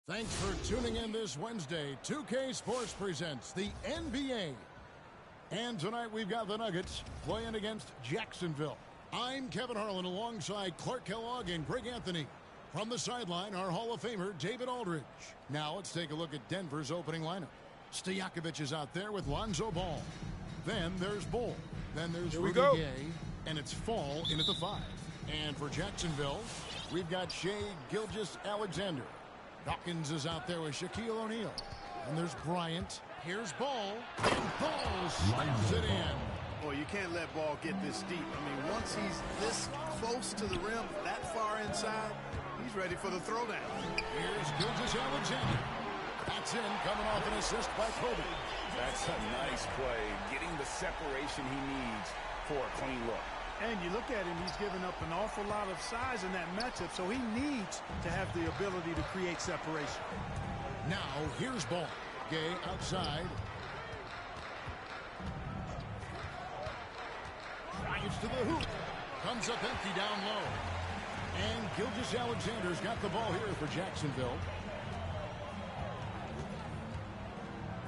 Thanks for tuning in this Wednesday. 2K Sports presents the NBA. And tonight we've got the Nuggets playing against Jacksonville. I'm Kevin Harlan alongside Clark Kellogg and Greg Anthony. From the sideline, our Hall of Famer, David Aldridge. Now let's take a look at Denver's opening lineup. Stojakovic is out there with Lonzo Ball. Then there's Bull. Then there's Rudy Gay. And it's Fall in at the 5. And for Jacksonville, we've got Shai Gilgeous-Alexander. Dawkins is out there with Shaquille O'Neal. And there's Bryant. Here's Ball. And Ball slaps it in. Boy, you can't let Ball get this deep. I mean, once he's this close to the rim, that far inside, he's ready for the throwdown. Here's Gilgeous-Alexander. That's in, coming off an assist by Kobe. That's a nice play, getting the separation he needs for a clean look. And you look at him, he's given up an awful lot of size in that matchup, so he needs to have the ability to create separation. Now, here's Ball. Gay outside. Drives to the hoop. Comes up empty down low. And Gilgeous-Alexander's got the ball here for Jacksonville.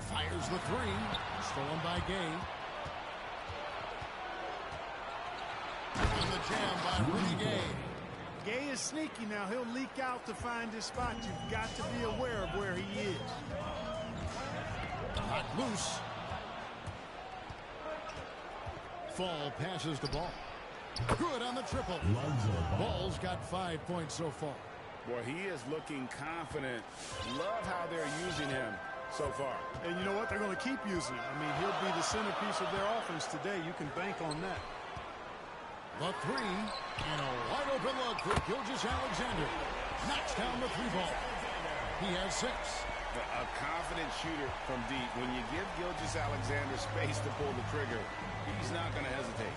Fires the three. Stolen by Gay. And the jam by Rudy Gay. Gay is sneaky now. He'll leak out to find his spot. You've got to be aware of where he is. Not loose. Fall passes the ball. Good on the triple. Ball's got 5 points so far. Boy, he is looking confident. Love how they're using him so far. And you know what? They're going to keep using him. I mean, he'll be the centerpiece of their offense today. You can bank on that. The three, and a wide open look for Gilgeous-Alexander. Knocks down the three ball. He has 6. A confident shooter from deep. When you give Gilgeous-Alexander space to pull the trigger, he's not going to hesitate.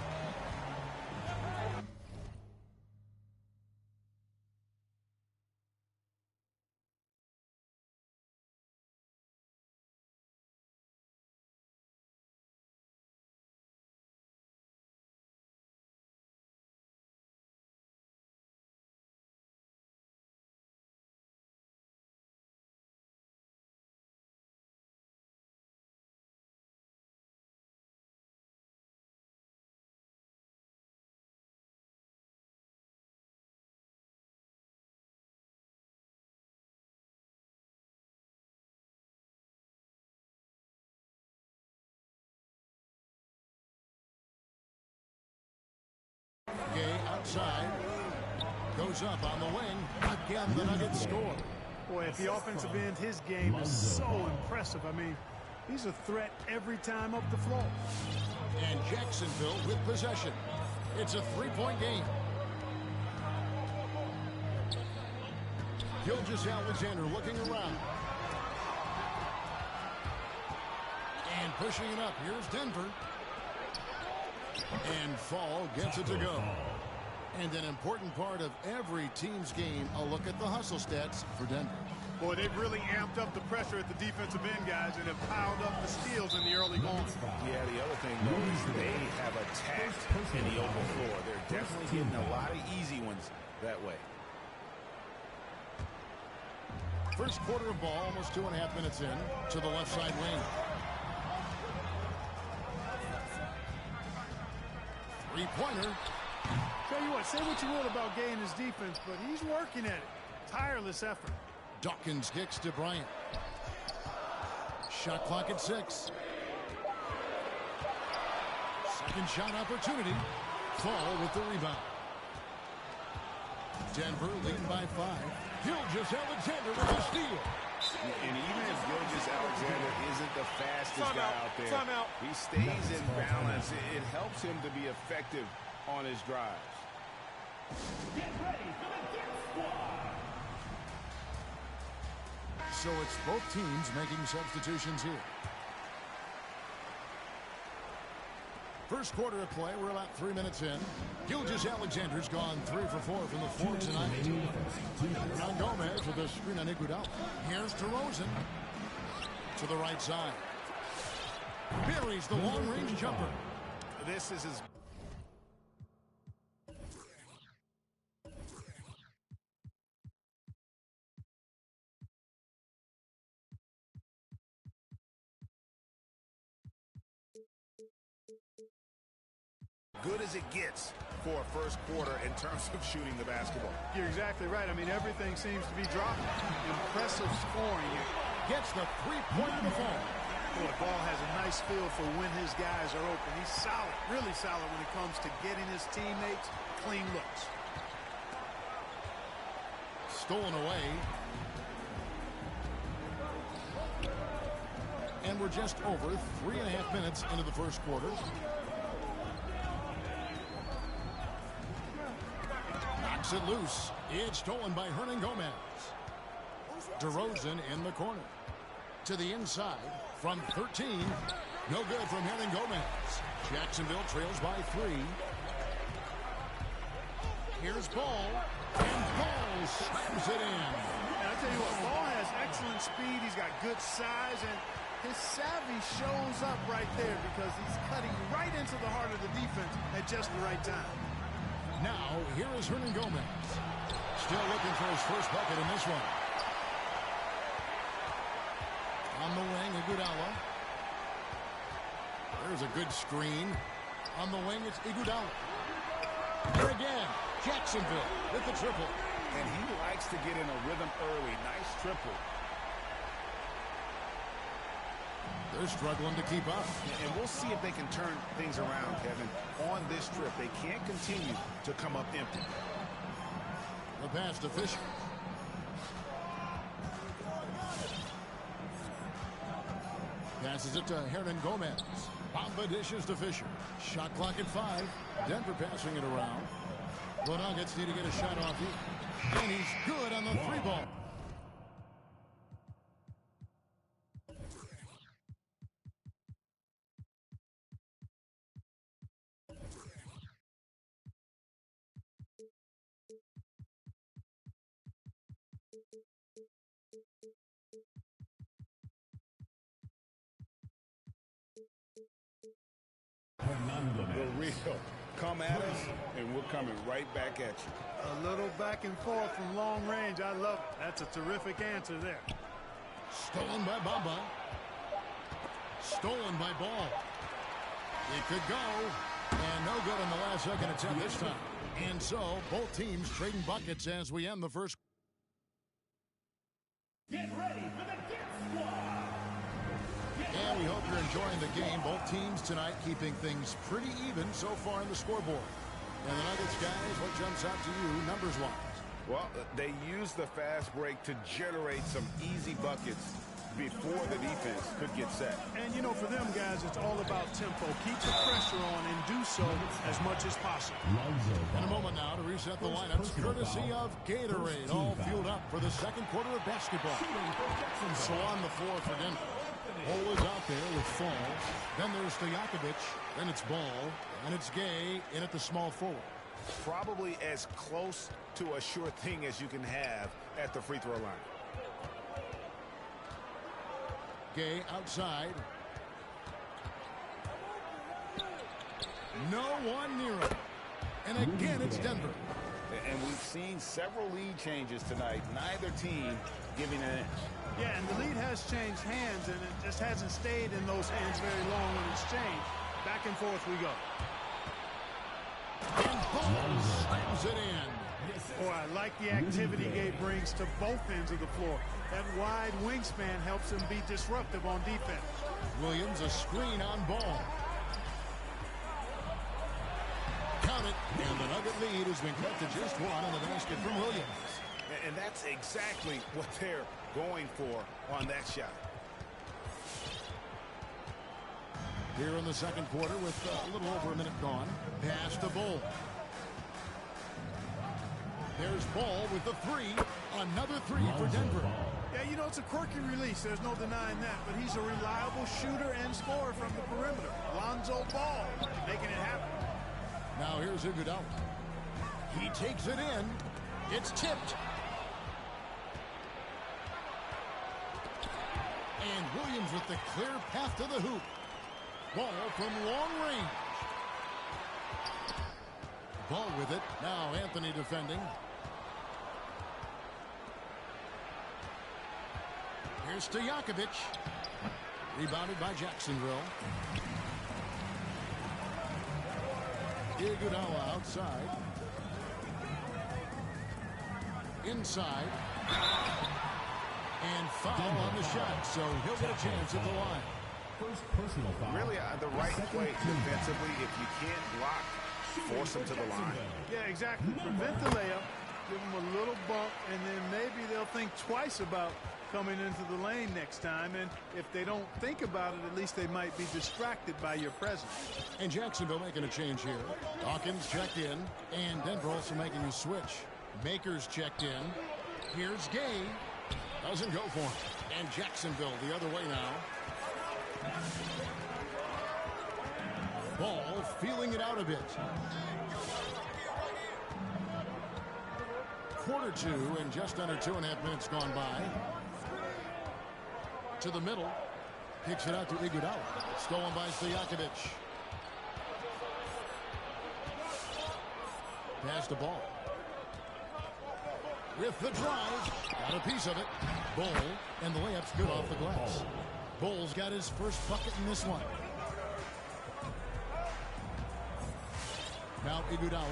Gay outside. Goes up on the wing. Again, the Nuggets score. Boy, at the offensive end, his game is so impressive. I mean, he's a threat every time up the floor. And Jacksonville with possession. It's a three-point game. Gilgeous-Alexander looking around. And pushing it up. Here's Denver. And Fall gets it to go. And an important part of every team's game, a look at the hustle stats for Denver. Boy, they've really amped up the pressure at the defensive end, guys, and have piled up the steals in the early going. Yeah, the other thing, though, is they have attacked in the open floor. They're definitely getting a lot of easy ones that way. First quarter of ball, almost 2.5 minutes in, to the left side wing. Three-pointer. Tell you what, say what you will about Gay and his defense, but he's working at it. Tireless effort. Dawkins kicks to Bryant. Shot clock at 6. Second shot opportunity. Fall with the rebound. Denver leading by 5. Gilgeous-Alexander with the steal. And even if Gilgeous-Alexander isn't the fastest guy out there, he stays in balance. It helps him to be effective on his drives. Get ready for the Dirt Squad. So it's both teams making substitutions here. First quarter of play, we're about 3 minutes in. Gilgeous-Alexander's gone 3 for 4 from the floor tonight. Now Gomez with a screen on Iguodala. Here's DeRozan to the right side. Buries the long-range jumper. This is his good as it gets for a first quarter in terms of shooting the basketball. You're exactly right. I mean, everything seems to be dropping. Impressive scoring. Gets the three-point to fall. Well, the ball has a nice feel for when his guys are open. He's solid, really solid when it comes to getting his teammates clean looks. Stolen away. And we're just over 3.5 minutes into the first quarter. Knocks it loose. It's stolen by Hernangomez. DeRozan in the corner. To the inside from 13. No good from Hernangomez. Jacksonville trails by 3. Here's Ball. And Ball slams it in. And I tell you what, Ball has excellent speed. He's got good size, and his savvy shows up right there because he's cutting right into the heart of the defense at just the right time. Now, here is Hernangomez. Still looking for his first bucket in this one. On the wing, Iguodala. There's a good screen. On the wing, it's Iguodala. Here again, Jacksonville with the triple. And he likes to get in a rhythm early. Nice triple. They're struggling to keep up. And we'll see if they can turn things around, Kevin. On this trip, they can't continue to come up empty. The pass to Fisher. Passes it to Hernangomez. Bamba dishes to Fisher. Shot clock at 5. Denver passing it around. The Nuggets need to get a shot off here. And he's good on the 3-ball. The real come at us, and we're coming right back at you. A little back and forth from long range. I love it. That's a terrific answer there. Stolen by Bamba. Stolen by Ball. It could go. And no good on the last second attempt this time. And so, both teams trading buckets as we end the first. Get ready for the Get Squad. And we hope you're enjoying the game. Both teams tonight keeping things pretty even so far in the scoreboard. And the Nuggets, guys, what jumps out to you numbers-wise? Well, they use the fast break to generate some easy buckets before the defense could get set. And, you know, for them guys, it's all about tempo. Keep the pressure on and do so as much as possible. In a moment now to reset the lineups, courtesy of Gatorade, all fueled up for the second quarter of basketball. So on the floor for Denver. Ball is out there with Fall. Then there's Stojakovic. Then it's Ball. And it's Gay in at the small forward. Probably as close to a sure thing as you can have at the free throw line. Gay outside. No one near him. And again, it's Denver. And we've seen several lead changes tonight. Neither team giving an inch. Yeah, and the lead has changed hands, and it just hasn't stayed in those hands very long when it's changed. Back and forth we go. And Ball slams it in. Boy, I like the activity Gabe brings to both ends of the floor. That wide wingspan helps him be disruptive on defense. Williams, a screen on Ball. Count it, and the Nugget lead has been cut to just one on the basket from Williams. And that's exactly what they're going for on that shot. Here in the second quarter with a little over a minute gone. Pass to Ball. There's Ball with the 3. Another 3 for Denver. Yeah, you know, it's a quirky release. There's no denying that. But he's a reliable shooter and scorer from the perimeter. Lonzo Ball making it happen. Now here's Iguodala. He takes it in. It's tipped. And Williams with the clear path to the hoop. Ball from long range. Ball with it. Now Anthony defending. Here's Stojakovic. Rebounded by Jacksonville. Iguodala outside. Inside. And foul on the shot, so he'll get a chance at the line. First personal foul. Really, the right play defensively. If you can't block, force them to the line. Yeah, exactly. Prevent the layup, give them a little bump, and then maybe they'll think twice about coming into the lane next time. And if they don't think about it, at least they might be distracted by your presence. And Jacksonville making a change here. Dawkins checked in, and Denver also making a switch. Makers checked in. Here's Gay. Doesn't go for him. And Jacksonville the other way now. Ball feeling it out a bit. Quarter two and just under 2.5 minutes gone by. To the middle. Kicks it out to Iguodala. Stolen by Stojakovic. Pass the ball. With the drive. Got a piece of it. Bull. And the layup's good off the glass. Bull's got his first bucket in this one. Now Iguodala.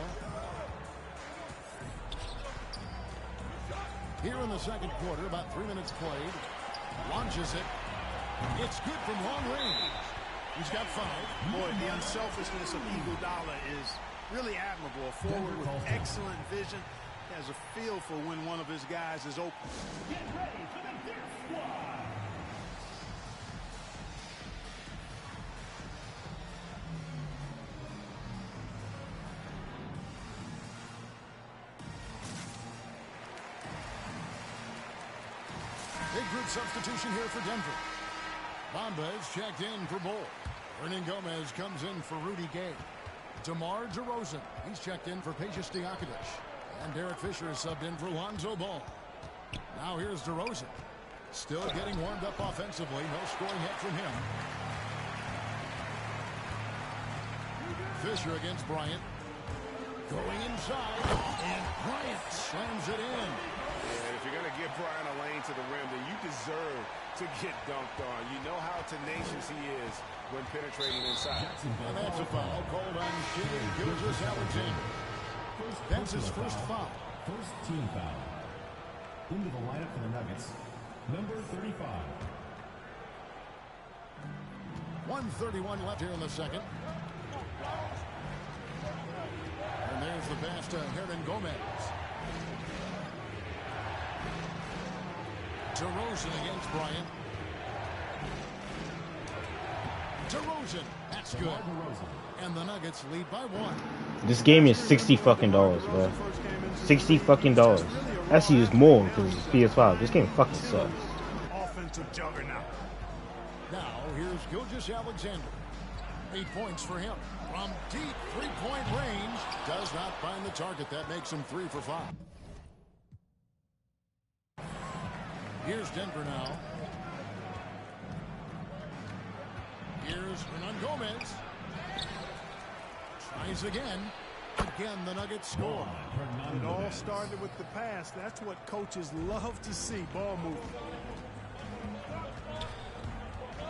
Here in the second quarter, about 3 minutes played. Launches it. It's good from long range. He's got 5. Boy, the unselfishness of Iguodala is really admirable. A forward with excellent vision. He has a feel for when one of his guys is open. Get ready for the Dirt Squad. Big group substitution here for Denver. Bamba is checked in for Bull. Hernan Gomez comes in for Rudy Gay. DeMar DeRozan, he's checked in for Peja Stojakovic. And Derek Fisher is subbed in for Lonzo Ball. Now here's DeRozan. Still getting warmed up offensively. No scoring yet from him. Fisher against Bryant. Going inside. And Bryant slams it in. And if you're going to give Bryant a lane to the rim, then you deserve to get dunked on. You know how tenacious he is when penetrating inside. And that's a foul called on Shai Gilgeous-Alexander. That's his first foul. First team foul. Into the lineup for the Nuggets, number 35. 1:31 left here in the second. And there's the pass to Hernan Gomez. DeRozan against Bryant. DeRozan. That's good. And the Nuggets lead by 1. This game is $60 fucking, bro. $60 fucking. Actually, it's more because it's PS5. This game fucking sucks. Offensive juggernaut. Now here's Gilgeous-Alexander. 8 points for him from deep 3-point range. Does not find the target. That makes him 3 for 5. Here's Denver now. Here's Hernan Gomez. Tries again. Again, the Nuggets score. It all started with the pass. That's what coaches love to see. Ball movement.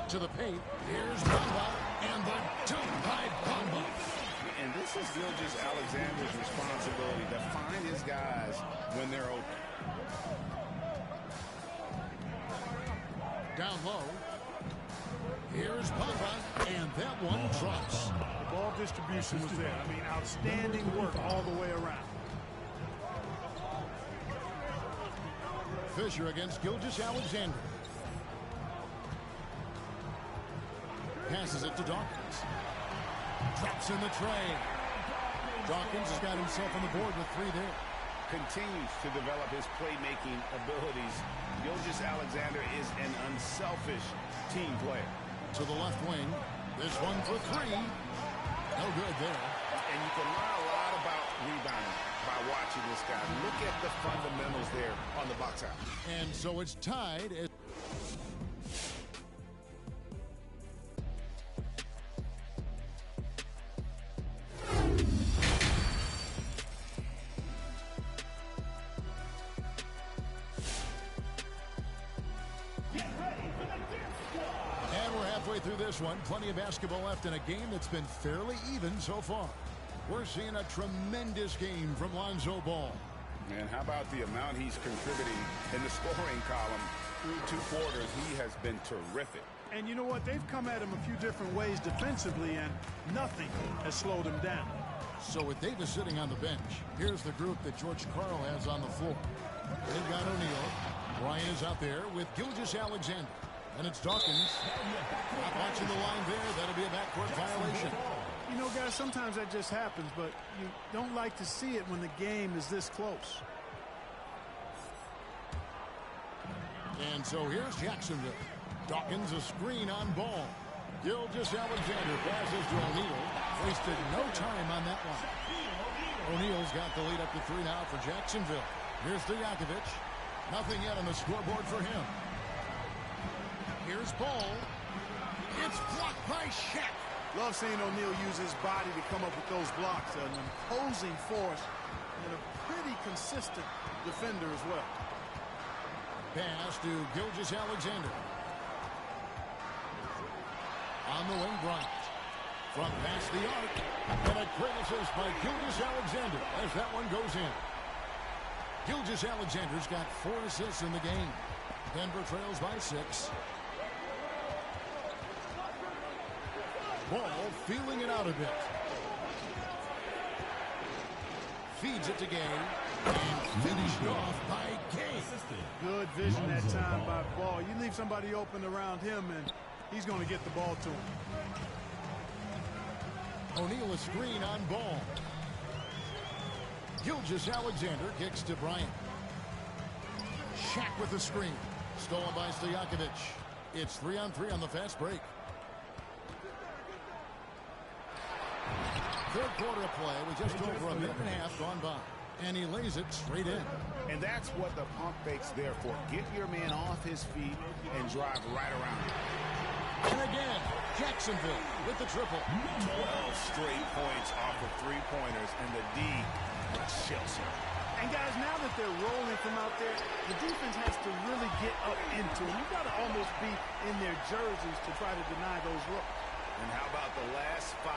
To the paint. Here's Bamba. And the dunk by Bamba. And this is Gilgeous-Alexander's responsibility to find his guys when they're open. Down low. Here's Bamba. And that one drops. The ball distribution was there. I mean, outstanding work all the way around. Fisher against Gilgeous-Alexander. Passes it to Dawkins. Drops in the tray. Dawkins has got himself on the board with 3 there. Continues to develop his playmaking abilities. Gilgeous-Alexander is an unselfish team player. To the left wing. This one for 3. No good there. And you can learn a lot about rebounding by watching this guy. Look at the fundamentals there on the box out. And so it's tied. Through this one, plenty of basketball left in a game that's been fairly even so far. We're seeing a tremendous game from Lonzo Ball. And how about the amount he's contributing in the scoring column? Through 2 quarters, he has been terrific. And you know what? They've come at him a few different ways defensively, and nothing has slowed him down. So with Davis sitting on the bench, here's the group that George Karl has on the floor. They've got O'Neal. Brian is out there with Gilgeous-Alexander. And it's Dawkins. Not watching the line there. That'll be a backcourt violation. You know, guys, sometimes that just happens, but you don't like to see it when the game is this close. And so here's Jacksonville. Dawkins a screen on Ball. Gilgeous-Alexander passes to O'Neal. Wasted no time on that one. O'Neal's got the lead up to 3 now for Jacksonville. Here's Stojakovic. Nothing yet on the scoreboard for him. Here's Ball. It's blocked by Shaq. Love seeing O'Neal use his body to come up with those blocks. An imposing force and a pretty consistent defender as well. Pass to Gilgeous-Alexander. On the wing, Bryant. From past the arc. And a great assist by Gilgeous-Alexander as that one goes in. Gilgeous-Alexander's got 4 assists in the game. Denver trails by 6. Ball feeling it out a bit. Feeds it to Gay. And finished off by Gay. Good vision that time by Ball. You leave somebody open around him, and he's going to get the ball to him. O'Neal a screen on Ball. Gilgeous-Alexander kicks to Bryant. Shaq with the screen. Stolen by Stojakovic. It's 3-on-3 on the fast break. Third quarter of play with just over a minute and a half gone by. And he lays it straight in. And that's what the pump fake's there for. Get your man off his feet and drive right around him. And again, Jacksonville with the triple. 12 straight points off of 3-pointers, and the D chills him. And guys, now that they're rolling from out there, the defense has to really get up into them. You've got to almost be in their jerseys to try to deny those looks. And how about the last 5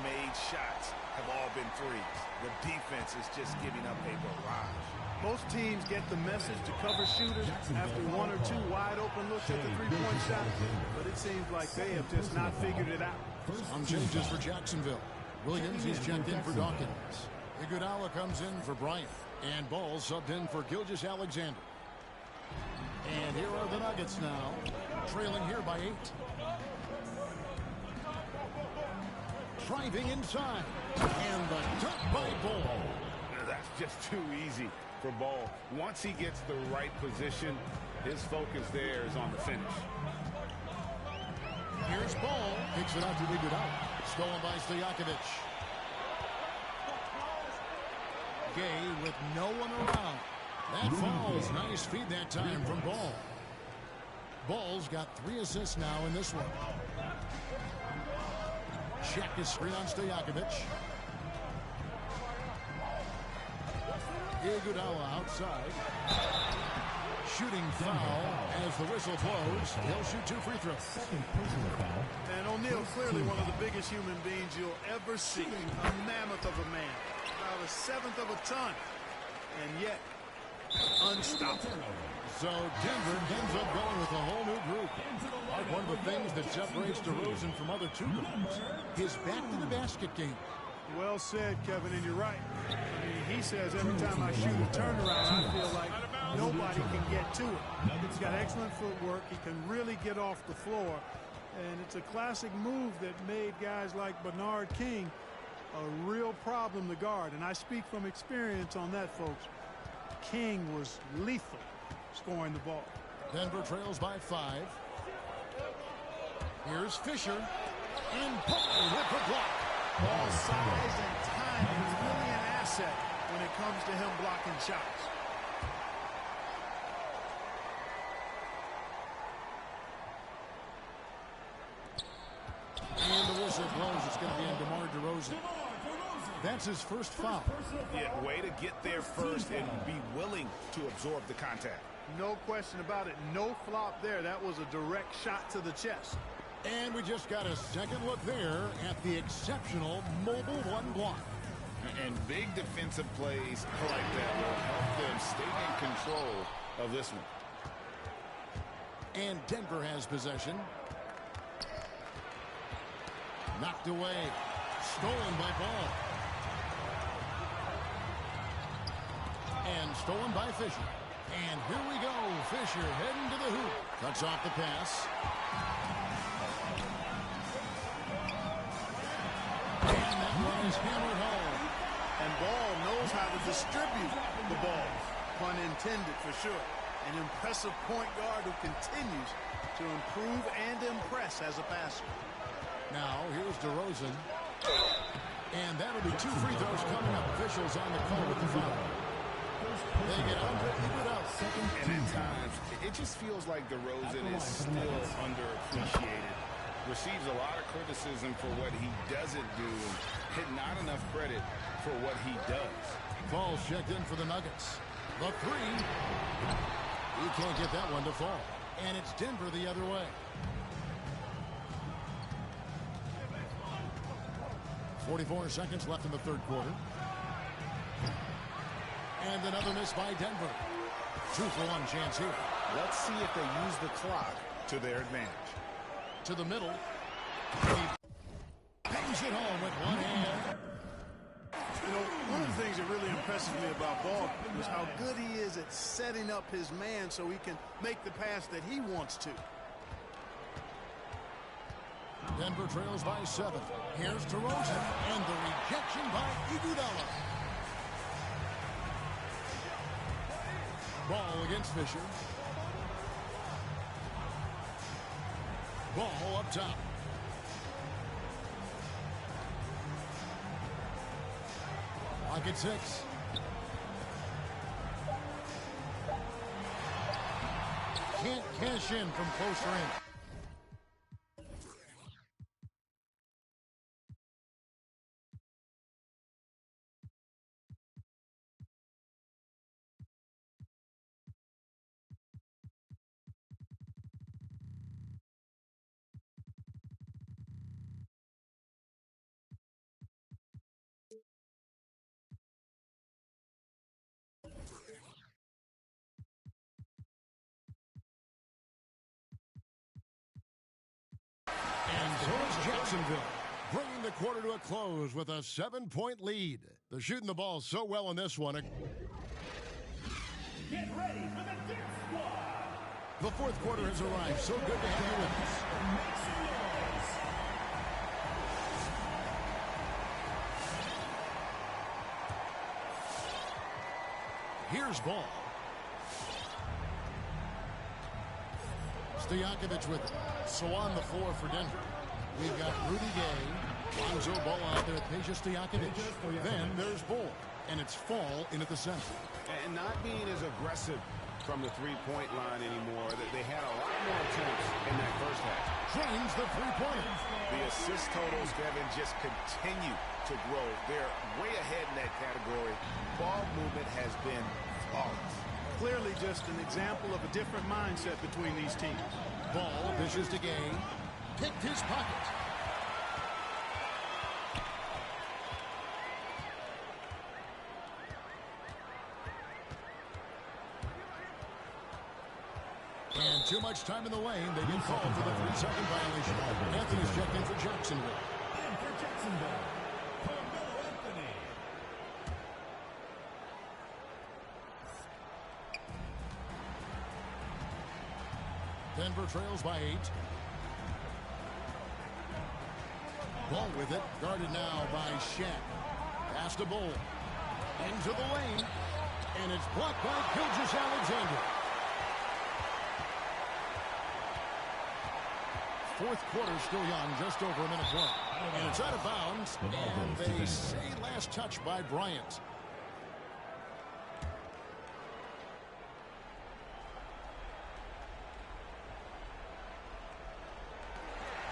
made shots have all been threes? The defense is just giving up a barrage. Most teams get the message to cover shooters after 1 or 2 wide open looks at the 3-point shot, but it seems like they have just not figured it out. Some changes for Jacksonville. Williams, he's checked in for Dawkins. Iguodala comes in for Bryant. And Ball subbed in for Gilgeous-Alexander. And here are the Nuggets now, trailing here by 8. Driving inside. And the dunk by Ball. That's just too easy for Ball. Once he gets the right position, his focus there is on the finish. Here's Ball. Kicks it out to Iguodala. Stolen by Stojakovic. Gay with no one around. That falls. Nice feed that time from Ball. Ball's got 3 assists now in this one. Check his screen on Stojakovic. Iguodala outside. Shooting foul as the whistle blows. He'll shoot 2 free throws. And O'Neal, clearly one of the biggest human beings you'll ever see. A mammoth of a man. About a 1/7 of a ton. And yet, unstoppable. So Denver ends up going with a whole new group. Like one of the things that separates DeRozan from other 2 groups, his back-to-the-basket game. Well said, Kevin, and you're right. I mean, he says every time I shoot a turnaround, I feel like nobody can get to it. He's got excellent footwork. He can really get off the floor. And it's a classic move that made guys like Bernard King a real problem to guard. And I speak from experience on that, folks. King was lethal scoring the ball. Denver trails by 5. Here's Fisher. And Ball with the block. Ball size and time is really an asset when it comes to him blocking shots. And the whistle blows. It's going to be on DeMar DeRozan. That's his first foul. Yeah, way to get there first and be willing to absorb the contact. No question about it. No flop there. That was a direct shot to the chest. And we just got a second look there at the exceptional Mobile One block. And big defensive plays like that will help them stay in control of this one. And Denver has possession. Knocked away. Stolen by Ball. And stolen by Fisher. And here we go. Fisher heading to the hoop. Cuts off the pass. And that one is hammered home. And Ball knows how to distribute the ball. Pun intended for sure. An impressive point guard who continues to improve and impress as a passer. Now, here's DeRozan. And that'll be 2 free throws coming up. Officials on the call with the foul. They get Andre Iguodala. And at times, it just feels like DeRozan is still underappreciated. Receives a lot of criticism for what he doesn't do and not enough credit for what he does. Ball's checked in for the Nuggets. The 3. He can't get that one to fall. And it's Denver the other way. 44 seconds left in the third quarter. And another miss by Denver. 2-for-1 chance here. Let's see if they use the clock to their advantage. To the middle. He bangs it home with one hand. You know, one of the things that really impresses me about Ball is how good he is at setting up his man so he can make the pass that he wants to. Denver trails by 7. Here's DeRozan. And the rejection by Iguodala. Ball against Fisher. Ball up top. Lock at 6. Can't cash in from close range. And so is Jacksonville, bringing the quarter to a close with a 7-point lead. They're shooting the ball so well in this one. Get ready for the Dirt Squad. The fourth quarter has arrived. So good to have you with us. Make some noise. Here's Ball. Stojakovic with it. So on the floor for Denver, we've got Rudy Gay, Lonzo Ball out there, Peja Stojakovic. Then there's Ball, and it's Fall in at the center. And not being as aggressive from the three-point line anymore. They had a lot more attempts in that first half. Drains the three-pointer. The assist totals, Kevin, just continue to grow. They're way ahead in that category. Ball movement has been flawless. Clearly just an example of a different mindset between these teams. Ball dishes to Gay. Picked his pocket. And too much time in the lane. They get called for the 3-second violation. Anthony's checked in for Jacksonville. And for Jacksonville, Carmelo Anthony. Denver trails by 8. Ball with it. Guarded now by Shaq. Pass to Bull. Into the lane. And it's blocked by Gilgeous-Alexander. Fourth quarter still young, just over a minute play. And it's out of bounds. And they say last touch by Bryant.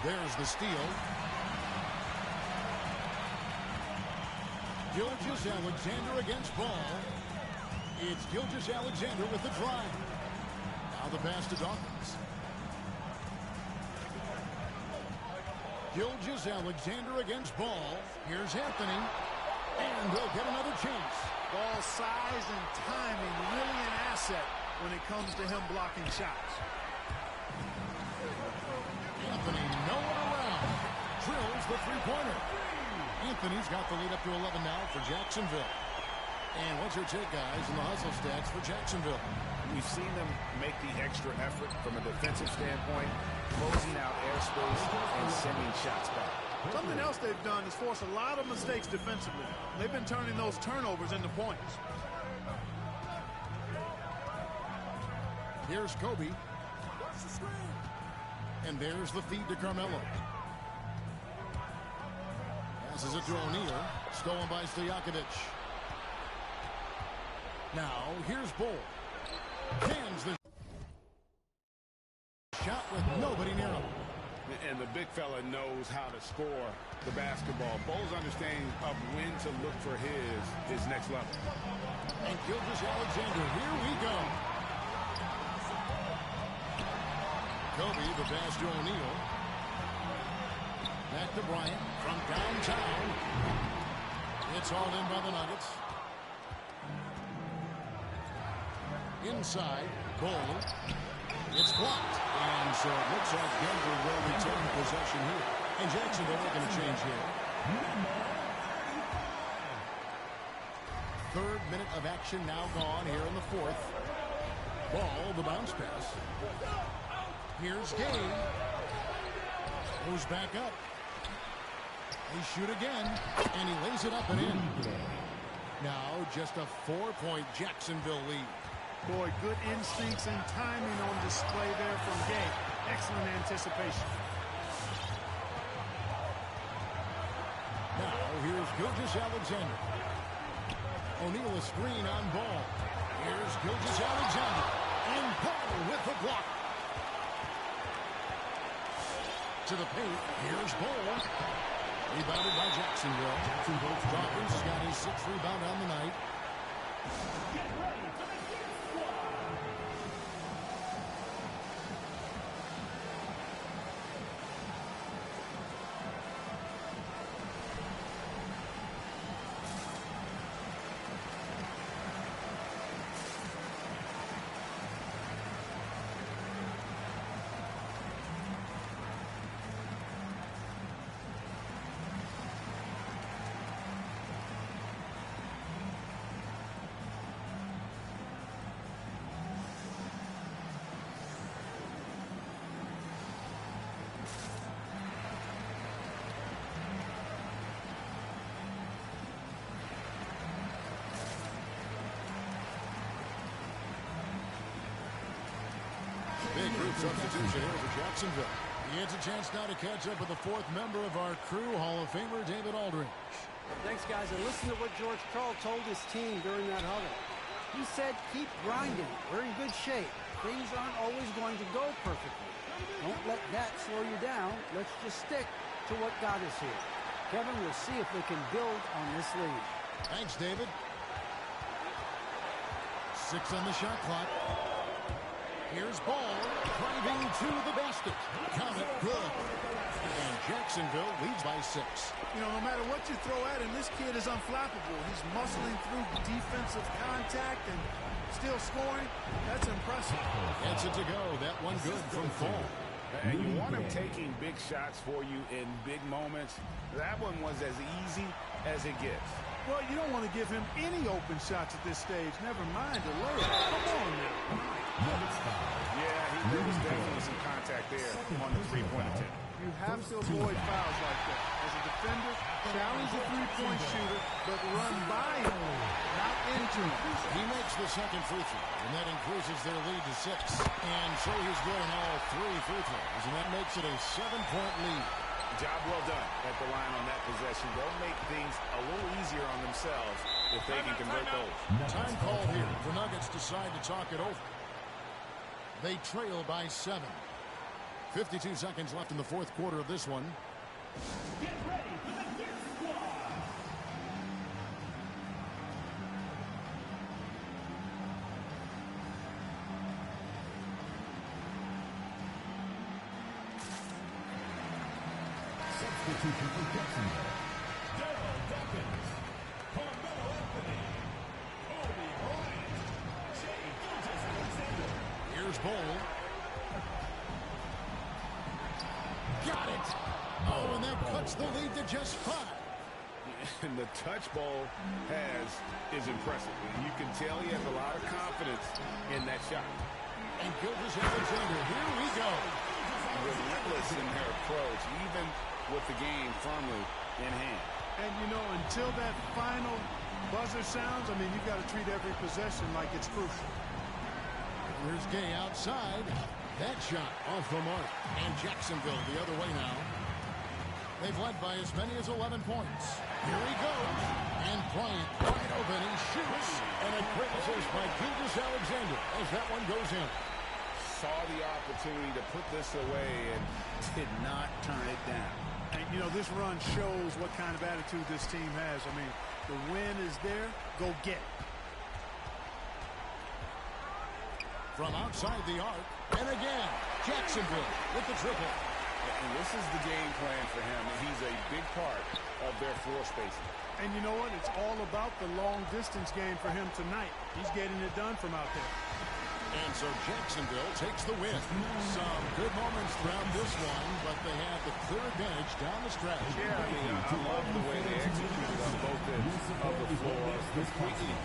There's the steal. Gilgeous-Alexander against Ball. It's Gilgeous-Alexander with the drive. Now the pass to Dawkins. Gilgeous-Alexander against Ball. Here's Anthony. And they'll get another chance. Ball size and timing really an asset when it comes to him blocking shots. Anthony nowhere around. Drills the three-pointer. Anthony's got the lead up to 11 now for Jacksonville. And what's your take, guys, in the hustle stats for Jacksonville? We've seen them make the extra effort from a defensive standpoint, closing out airspace and sending shots back. Something else they've done is force a lot of mistakes defensively. They've been turning those turnovers into points. Here's Kobe. And there's the feed to Carmelo. Passes it to O'Neal. Stolen by Stojakovic. Now, here's Bull. Cans the shot with nobody near him. And the big fella knows how to score the basketball. Bull's understanding of when to look for his next level. And Gilgeous-Alexander, here we go. Kobe, the pass to O'Neal. Back to Bryant from downtown. It's hauled in by the Nuggets. Inside, Bull. It's blocked. And so it looks like Denver will retain possession here. And Jacksonville making a change here. Third minute of action now gone here in the fourth. Ball, the bounce pass. Here's Gay. Goes back up. They shoot again. And he lays it up and in. Now just a 4-point Jacksonville lead. Boy, good instincts and timing on display there from Gay. Excellent anticipation. Now, here's Gilgeous-Alexander. O'Neal a screen on Ball. Here's Gilgeous-Alexander. And Ball with the block. To the paint. Here's Ball. Rebounded by Jacksonville. Dawkins has got his 6th rebound on the night. Big group substitution here for Jacksonville. He gets a chance now to catch up with the 4th member of our crew, Hall of Famer David Aldridge. Thanks, guys. And listen to what George Karl told his team during that huddle. He said, keep grinding. We're in good shape. Things aren't always going to go perfectly. Don't let that slow you down. Let's just stick to what got us here. Kevin, we'll see if they can build on this lead. Thanks, David. 6 on the shot clock. Here's Ball, driving to the basket. Count it, good. And Jacksonville leads by 6. You know, no matter what you throw at him, this kid is unflappable. He's muscling through defensive contact and still scoring. That's impressive. Gets it to go. That one good from Fall. And you want him taking big shots for you in big moments. That one was as easy as it gets. Well, you don't want to give him any open shots at this stage. Never mind a layup. Come on now. Yeah, there was definitely some contact there on the three-point attempt. You have to avoid fouls like that. As a defender, challenge a three-point shooter, but run by him, not into him. He makes the second free throw, and that increases their lead to 6. And so he's getting all 3 free throws, and that makes it a 7-point lead. Job well done at the line on that possession. They'll make things a little easier on themselves if they can convert those. Time call here. The Nuggets decide to talk it over. They trail by 7. 52 seconds left in the 4th quarter of this one. Get ready for the Gear Squad. Substitution for Jacksonville. Daryl Dawkins. bowl. Got it. Oh, and that cuts the lead to just 5. And the touch bowl is impressive. You can tell he has a lot of confidence in that shot. And Gilgeous-Alexander, here we go. Relentless in their approach, even with the game firmly in hand. And, you know, until that final buzzer sounds, I mean, you've got to treat every possession like it's crucial. Here's Gay outside. That shot off the mark. And Jacksonville the other way now. They've led by as many as 11 points. Here he goes. And Bryant wide open. He shoots. And a quick assist by Gilgeous-Alexander as that one goes in. Saw the opportunity to put this away and did not turn it down. And, you know, this run shows what kind of attitude this team has. I mean, the win is there. Go get it. From outside the arc. And again, Jacksonville with the triple. And this is the game plan for him. He's a big part of their floor spacing. And you know what? It's all about the long-distance game for him tonight. He's getting it done from out there. And so Jacksonville takes the win. Some good moments throughout this one, but they had the clear advantage down the stretch. Yeah, I mean, I love the way they executed on both ends of the floor completely.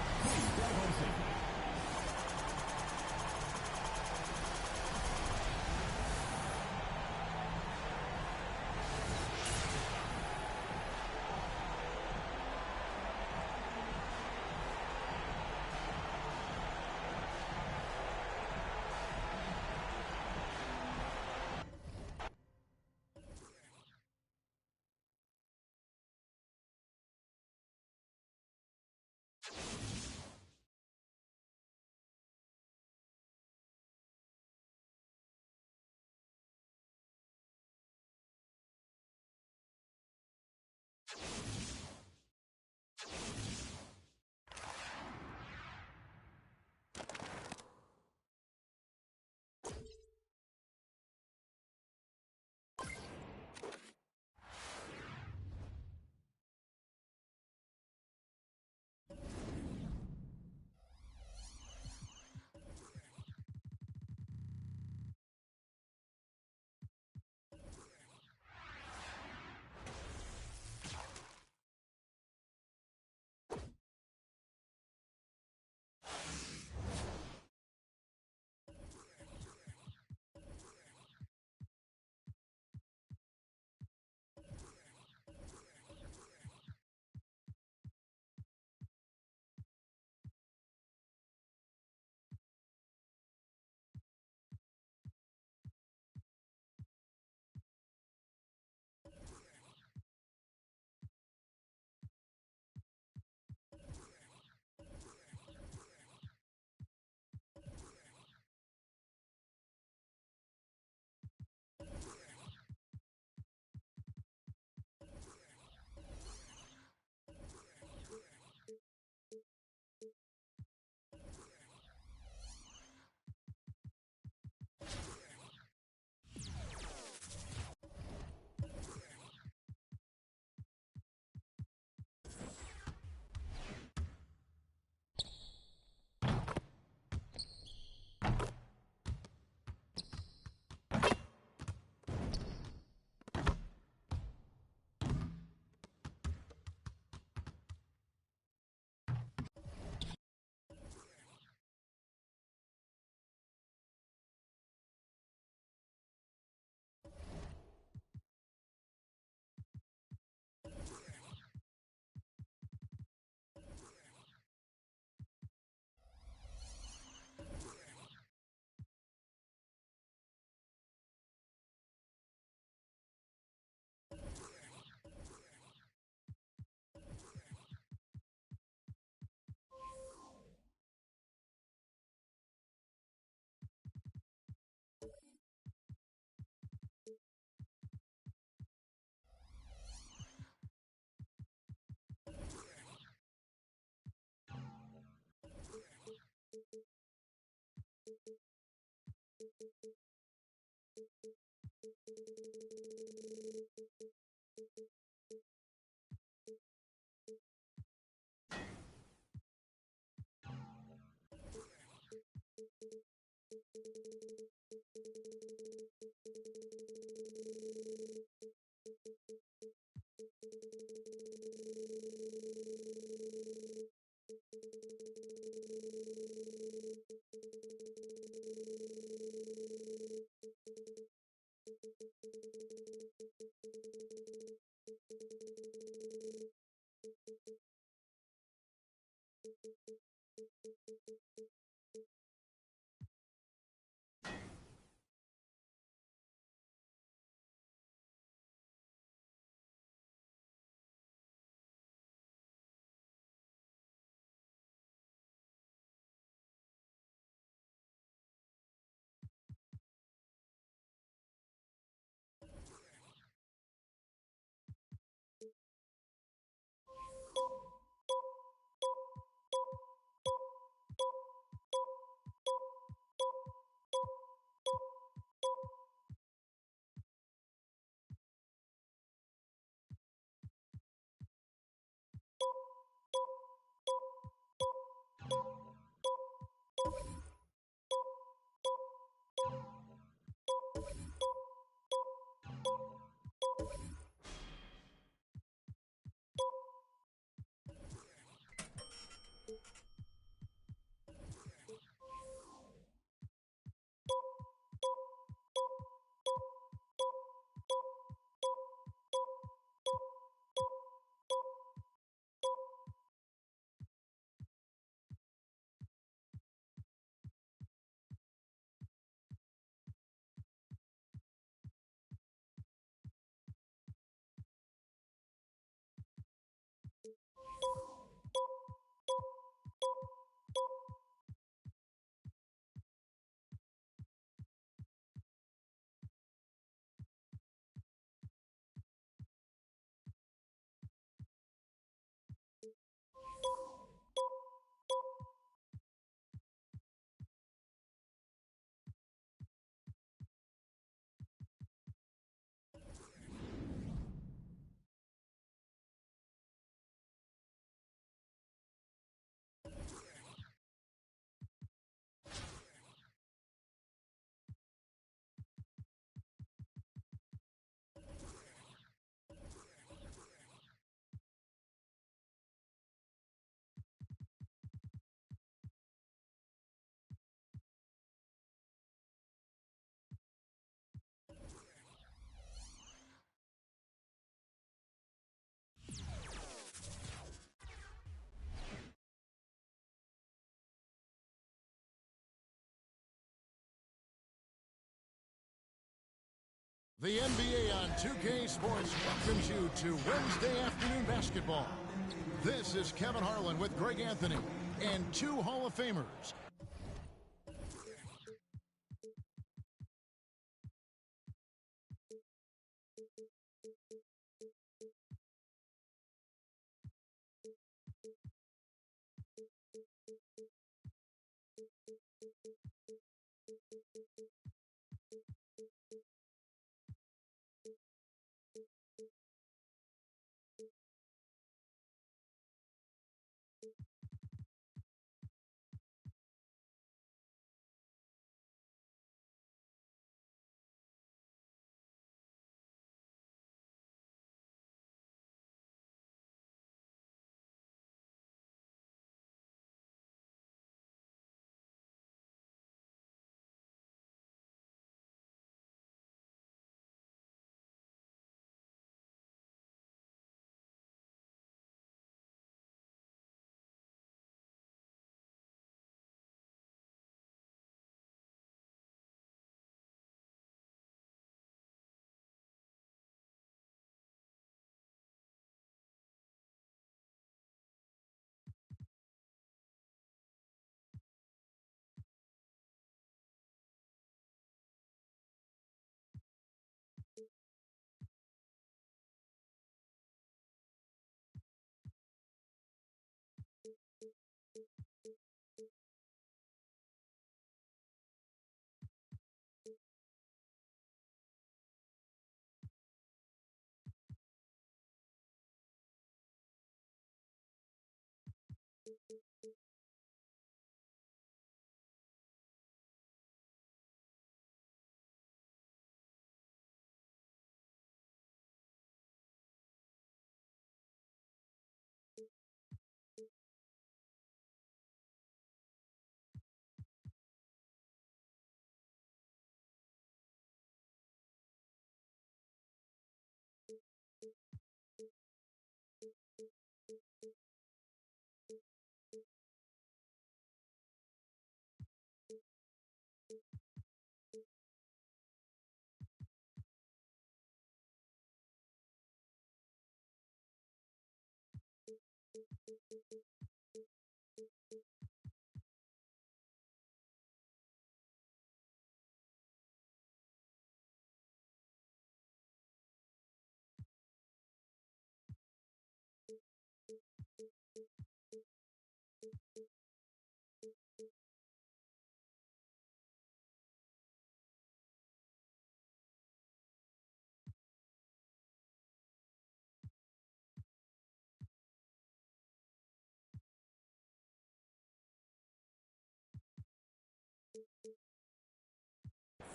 The NBA on 2K Sports welcomes you to Wednesday afternoon basketball. This is Kevin Harlan with Greg Anthony and two Hall of Famers.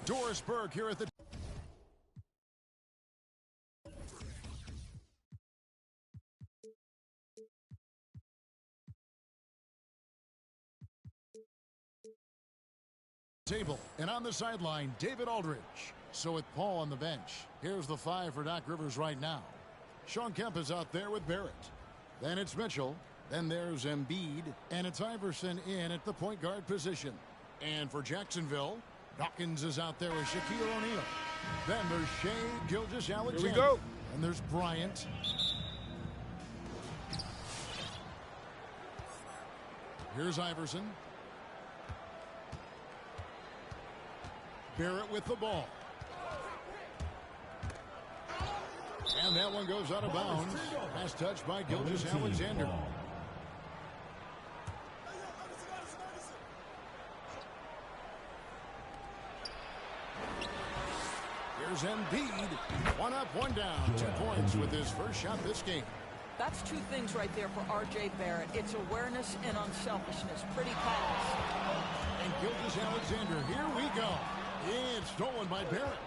Doris Burke here at the table. And on the sideline, David Aldridge. So with Paul on the bench, here's the five for Doc Rivers right now. Shawn Kemp is out there with Barrett. Then it's Mitchell. Then there's Embiid. And it's Iverson in at the point guard position. And for Jacksonville, Dawkins is out there with Shaquille O'Neal. Then there's Shai Gilgeous-Alexander. Here we go. And there's Bryant. Here's Iverson. Barrett with the ball. And that one goes out of bounds. Pass touched by Gilgeous-Alexander. Here's Embiid. One up, one down. 2 points with his first shot this game. That's two things right there for R.J. Barrett. It's awareness and unselfishness. Pretty pass. And Gilgeous-Alexander, here we go. It's stolen by Barrett.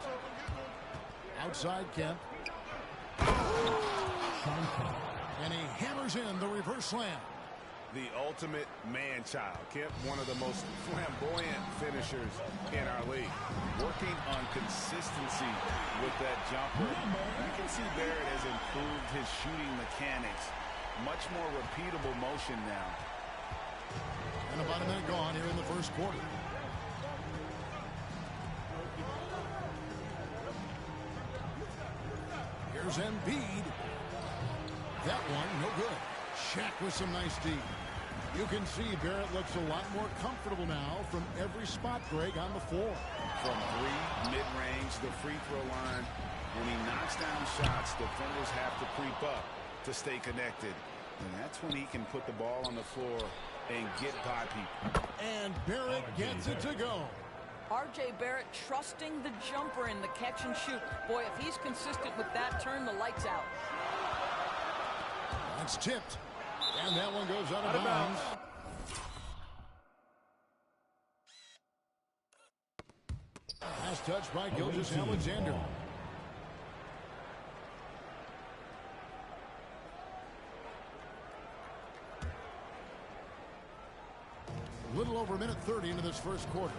Outside Kemp. And he hammers in the reverse slam. The ultimate man-child. Kemp, one of the most flamboyant finishers in our league. Working on consistency with that jumper. You can see Barrett has improved his shooting mechanics. Much more repeatable motion now. And about a minute gone here in the first quarter. Here's Embiid. That one, no good. Shaq with some nice D. You can see Barrett looks a lot more comfortable now from every spot, Greg, on the floor. From three, mid-range, the free throw line. When he knocks down shots, defenders have to creep up to stay connected. And that's when he can put the ball on the floor and get by people. And Barrett gets it to go. R.J. Barrett trusting the jumper in the catch and shoot. Boy, if he's consistent with that, turn the lights out. That's tipped. And that one goes out of bounds. Last touch by Gilgeous-Alexander. A little over a minute 30 into this first quarter.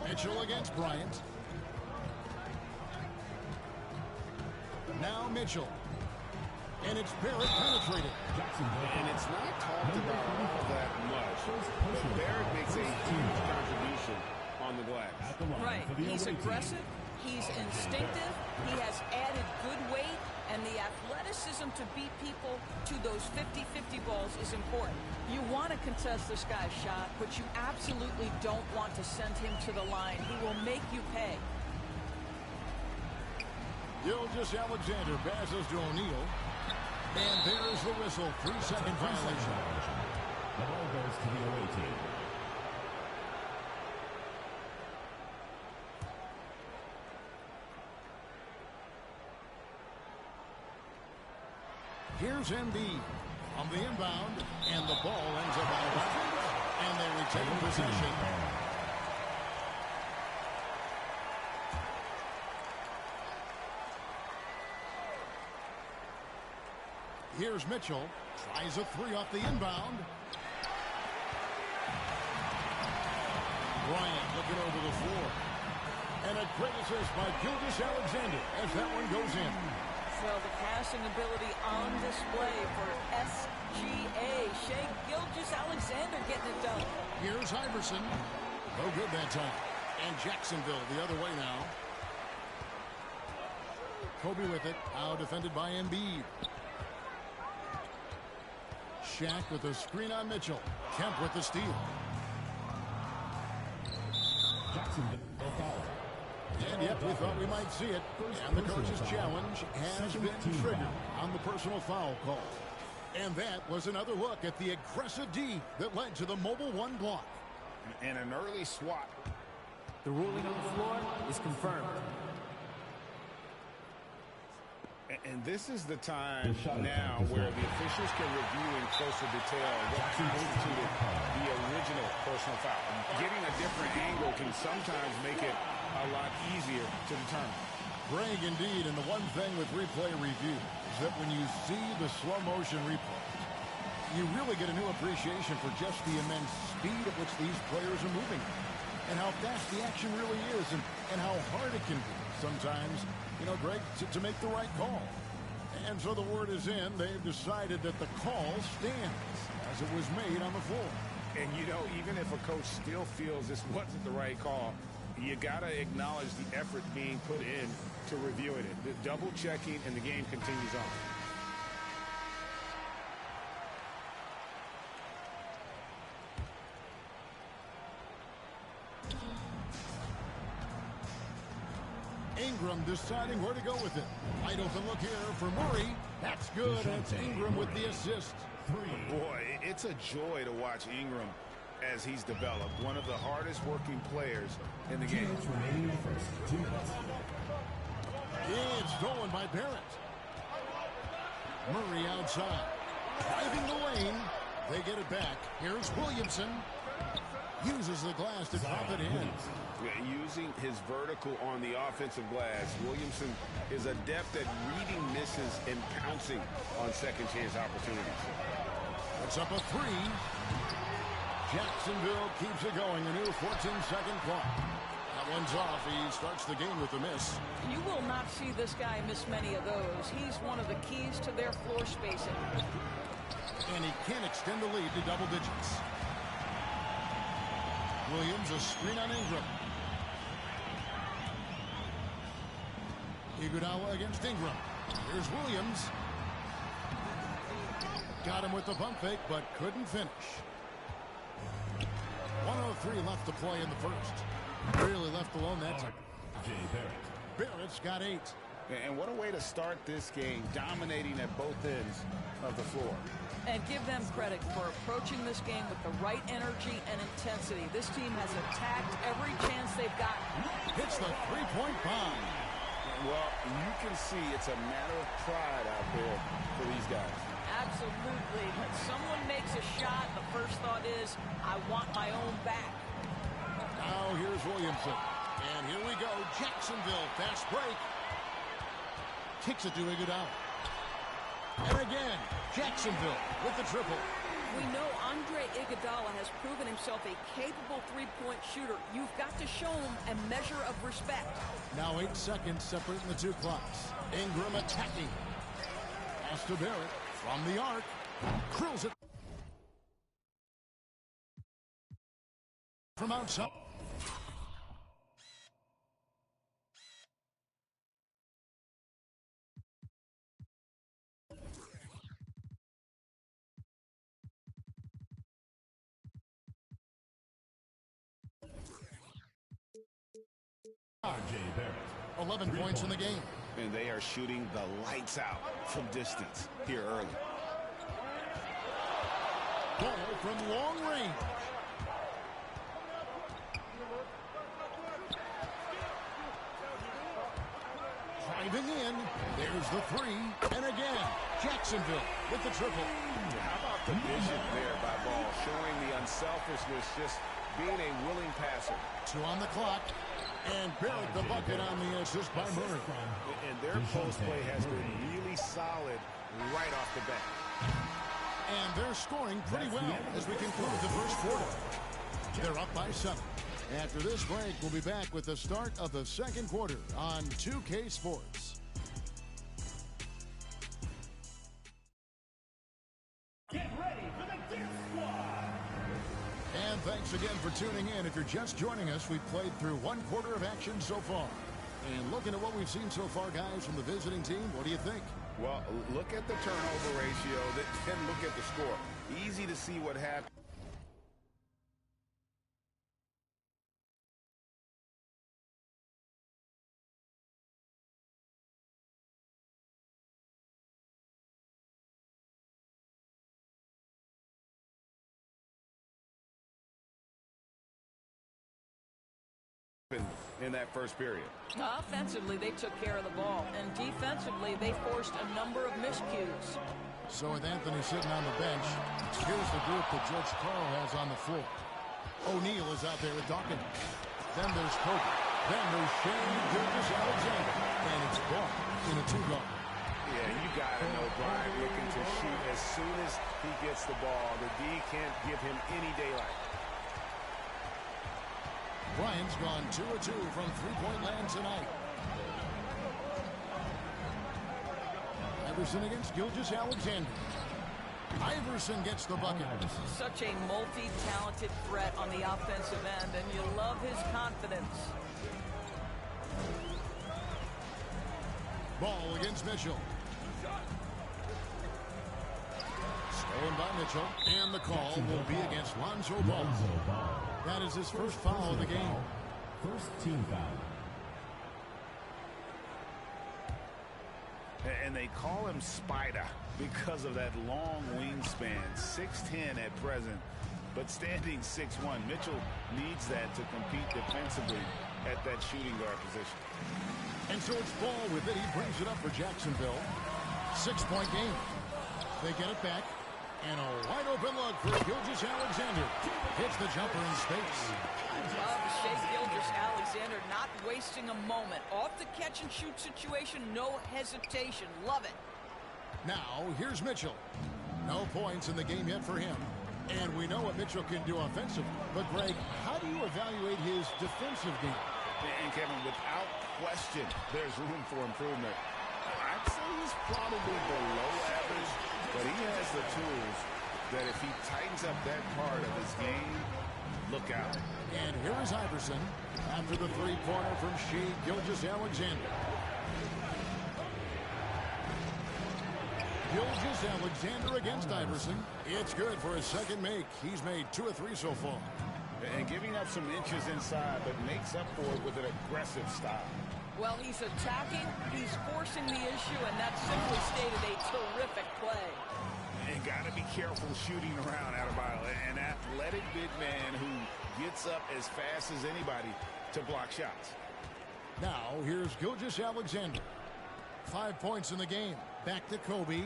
Mitchell against Bryant. Now Mitchell. And it's Barrett penetrated. And it's not talked about all that much, but Barrett makes a huge contribution on the glass. Right. He's aggressive. He's instinctive. He has added good weight. And the athleticism to beat people to those 50-50 balls is important. You want to contest this guy's shot, but you absolutely don't want to send him to the line. He will make you pay. Gilgeous-Alexander passes to O'Neal. And there's the whistle. 3-second violation. The ball goes to the away team. Here's Embiid on the inbound, and the ball ends up out of bounds. And they retain possession. Here's Mitchell. Tries a three off the inbound. Bryant looking over the floor. And a great assist by Gilgeous-Alexander as that one goes in. Well, the passing ability on display for SGA. Shai Gilgeous-Alexander getting it done. Here's Iverson. No good that time. And Jacksonville the other way now. Kobe with it. Out defended by Embiid. Shaq with a screen on Mitchell. Kemp with the steal. Jacksonville foul. And yep, we thought we might see it. And the coach's challenge has been triggered on the personal foul call. And that was another look at the aggressive D that led to the Mobile One block. And an early swat. The ruling on the floor is confirmed. And this is the time now where the officials can review in closer detail what constituted the original personal foul. Getting a different angle can sometimes make it a lot easier to determine. Greg, indeed, and the one thing with replay review is that when you see the slow motion replay, you really get a new appreciation for just the immense speed at which these players are moving and how fast the action really is and how hard it can be sometimes, you know, Greg, to make the right call. And so the word is in. They've decided that the call stands as it was made on the floor. And, you know, even if a coach still feels this wasn't the right call, you got to acknowledge the effort being put in to reviewing it. The double checking, and the game continues on. Ingram deciding where to go with it. Wide open look here for Murray. That's good. And it's Ingram with the assist. Boy, it's a joy to watch Ingram as he's developed. One of the hardest working players in the game. Remaining in the first 2 minutes. It's stolen by Barrett. Murray outside. Driving the lane. They get it back. Here's Williamson. Uses the glass to drop it in. Using his vertical on the offensive glass, Williamson is adept at reading misses and pouncing on second chance opportunities. Puts up a three. Jacksonville keeps it going. A new 14-second clock. That one's off. He starts the game with a miss. You will not see this guy miss many of those. He's one of the keys to their floor spacing. And he can extend the lead to double digits. Williams, a screen on Ingram. Iguodala against Ingram. Here's Williams. Got him with the pump fake, but couldn't finish. 1:03 left to play in the first. Really left alone that time. Barrett's got 8. And what a way to start this game, dominating at both ends of the floor. And give them credit for approaching this game with the right energy and intensity. This team has attacked every chance they've gotten. Hits the three-point bomb. Well, you can see it's a matter of pride out there for these guys. Absolutely. When someone makes a shot, the first thought is, I want my own back. Now here's Williamson. And here we go. Jacksonville, fast break. Kicks it to Iguodala. And again, Jacksonville with the triple. We know Andre Iguodala has proven himself a capable three-point shooter. You've got to show him a measure of respect. Now 8 seconds separating the two clocks. Ingram attacking. Pass to Barrett from the arc. Curls it from outside. R.J. Barrett. 11 points in the game. And they are shooting the lights out from distance here early. Ball from long range. Driving in. There's the three. And again, Jacksonville with the triple. How about the vision there by Ball, showing the unselfishness, just being a willing passer. 2 on the clock. And Barrett the bucket on the assist by Murray. And their post play has been really solid right off the bat. And they're scoring pretty well as we conclude the first quarter. They're up by 7. After this break, we'll be back with the start of the second quarter on 2K Sports. Get ready for the Deer Squad. And thanks again for tuning in. If you're just joining us, we've played through 1 quarter of action so far. And looking at what we've seen so far, guys, from the visiting team, what do you think? Well, look at the turnover ratio, then look at the score. Easy to see what happened. In that first period. Offensively, they took care of the ball. And defensively, they forced a number of miscues. So with Anthony sitting on the bench, here's the group that George Karl has on the floor. O'Neal is out there with Dawkins. Then there's Kobe. Then there's Shai Gilgeous-Alexander. And it's Ball in a 2-guard. Yeah, you got to know Bryant looking to shoot as soon as he gets the ball. The D can't give him any daylight. Bryant's gone 2 of 2 from three-point land tonight. Iverson against Gilgeous-Alexander. Iverson gets the bucket. Such a multi-talented threat on the offensive end, and you love his confidence. Ball against Mitchell. Stolen by Mitchell, and the call will be against Lonzo Ball. That is his first foul of the game. First team foul. And they call him Spider because of that long wingspan, 6'10" at present, but standing 6'1". Mitchell needs that to compete defensively at that shooting guard position. And so it's Ball with it. He brings it up for Jacksonville. 6-point game. They get it back. And a wide open look for Gilgeous-Alexander. Hits the jumper in space. Love Shai Gilgeous-Alexander not wasting a moment. Off the catch and shoot situation, no hesitation. Love it. Now, here's Mitchell. No points in the game yet for him. And we know what Mitchell can do offensively. But, Greg, how do you evaluate his defensive game? And, Kevin, without question, there's room for improvement. I'd say he's probably below average, but he has the tools that if he tightens up that part of his game, look out. And here is Iverson after the three-pointer from Shai Gilgeous-Alexander. Gilgeous-Alexander against Iverson. It's good for his second make. He's made 2 of 3 so far. And giving up some inches inside, but makes up for it with an aggressive style. Well, he's attacking, he's forcing the issue, and that's simply stated a terrific play. And got to be careful shooting around Adebayo. An athletic big man who gets up as fast as anybody to block shots. Now, here's Gilgeous-Alexander. 5 points in the game. Back to Kobe.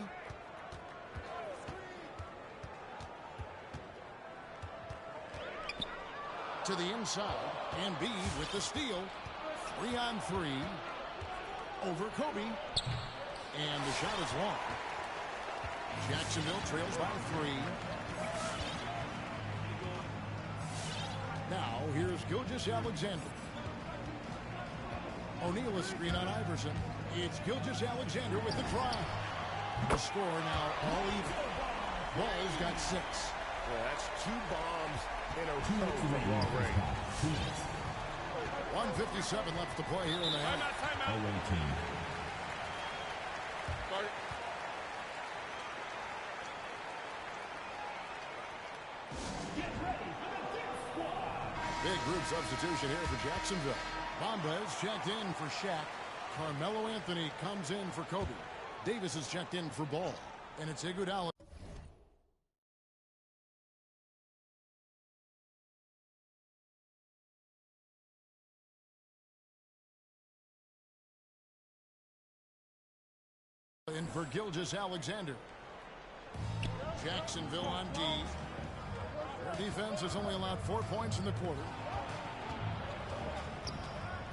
To the inside. Embiid with the steal. 3-on-3. Over Kobe. And the shot is long. Jacksonville trails by 3. Now, here's Gilgeous-Alexander. O'Neal a screen on Iverson. It's Gilgeous-Alexander with the try. The score now all even. Ball's got 6. Well, that's 2 bombs in a row from long range. 1:57 left to play here in the half. Away team. Big group substitution here for Jacksonville. Bamba is checked in for Shaq. Carmelo Anthony comes in for Kobe. Davis is checked in for Ball. And it's Iguodala. In for Gilgeous-Alexander. Jacksonville on D. Their defense has only allowed 4 points in the quarter.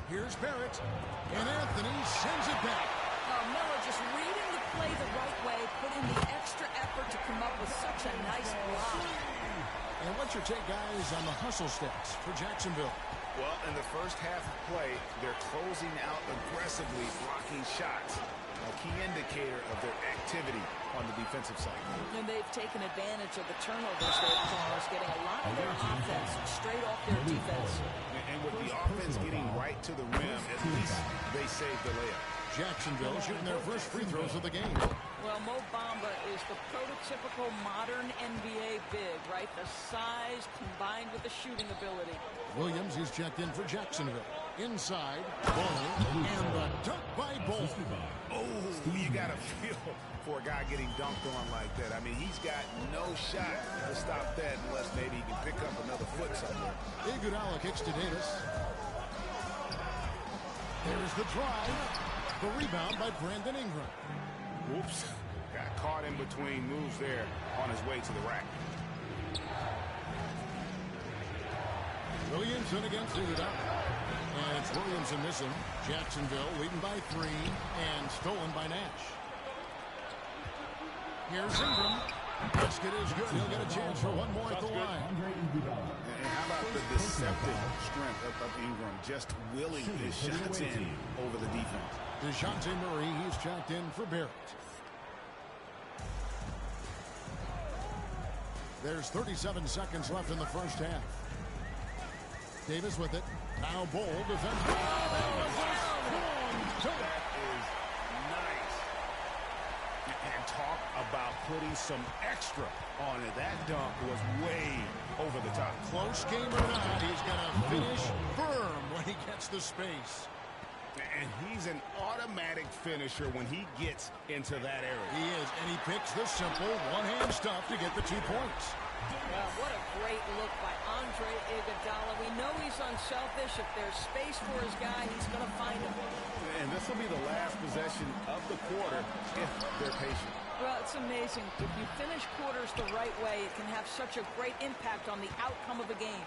Here's Barrett. And Anthony sends it back. Miller just reading the play the right way, putting the extra effort to come up with such a nice block. And what's your take, guys, on the hustle stats for Jacksonville? Well, in the first half of play, they're closing out aggressively, blocking shots. A key indicator of their activity on the defensive side. And they've taken advantage of the turnovers they've caused, getting a lot of their offense straight off their defense. And with the offense getting right to the rim, at least they saved the layup. Jacksonville shooting their first free throws of the game. Well, Mo Bamba is the prototypical modern NBA big, right? The size combined with the shooting ability. Williams is checked in for Jacksonville. Inside, Ball, and the dunk by Ball. Oh, you got to feel for a guy getting dunked on like that. I mean, he's got no shot to stop that unless maybe he can pick up another foot somewhere. Iguodala kicks to Davis. There's the drive. The rebound by Brandon Ingram. Whoops. Got caught in between moves there on his way to the rack. Williamson against Iguodala. And it's Williamson missing. Jacksonville leading by 3 and stolen by Nash. Here's Ingram. Basket is good. He'll get a chance for one more at the line. And how about the deceptive strength of Ingram, just willing his shots in over the defense. DeJounte Murray, he's checked in for Barrett. There's 37 seconds left in the first half. Davis with it. Now Ball defends. That is nice. And talk about putting some extra on it. That dunk was way over the top. Close game or not, he's going to finish firm when he gets the space. And he's an automatic finisher when he gets into that area. He is, and he picks the simple one-hand stuff to get the 2 points. Well, what a great look by Andre Iguodala. We know he's unselfish. If there's space for his guy, he's going to find him. And this will be the last possession of the quarter if they're patient. Well, it's amazing. If you finish quarters the right way, it can have such a great impact on the outcome of a game.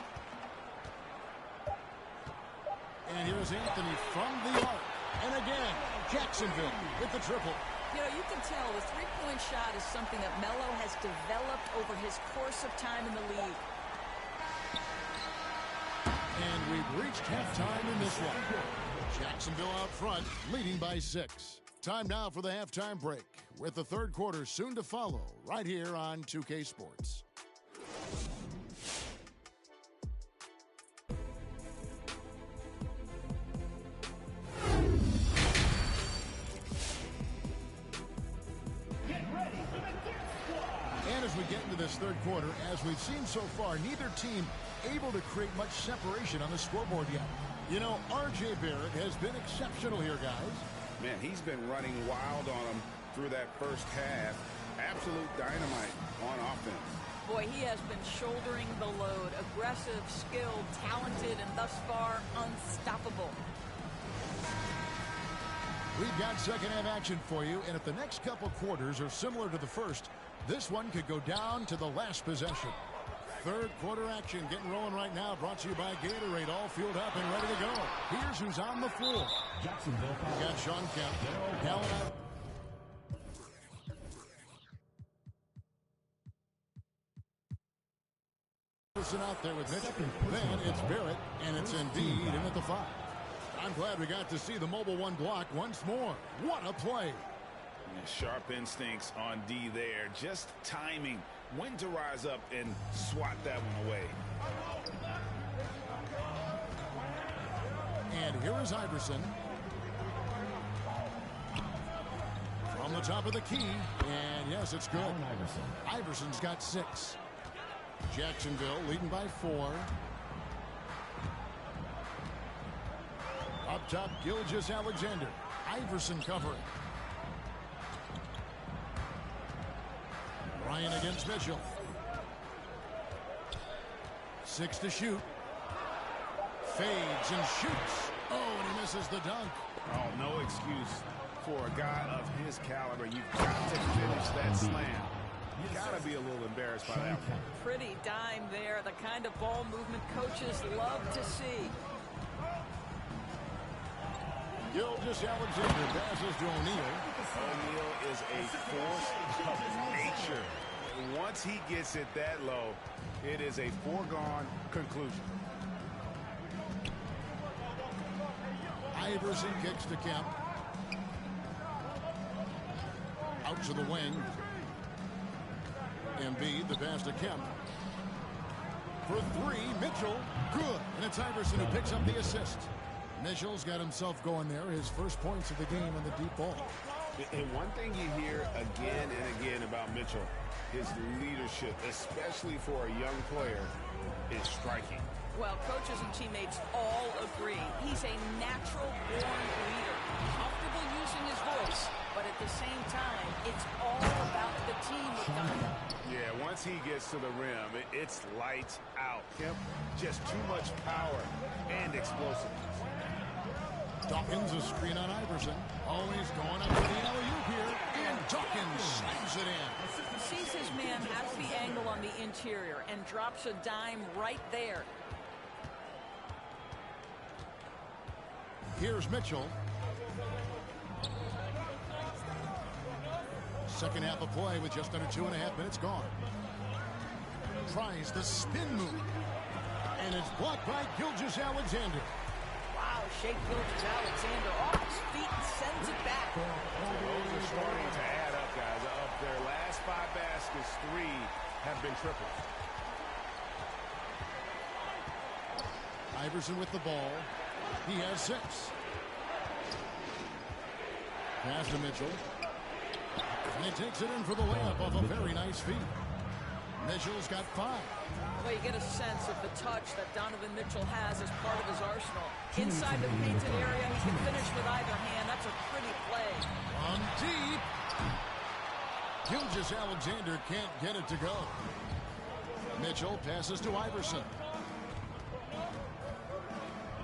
And here's Anthony from the arc. And again, Jacksonville with the triple. You know, you can tell the three-point shot is something that Melo has developed over his course of time in the league. And we've reached halftime in this one. Jacksonville out front, leading by 6. Time now for the halftime break, with the third quarter soon to follow, right here on 2K Sports. this third quarter. As we've seen so far, neither team able to create much separation on the scoreboard yet. You know, R.J. Barrett has been exceptional here, guys. Man, he's been running wild on them through that first half. Absolute dynamite on offense. Boy, he has been shouldering the load. Aggressive, skilled, talented, and thus far unstoppable. We've got second half action for you, and if the next couple quarters are similar to the first, this one could go down to the last possession. Third quarter action getting rolling right now, brought to you by Gatorade, all fueled up and ready to go. Here's who's on the floor. Jacksonville. We've got Sean Kemp. Now out there with Mitchell. Then it's Barrett, and it's Embiid in at the 5. I'm glad we got to see the mobile one block once more. What a play. Sharp instincts on D there. Just timing when to rise up and swat that one away. And here is Iverson. From the top of the key. And yes, it's good. Iverson's got 6. Jacksonville leading by 4. Up top, Gilgeous-Alexander. Iverson covering. Ryan against Mitchell. 6 to shoot. Fades and shoots. Oh, and he misses the dunk. Oh, no excuse for a guy of his caliber. You've got to finish that slam. You got to be a little embarrassed by that one. Pretty dime there. The kind of ball movement coaches love to see. Gilgeous-Alexander passes to O'Neal. O'Neal is a force of nature. Once he gets it that low, it is a foregone conclusion. Iverson kicks to Kemp. Out to the wing. Embiid, the pass to Kemp. For 3, Mitchell, good. And it's Iverson who picks up the assist. Mitchell's got himself going there. His first points of the game on the deep ball. And one thing you hear again and again about Mitchell, his leadership, especially for a young player, is striking. Well, coaches and teammates all agree. He's a natural-born leader, comfortable using his voice, but at the same time, it's all about the team with Donovan. Yeah, once he gets to the rim, it's lights out. Kemp, just too much power and explosiveness. Dawkins, a screen on Iverson. Always going up to the alley-oop here, and Dawkins slams it in. Sees his man has the angle on the interior and drops a dime right there. Here's Mitchell. Second half of play with just under 2.5 minutes gone. Tries the spin move. And it's blocked by Gilgeous-Alexander. Wow, Shea Gilgeous-Alexander off his feet and sends it back. Those are starting to add up, guys. Of their last 5 baskets, 3 have been triples. Iverson with the ball. He has 6. Pass to Mitchell. And he takes it in for the layup off a very nice feed. Mitchell's got 5. Well, you get a sense of the touch that Donovan Mitchell has as part of his arsenal. Inside the painted area, he can finish with either hand. That's a pretty play. On deep. Gilgeous-Alexander can't get it to go. Mitchell passes to Iverson.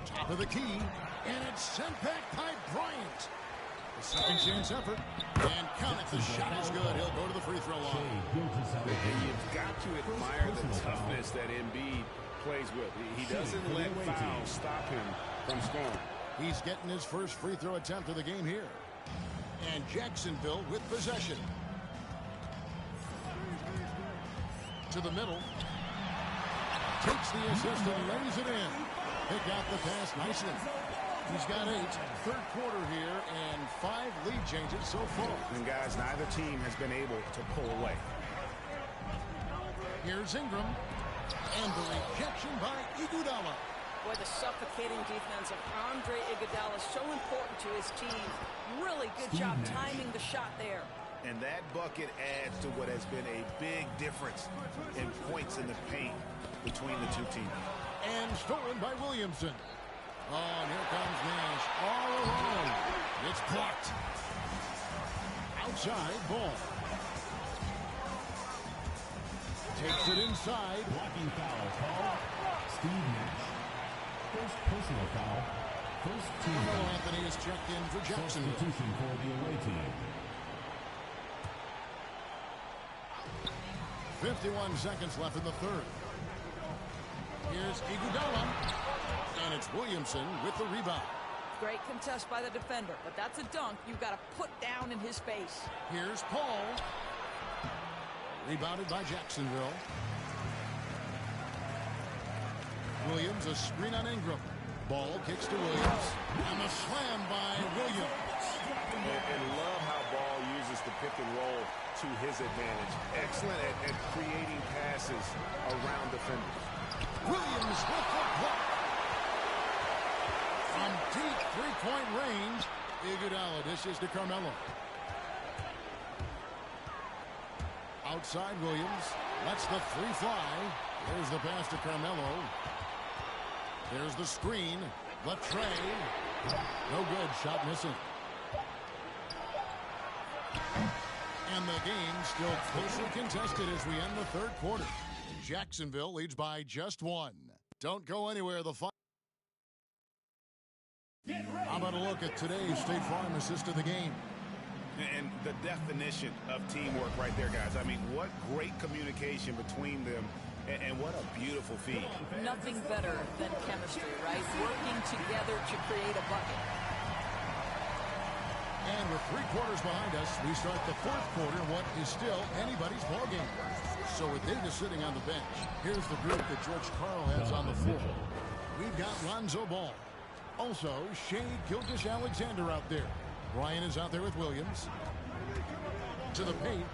Top of the key, and it's sent back by Bryant. A second chance effort, and count it. The shot is good. He'll go to the free throw line. And you've got to admire the toughness that Embiid plays with. He doesn't let fouls stop him from scoring. He's getting his first free throw attempt of the game here. And Jacksonville with possession. To the middle. Takes the assist and lays it in. Pick out the pass nicely. He's got 8. Third quarter here and 5 lead changes so far. And guys, neither team has been able to pull away. Here's Ingram. And the rejection by Iguodala. Boy, the suffocating defense of Andre Iguodala is so important to his team. Really good job timing the shot there. And that bucket adds to what has been a big difference in points in the paint between the two teams. And stolen by Williamson. Oh, and here comes Nash all alone. It's blocked. Outside ball. Takes it inside. Blocking foul called Steve Nash. First personal foul. First team. Carmelo Anthony is checked in for Jacksonville. Substitution for the away team. 51 seconds left in the third. Here's Iguodala. And it's Williamson with the rebound. Great contest by the defender, but that's a dunk you've got to put down in his face. Here's Paul. Rebounded by Jacksonville. Williams, a screen on Ingram. Ball kicks to Williams. And a slam by Williams. And love how Ball uses the pick and roll to his advantage. Excellent at creating passes around defenders. Williams with the block. From deep three-point range, Iguodala dishes to Carmelo. Outside Williams. Lets the three fly. There's the pass to Carmelo. There's the screen. The tray. No good. Shot missing. And the game still closely contested as we end the third quarter. Jacksonville leads by just one. Don't go anywhere. The final. How about a look at today's State Farm assist of the game? And the definition of teamwork right there, guys. I mean, what great communication between them, and what a beautiful feed. Nothing better than chemistry, right? Working together to create a bucket. And with 3 quarters behind us, we start the fourth quarter, what is still anybody's ballgame. So with Davis sitting on the bench, here's the group that George Karl has on the floor. We've got Lonzo Ball. Also, Shai Gilgeous-Alexander out there. Bryant is out there with Williams. To the paint.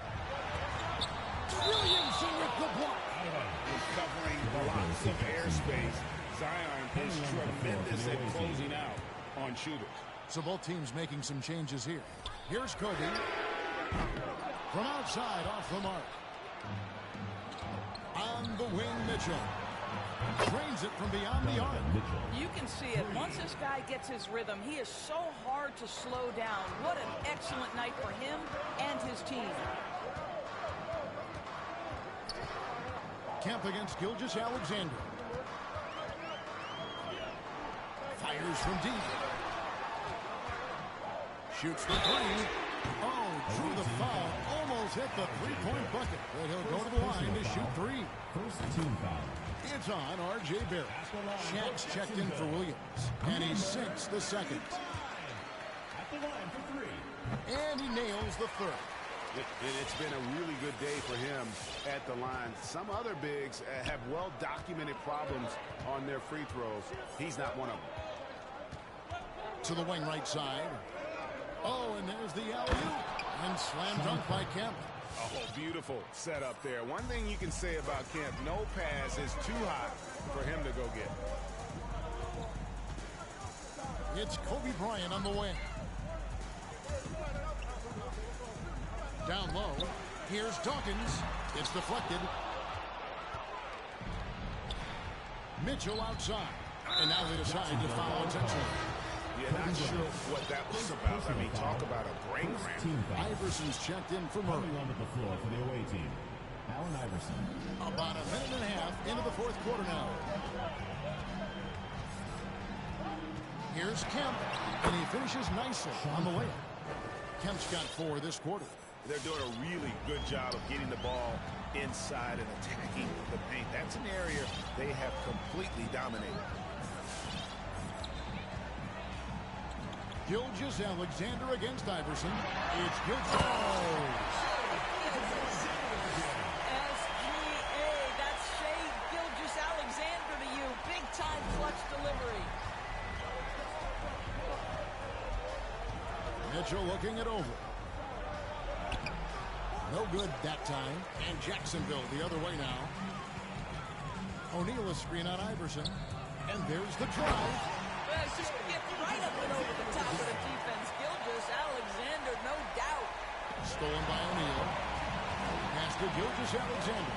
Williamson with the block. Covering lots of airspace. Zion is tremendous at closing out on shooters. So both teams making some changes here. Here's Kobe. From outside, off the mark. On the wing, Mitchell. Trains it from beyond the arc. You can see it. Once this guy gets his rhythm, he is so hard to slow down. What an excellent night for him and his team. Kemp against Gilgeous-Alexander. Fires from deep. Shoots the three. Oh, drew the foul. Almost hit the three-point bucket. But he'll go to the line to shoot 3. First team foul. It's on R.J. Barrett. Shaq's checked in for Williams. And he sinks the second. At the line for 3. And he nails the third. It's been a really good day for him at the line. Some other bigs have well-documented problems on their free throws. He's not one of them. To the wing right side. Oh, and there's the alley-oop. And slam dunk by Kemp. Oh, beautiful setup there. One thing you can say about Kemp, no pass is too high for him to go get. It's Kobe Bryant on the wing. Down low. Here's Dawkins. It's deflected. Mitchell outside. And now they decide to foul intentionally. Yeah, not sure what that was about. I mean, talk about a brain cramp. Iverson's checked in for Murray. Coming onto the floor for the away team. Allen Iverson. About a minute and a half into the fourth quarter now. Here's Kemp, and he finishes nicely on the layup. Kemp's got 4 this quarter. They're doing a really good job of getting the ball inside and attacking the paint. That's an area they have completely dominated. Gilgeous-Alexander against Iverson. It's Gilgeous. SGA, that's Shai Gilgeous-Alexander to you. Big-time clutch delivery. Mitchell looking it over. No good that time. And Jacksonville the other way now. O'Neal a screen on Iverson. And there's the drive. Just get right up and over the top of the defense. Gilgeous-Alexander, no doubt. Stolen by Gilgeous-Alexander.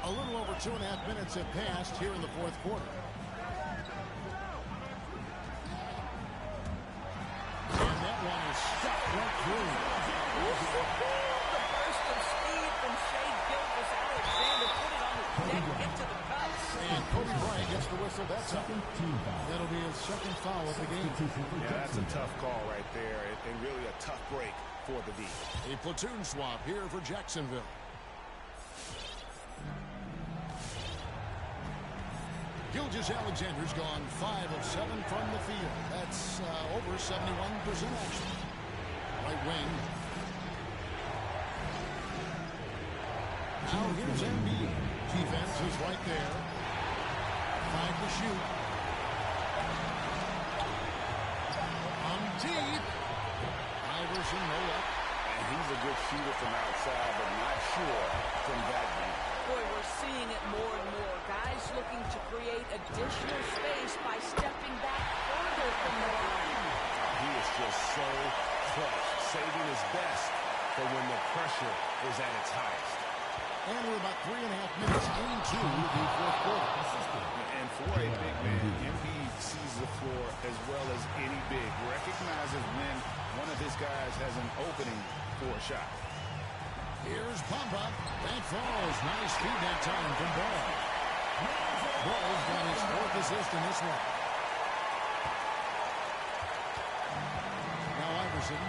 A little over 2.5 minutes have passed here in the fourth quarter. And that one is stuck right through. The burst of speed from Shai Gilgeous-Alexander put it on his neck into the cuts. And Kobe Bryant gets the whistle. That's up. That'll be his second foul of the game. Yeah, that's a tough call right there, and really a tough break for the D. A platoon swap here for Jacksonville. Gilgeous-Alexander's gone 5 of 7 from the field. That's over 71% action. Right wing. Now here's Embiid. Defense is right there. 5 to shoot. On deep. Iverson, no luck. And he's a good shooter from outside, but not sure from that deep. Boy, we're seeing it more and more. Guys looking to create additional space by stepping back further from the line. He is just so clutch, saving his best for when the pressure is at its highest. And we're about 3.5 minutes into the fourth quarter. And for a big man, Embiid sees the floor as well as any big. Recognizes when one of his guys has an opening for a shot. Here's Bamba. That falls. Nice feed that time from Ball. Ball's got his 4th assist in this one. Now Iverson.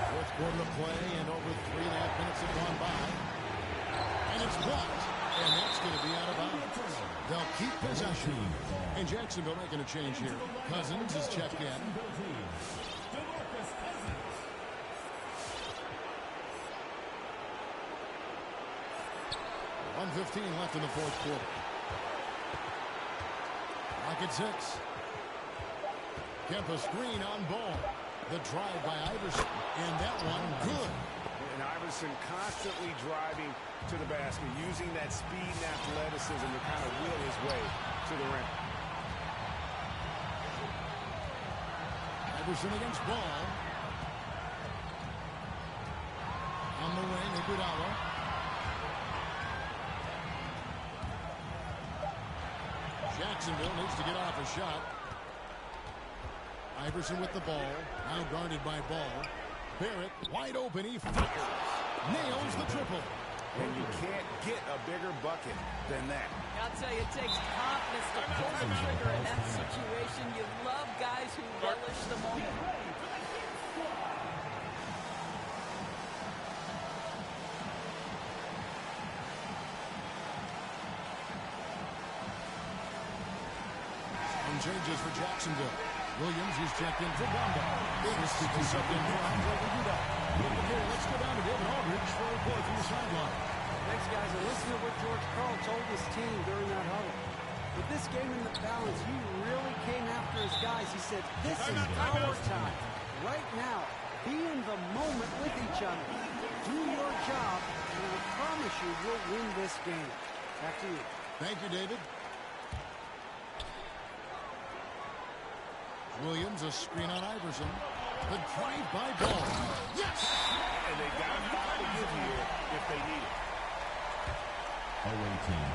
Fourth quarter of play, and over 3.5 minutes have gone by. And it's blocked. And that's going to be out of bounds. They'll keep possession. And Jacksonville making a change here. Cousins is checked in. 1:15 left in the fourth quarter. Rocket 6. Kempa screen on Ball. The drive by Iverson. And that one good. And Iverson constantly driving to the basket, using that speed and athleticism to kind of will his way to the rim. Iverson against Ball. On the wing, Iguodala. Jacksonville needs to get off a shot. Iverson with the ball. Now guarded by Ball. Barrett wide open. He fires. Nails the triple. And you can't get a bigger bucket than that. I'll tell you, it takes confidence to pull the trigger in that situation. You love guys who relish the moment. Some changes for Jacksonville. Williams is checked in for Bamba. Davis is subbed in for Andre Iguodala. Okay, let's go down to David Aldridge for a report from the sideline. Thanks, guys. And listen to what George Karl told his team during that huddle. With this game in the balance, he really came after his guys. He said, this is our time. Right now, be in the moment with each other. Do your job, and I promise you we'll win this game. Back to you. Thank you, David. Williams, a screen on Iverson. The drive by Ball. Yes! And they got foul to give here if they need it. Away team.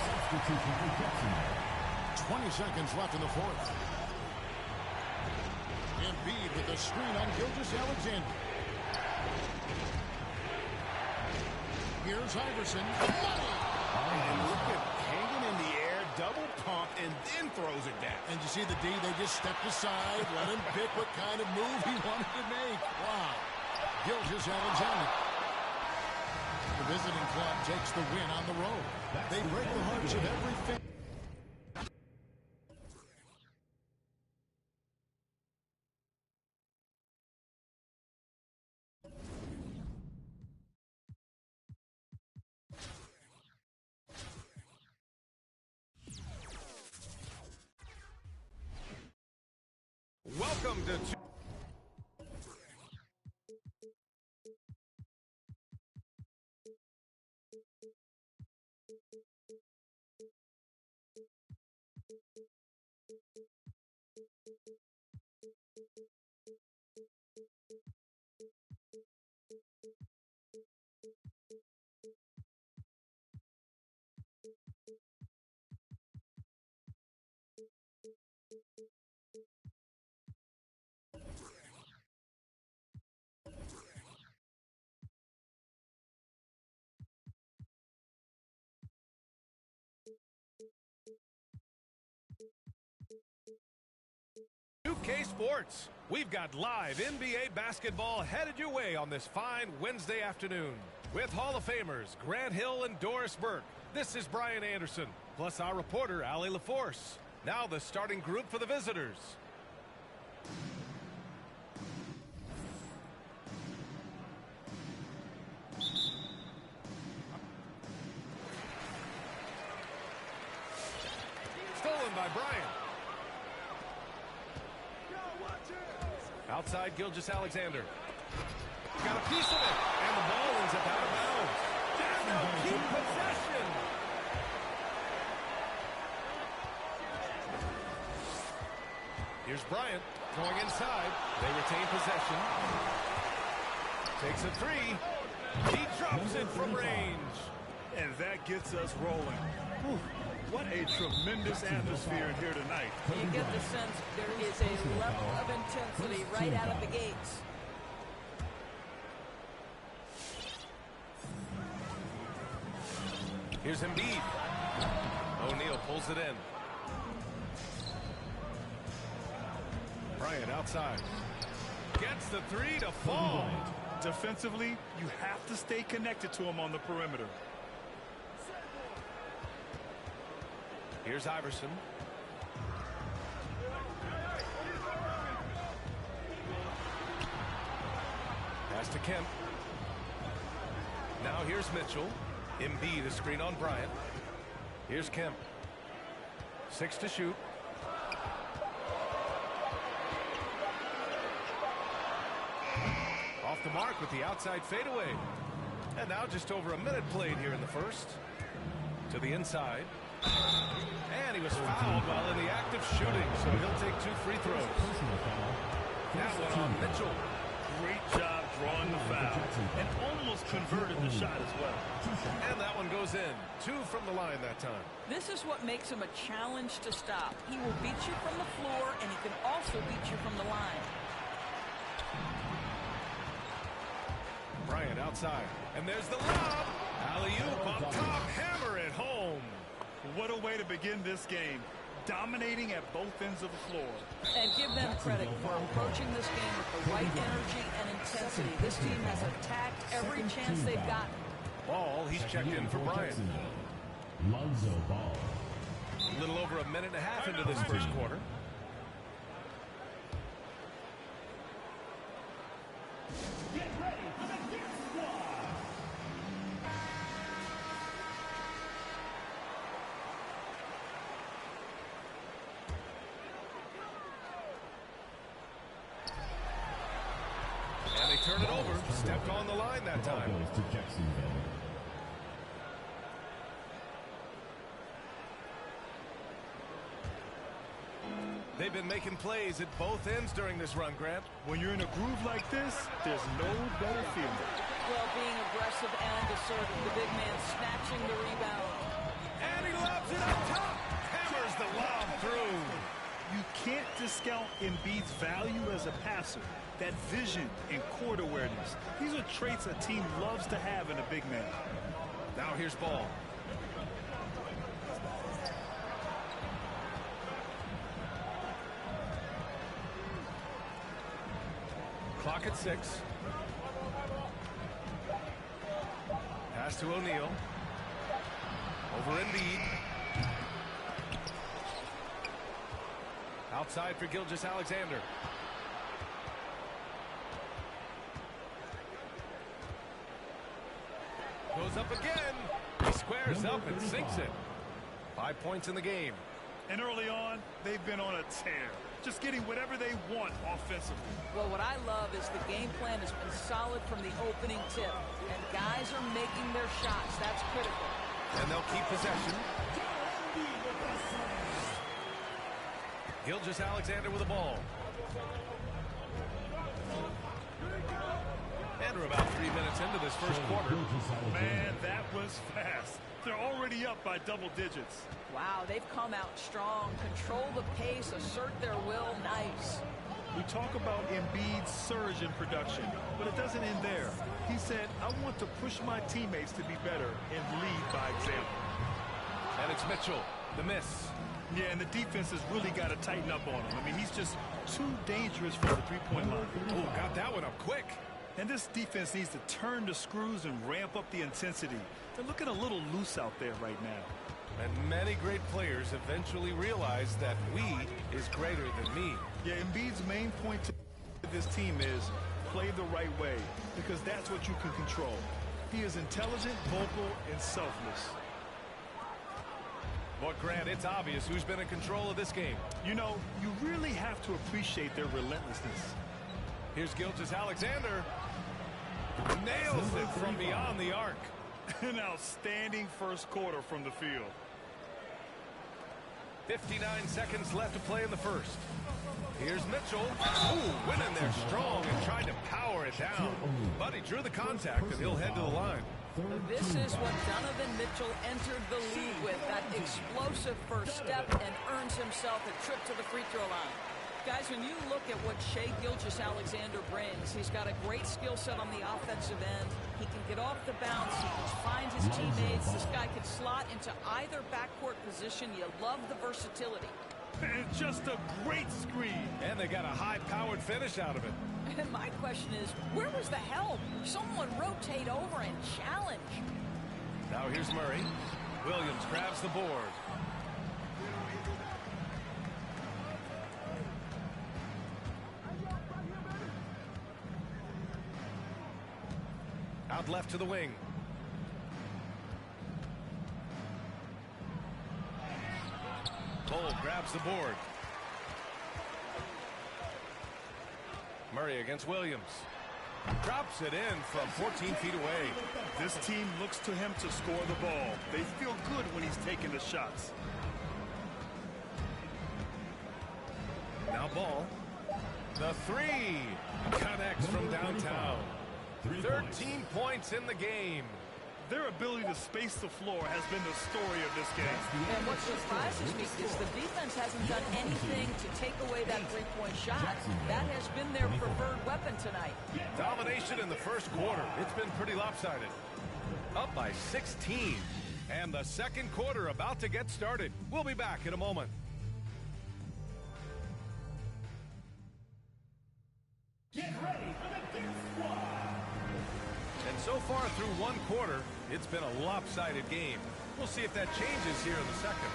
Substitution for Jacksonville. 20 seconds left in the fourth. Embiid with the screen on Gilgeous-Alexander. Here's Iverson. And look at hanging in the air, double pump, and then throws it down. And you see the D, they just stepped aside, let him pick what kind of move he wanted to make. Wow. Gilgeous-Alexander. The visiting club takes the win on the road. They break the hearts of every fan. Welcome to... UK Sports. We've got live NBA basketball headed your way on this fine Wednesday afternoon. With Hall of Famers Grant Hill and Doris Burke. This is Brian Anderson, plus our reporter, Allie LaForce. Now the starting group for the visitors. Stolen by Bryant. Outside Gilgeous-Alexander. Got a piece of it. And the ball ends up out of bounds. They'll keep possession. Here's Bryant going inside. They retain possession. Takes a three. He drops it from range. And that gets us rolling. Whew. What a tremendous atmosphere in here tonight. You get the sense there is a level of intensity right out of the gates. Here's Embiid. O'Neal pulls it in. Bryant outside. Gets the three to fall. Defensively, you have to stay connected to him on the perimeter. Here's Iverson. Pass to Kemp. Now here's Mitchell. Embiid, a screen on Bryant. Here's Kemp. 6 to shoot. Off the mark with the outside fadeaway. And now just over a minute played here in the first. To the inside. And he was fouled while in the act of shooting, so he'll take 2 free throws. That one on Mitchell. Great job drawing the foul. And almost converted the shot as well. And that one goes in. 2 from the line that time. This is what makes him a challenge to stop. He will beat you from the floor, and he can also beat you from the line. Bryant outside. And there's the lob. Alley-oop up top. Hammer it home. What a way to begin this game. Dominating at both ends of the floor. And give them credit for approaching this game with the right energy and intensity. This team has attacked every chance they've gotten. Ball, he's checked in for Bryant. Lonzo Ball. A little over a minute and a half into this first quarter. Get ready for the Gear Squad. And they turn it over. Stepped on the line that time. Goes to Jacksonville. They've been making plays at both ends during this run, Grant. When you're in a groove like this, there's no better feeling. Well, being aggressive and assertive, the big man snatching the rebound. And he lobs it up top. Hammers the lob through. You can't discount Embiid's value as a passer. That vision and court awareness. These are traits a team loves to have in a big man. Now here's Ball. Clock at 6. Pass to O'Neal. Over Embiid. Outside for Gilgeous-Alexander. Goes up again. He squares up and sinks it. 5 points in the game. And early on, they've been on a tear. just getting whatever they want offensively. Well, what I love is the game plan has been solid from the opening tip, and guys are making their shots. That's critical. And they'll keep possession. Gilgeous-Alexander with the ball. And we're about 3 minutes into this first quarter. Man, that was fast. They're already up by double digits. Wow, they've come out strong. Control the pace, assert their will. Nice. We talk about Embiid's surge in production, but it doesn't end there. He said, I want to push my teammates to be better and lead by example. And it's Mitchell, the miss. Yeah, and the defense has really got to tighten up on him. I mean, he's just too dangerous for the three-point line. Oh, got that one up quick. And this defense needs to turn the screws and ramp up the intensity. They're looking a little loose out there right now. And many great players eventually realize that we is greater than me. Yeah, Embiid's main point to this team is play the right way, because that's what you can control. He is intelligent, vocal, and selfless. But Grant, it's obvious who's been in control of this game. You know, you really have to appreciate their relentlessness. Here's Gilgeous-Alexander. Nails it from beyond the arc. An outstanding first quarter from the field. 59 seconds left to play in the first. Here's Mitchell. Ooh, went in there strong and tried to power it down. But he drew the contact, and he'll head to the line. This is what Donovan Mitchell entered the league with, that explosive first step, and earns himself a trip to the free throw line. Guys, when you look at what Shai Gilgeous-Alexander brings, he's got a great skill set on the offensive end. He can get off the bounce. He can find his teammates. This guy can slot into either backcourt position. You love the versatility. And just a great screen. And they got a high-powered finish out of it. And my question is, where was the help? Someone rotate over and challenge. Now here's Murray. Williams grabs the board. Out left to the wing. Cole grabs the board. Murray against Williams. Drops it in from 14 feet away. This team looks to him to score the ball. They feel good when he's taking the shots. Now Ball. The three connects from downtown. 13 points in the game. Their ability to space the floor has been the story of this game. And what surprises me is the defense hasn't done anything to take away that three-point shot. That has been their preferred weapon tonight. Domination in the first quarter. It's been pretty lopsided. Up by 16. And the second quarter about to get started. We'll be back in a moment. Get ready for the Deuce Squad. And so far through one quarter, it's been a lopsided game. We'll see if that changes here in the second.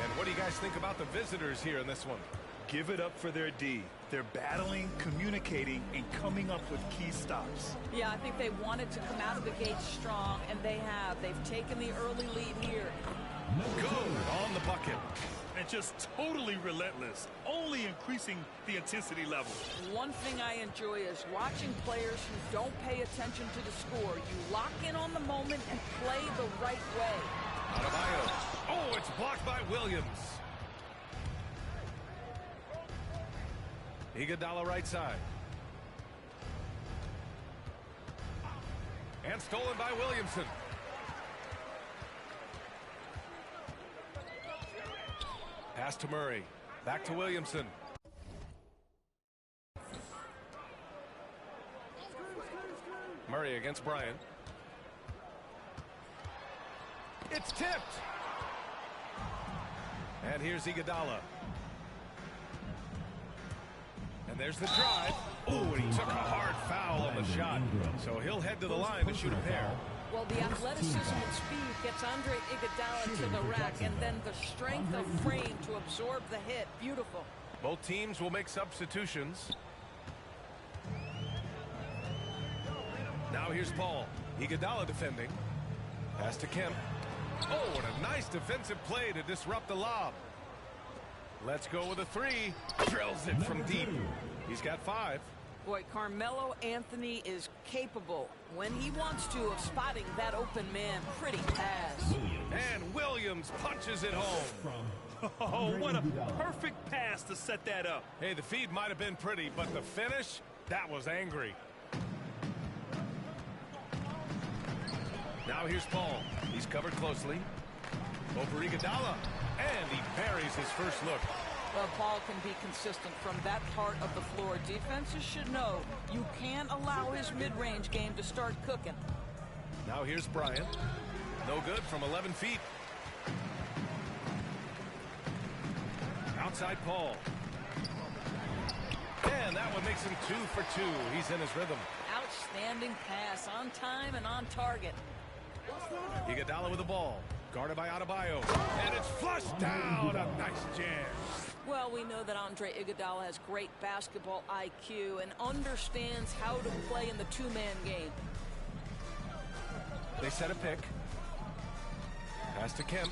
And what do you guys think about the visitors here in this one? Give it up for their D. They're battling, communicating, and coming up with key stops. Yeah, I think they wanted to come out of the gate strong, and they have. They've taken the early lead here. Good on the bucket. And just totally relentless, only increasing the intensity level. One thing I enjoy is watching players who don't pay attention to the score. You lock in on the moment and play the right way. Adebayo. Oh, it's blocked by Williams. Iguodala right side. And stolen by Williamson. Pass to Murray. Back to Williamson. Murray against Bryant. It's tipped. And here's Iguodala. And there's the drive. Oh, and he took a hard foul on the shot. So he'll head to the line to shoot a pair. Well, the athleticism and speed gets Andre Iguodala to the rack, and then the strength of frame to absorb the hit. Beautiful. Both teams will make substitutions. Now here's Paul. Iguodala defending. Pass to Kemp. Oh, and a nice defensive play to disrupt the lob. Let's go with a three. Drills it from deep. He's got 5. Boy, Carmelo Anthony is capable, when he wants to, of spotting that open man. Pretty pass. And Williams punches it home. Oh, what a perfect pass to set that up. Hey, the feed might have been pretty, but the finish, that was angry. Now here's Paul. He's covered closely. Over Iguodala. And he buries his first look. Well, Paul can be consistent from that part of the floor. Defenses should know you can't allow his mid-range game to start cooking. Now here's Bryant. No good from 11 feet. Outside Paul. And that one makes him 2 for 2. He's in his rhythm. Outstanding pass, on time and on target. Iguodala with the ball. Guarded by Adebayo. And it's flushed down. A nice jam. Well, we know that Andre Iguodala has great basketball IQ and understands how to play in the two-man game. They set a pick. Pass to Kemp.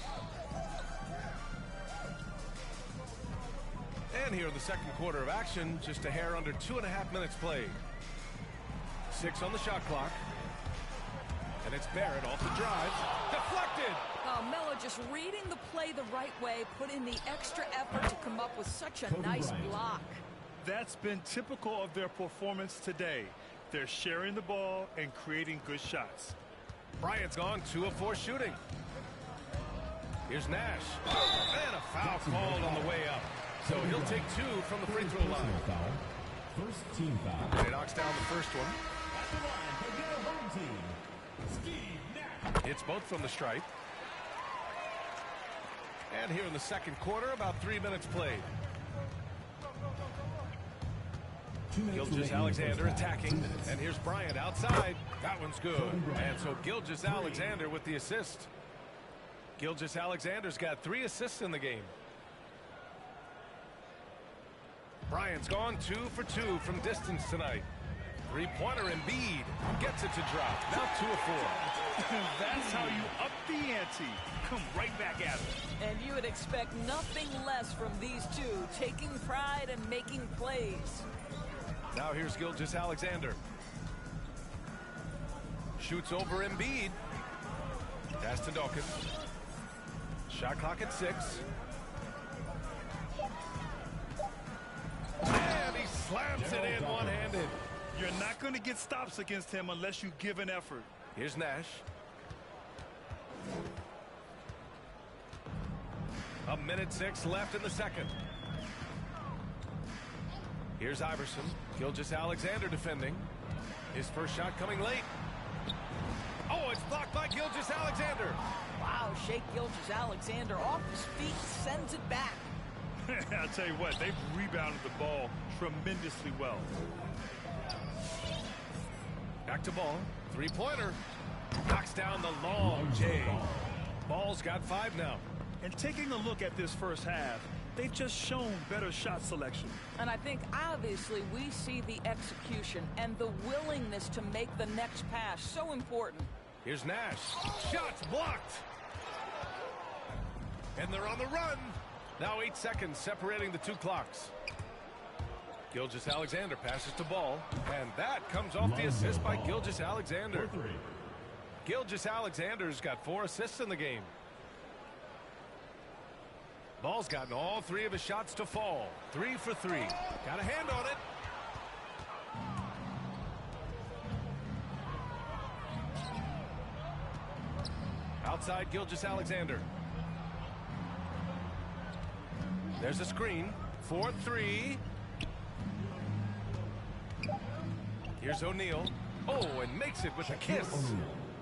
And here in the second quarter of action, just a hair under 2.5 minutes played. 6 on the shot clock. And it's Barrett off the drive. Deflected! Melo just reading the play the right way, put in the extra effort to come up with such a nice block. That's been typical of their performance today. They're sharing the ball and creating good shots. Bryant's gone 2 of 4 shooting. Here's Nash. And a foul called on the way up. So he'll take 2 from the free throw line. First team foul. And he knocks down the first one. Hits both from the stripe. And here in the second quarter, about 3 minutes played. Gilgeous-Alexander attacking. And here's Bryant outside. That one's good. And so Gilgeous-Alexander with the assist. Gilgeous-Alexander's got 3 assists in the game. Bryant's gone 2 for 2 from distance tonight. Three-pointer Embiid gets it to drop. Now 2 of 4. That's how you up the ante. Come right back at it. And you would expect nothing less from these two, taking pride and making plays. Now here's Gilgeous-Alexander. Shoots over Embiid. Pass to Dawkins. Shot clock at 6. And he slams it in one-handed. You're not going to get stops against him unless you give an effort. Here's Nash. A minute 6 left in the second. Here's Iverson. Gilgeous-Alexander defending. His first shot coming late. Oh, it's blocked by Gilgeous-Alexander. Wow, Shai Gilgeous-Alexander off his feet, sends it back. I'll tell you what, they've rebounded the ball tremendously well. Back to Ball. Three-pointer. Knocks down the long J. Ball's got 5 now. And taking a look at this first half, they've just shown better shot selection. And I think obviously we see the execution and the willingness to make the next pass so important. Here's Nash. Shots blocked. And they're on the run. Now 8 seconds separating the 2 clocks. Gilgeous-Alexander passes to Ball. And that comes off the assist by Gilgeous-Alexander. Gilgeous-Alexander's got 4 assists in the game. Ball's gotten all 3 of his shots to fall. 3 for 3. Got a hand on it. Outside Gilgeous-Alexander. There's a screen. 4-3. Here's O'Neal. Oh, and makes it with a kiss.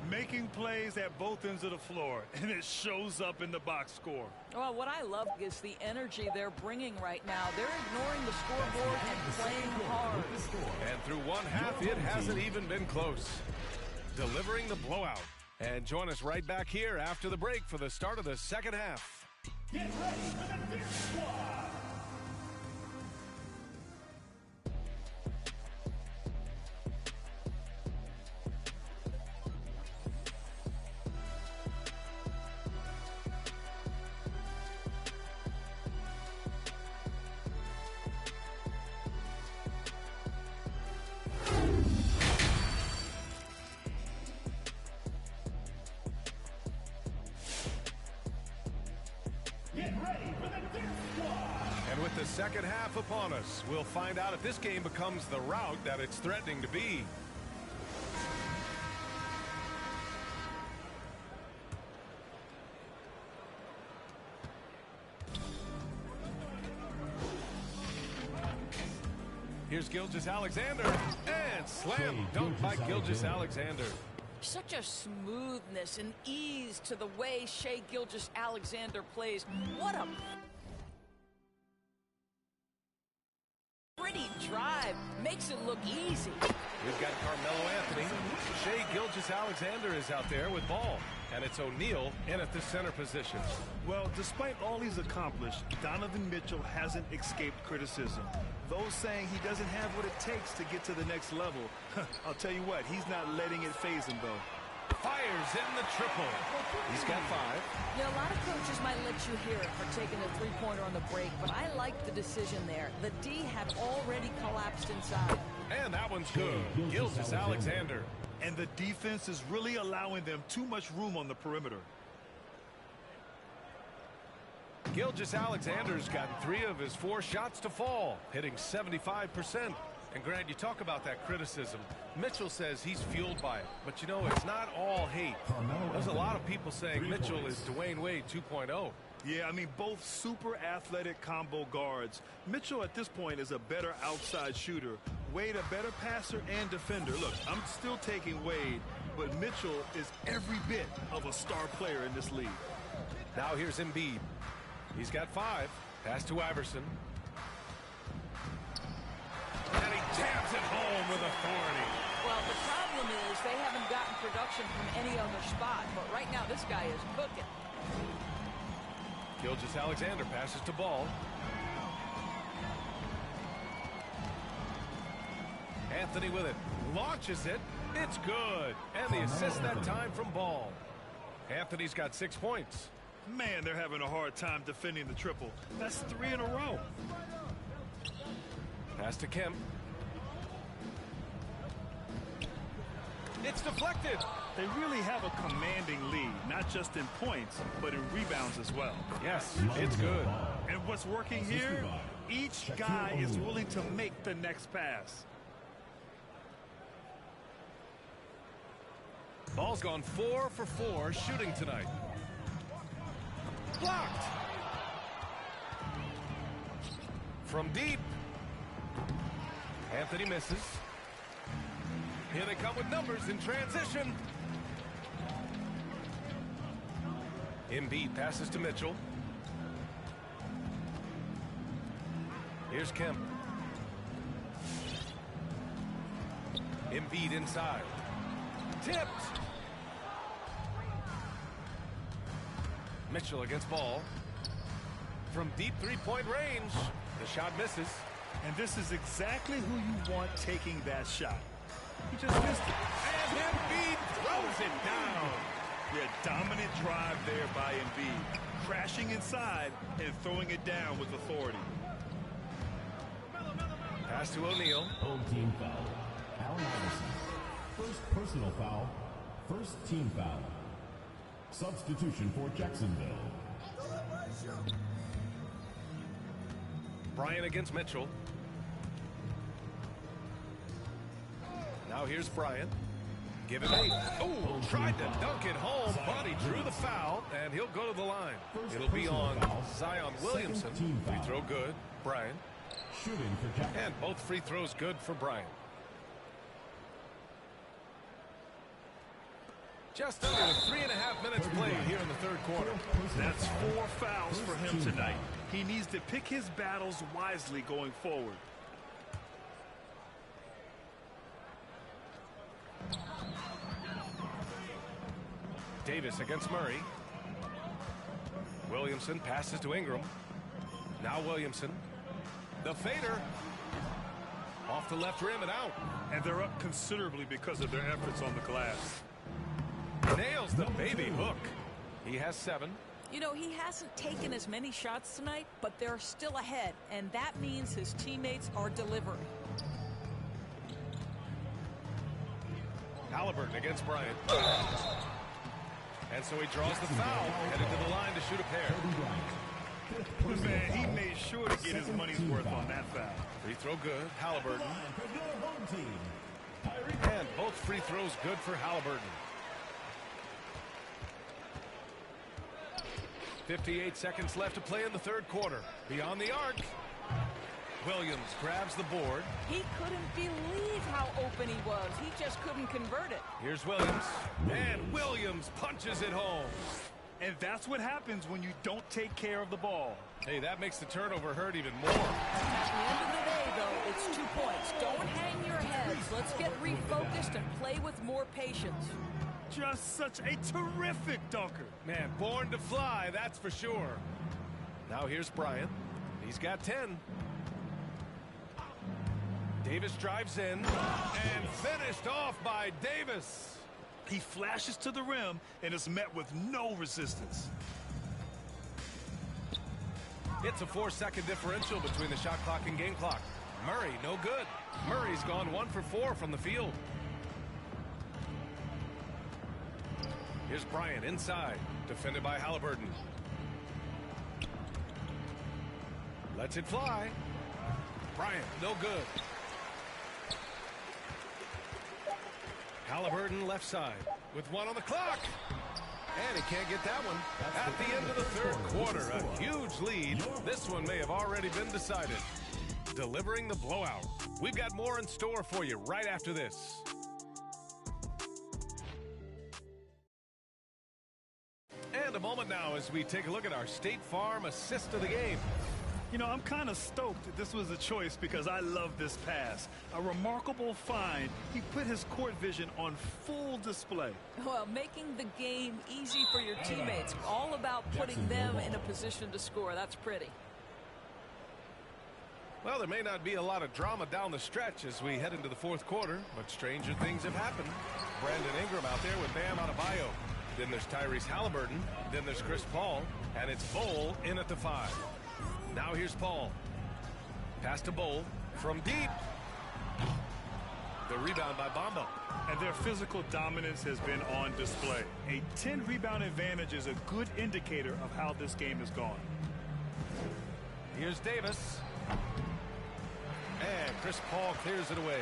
Making plays at both ends of the floor, and it shows up in the box score. Well, what I love is the energy they're bringing right now. They're ignoring the scoreboard and playing hard. And through one half, it hasn't even been close. Delivering the blowout. And join us right back here after the break for the start of the second half. Get ready for the Fierce Squad. with the second half upon us, we'll find out if this game becomes the rout that it's threatening to be. Here's Gilgeous-Alexander, and slam dunk by Gilgeous-Alexander. Such a smoothness and ease to the way Shai Gilgeous-Alexander plays. What a pretty drive. Makes it look easy. We've got Carmelo Anthony. Shai Gilgeous-Alexander is out there with ball. And it's O'Neal in at the center position. Well, despite all he's accomplished, Donovan Mitchell hasn't escaped criticism. Those saying he doesn't have what it takes to get to the next level. I'll tell you what, he's not letting it faze him, though. Fires in the triple. He's got 5. Yeah, a lot of coaches might let you hear it for taking a three-pointer on the break, but I like the decision there. The D had already collapsed inside. And that one's good. Gilgeous-Alexander. And the defense is really allowing them too much room on the perimeter. Gilgeous-Alexander's gotten 3 of his 4 shots to fall, hitting 75%. And Grant, you talk about that criticism. Mitchell says he's fueled by it. But, you know, it's not all hate. There's a lot of people saying Mitchell is Dwayne Wade 2.0. Yeah, I mean, both super athletic combo guards. Mitchell at this point is a better outside shooter. Wade a better passer and defender. Look, I'm still taking Wade, but Mitchell is every bit of a star player in this league. Now here's Embiid. He's got 5. Pass to Iverson. And he jams it home with authority. Well, the problem is they haven't gotten production from any other spot, but right now this guy is cooking. Gilgeous-Alexander passes to Ball. Anthony with it. Launches it. It's good. And the assist that time from Ball. Anthony's got 6 points. Man, they're having a hard time defending the triple. That's 3 in a row. Pass to Kemp. It's deflected. They really have a commanding lead, not just in points, but in rebounds as well. Yes, it's good. And what's working here? Each guy is willing to make the next pass. Ball's gone 4 for 4 shooting tonight. Blocked. From deep. Anthony misses. Here they come with numbers in transition. Embiid passes to Mitchell. Here's Kemp. Embiid inside. Tipped. Mitchell against Ball. From deep three-point range. The shot misses. And this is exactly who you want taking that shot. He just missed it. And Embiid throws it down. Yeah, dominant drive there by Embiid. Crashing inside and throwing it down with authority. Pass to O'Neal. Home team foul. Allen Iverson. First personal foul. First team foul. Substitution for Jacksonville. Bryant against Mitchell. Now here's Bryant. Give it 8. Oh, tried to dunk it home, but he drew the foul, and he'll go to the line. It'll be on Zion Williamson. Free throw good. Bryant. Shooting for Jacksonville. And both free throws good for Bryant. Just under 3.5 minutes played here in the third quarter. That's 4 fouls for him tonight. He needs to pick his battles wisely going forward. Davis against Murray. Williamson passes to Ingram. Now Williamson. The fader. Off the left rim and out. And they're up considerably because of their efforts on the glass. Nails the baby hook. He has 7. You know, he hasn't taken as many shots tonight, but they're still ahead, and that means his teammates are delivering. Halliburton against Bryant. And so he draws the foul, headed to the line to shoot a pair. Man, he made sure to get his money's worth on that foul. Free throw good. Halliburton. And both free throws good for Halliburton. 58 seconds left to play in the third quarter. Beyond the arc. Williams grabs the board. He couldn't believe how open he was. He just couldn't convert it. Here's Williams. And Williams punches it home. And that's what happens when you don't take care of the ball. Hey, that makes the turnover hurt even more. At the end of the day, though, it's 2 points. Don't hang your heads. Let's get refocused and play with more patience. Just such a terrific dunker. Man, born to fly, that's for sure. Now here's Bryant. He's got 10. Davis drives in and finished off by Davis. He flashes to the rim and is met with no resistance. It's a 4-second differential between the shot clock and game clock. Murray, no good. Murray's gone 1 for 4 from the field. Here's Bryant inside, defended by Halliburton. Lets it fly. Bryant, no good. Halliburton left side with 1 on the clock. And he can't get that one. At the end of the third quarter, a huge lead. This one may have already been decided. Delivering the blowout. We've got more in store for you right after this. And a moment now as we take a look at our State Farm assist of the game. You know, I'm kind of stoked that this was a choice because I love this pass. A remarkable find. He put his court vision on full display. Well, making the game easy for your teammates. All about putting them in a position to score. That's pretty. Well, there may not be a lot of drama down the stretch as we head into the fourth quarter, but stranger things have happened. Brandon Ingram out there with Bam Adebayo. Then there's Tyrese Halliburton. Then there's Chris Paul. And it's Bol in at the 5. Now here's Paul. Pass to Bol from deep. The rebound by Bamba. And their physical dominance has been on display. A 10-rebound advantage is a good indicator of how this game has gone. Here's Davis. And Chris Paul clears it away.